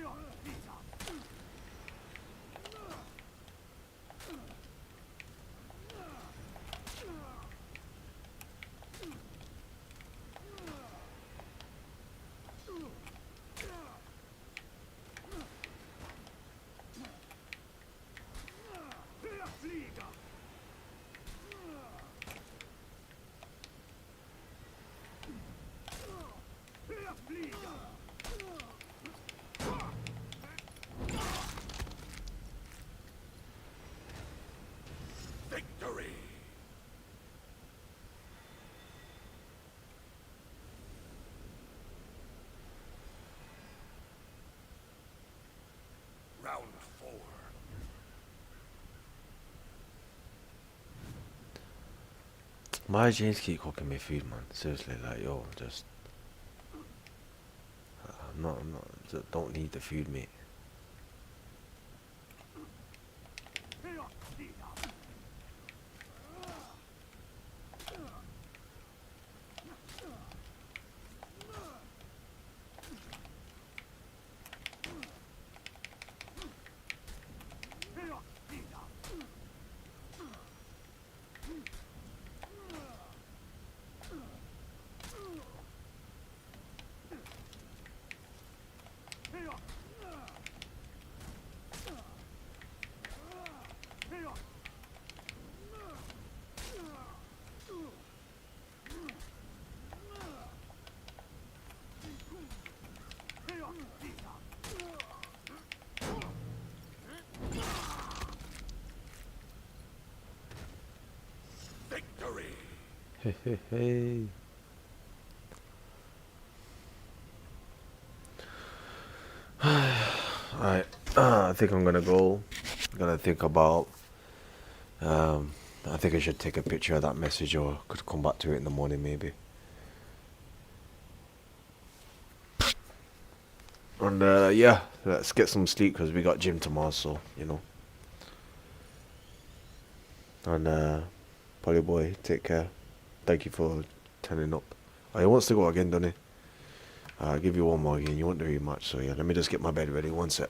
Victory. Round 4. Why James keep cooking me food, man? Seriously, like, yo, just I'm not just don't need the food, mate. Victory. Hey, hey, hey. Alright, I think I'm gonna go. Gonna think about. I think I should take a picture of that message, or could come back to it in the morning, maybe. And yeah, let's get some sleep because we got gym tomorrow, so you know. And Polly boy, take care. Thank you for turning up. Oh, he wants to go again, doesn't he? I'll give you one more again. You won't do very much, so yeah. Let me just get my bed ready. One sec.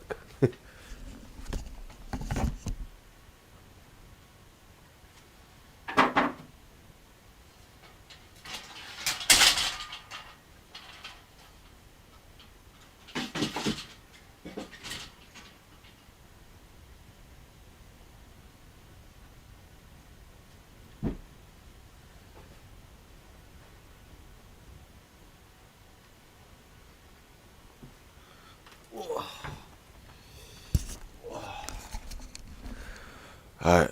Alright.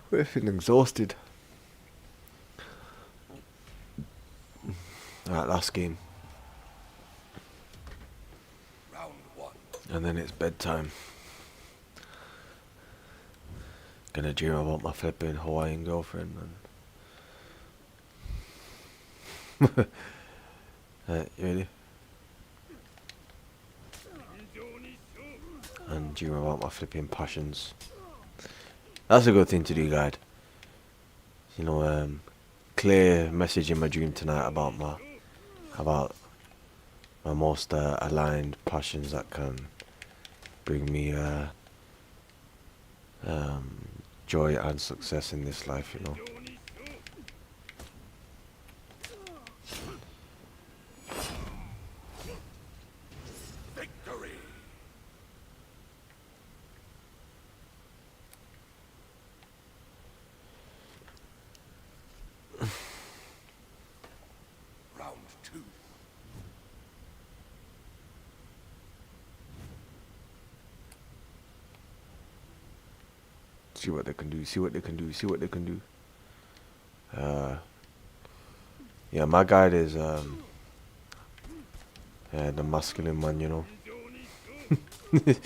We're feeling exhausted. Alright, last game. Round one. And then it's bedtime. Gonna dream about my flipping Hawaiian girlfriend, man. Right, you ready? And dream about my flipping passions. That's a good thing to do, guys. You know, clear message in my dream tonight about my most aligned passions that can bring me joy and success in this life, you know. Victory. Round two. See what they can do, see what they can do, see what they can do. Yeah, my guide is yeah, the masculine one, you know. He's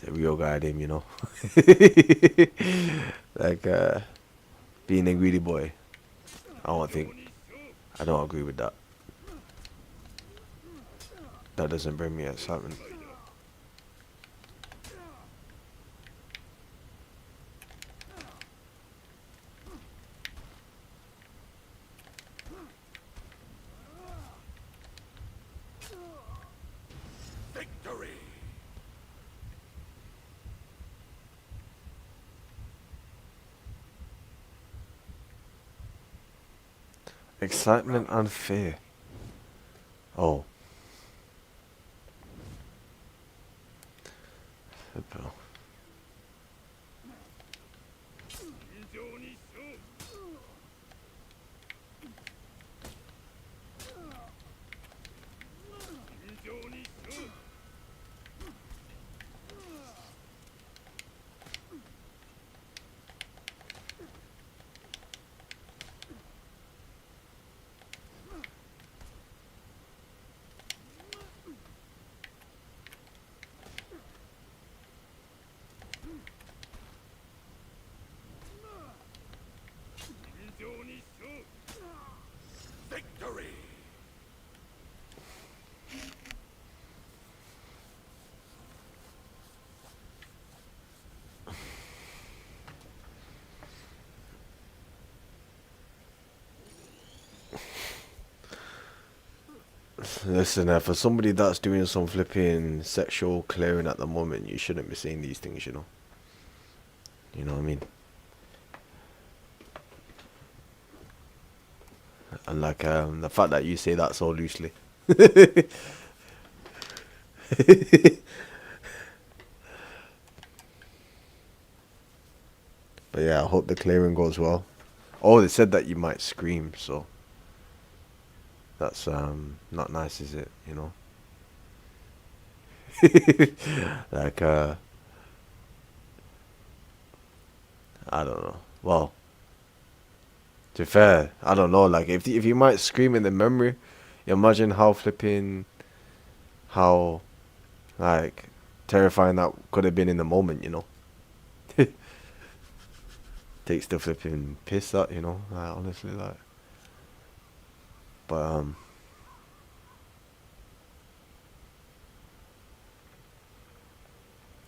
a real guy, him, you know. Like being a greedy boy. I don't agree with that. That doesn't bring me excitement. Victory. Excitement and fear. Oh. Flippo. Victory. Listen, for somebody that's doing some flipping sexual clearing at the moment, you shouldn't be saying these things, you know. You know what I mean? And like the fact that you say that so loosely. But yeah, I hope the clearing goes well. Oh, they said that you might scream, so that's not nice, is it? You know. Like I don't know. Well, to be fair, I don't know. Like if you might scream in the memory, imagine how like terrifying that could have been in the moment, you know. Takes the flipping piss out, you know. Like, honestly, like. But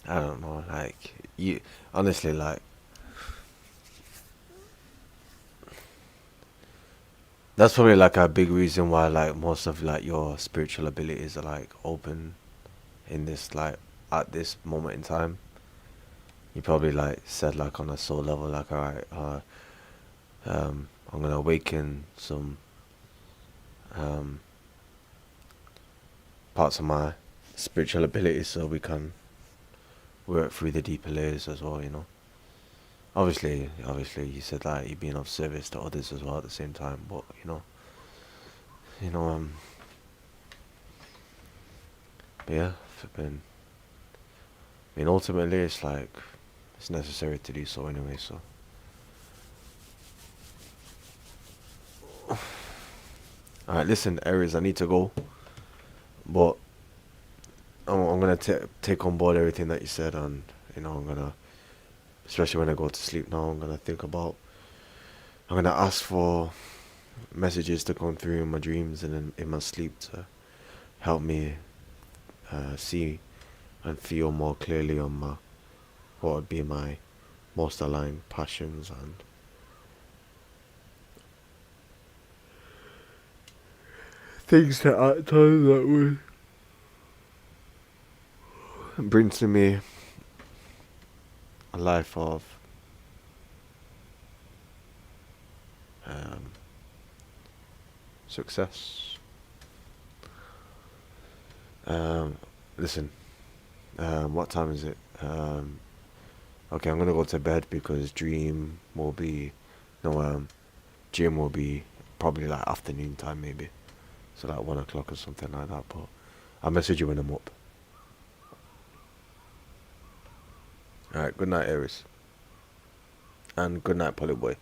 I don't know. Like you, honestly, like. That's probably like a big reason why like most of like your spiritual abilities are like open in this like at this moment in time. You probably like said like on a soul level like, alright, I'm gonna awaken some parts of my spiritual abilities so we can work through the deeper layers as well, you know. Obviously, you said that you're being of service to others as well at the same time, but but yeah, flipping. I mean, ultimately, it's like it's necessary to do so anyway. So, all right, listen, Aries, I need to go, but I'm gonna take on board everything that you said, and I'm gonna, especially when I go to sleep now, I'm gonna ask for messages to come through in my dreams and in my sleep to help me see and feel more clearly on what would be my most aligned passions and things that at times that would bring to me a life of success. Listen, what time is it? Okay, I'm gonna go to bed because gym will be probably like afternoon time maybe, so like 1 o'clock or something like that. But I'll message you when I'm up. Alright, good night, Aries. And good night, Polyboy.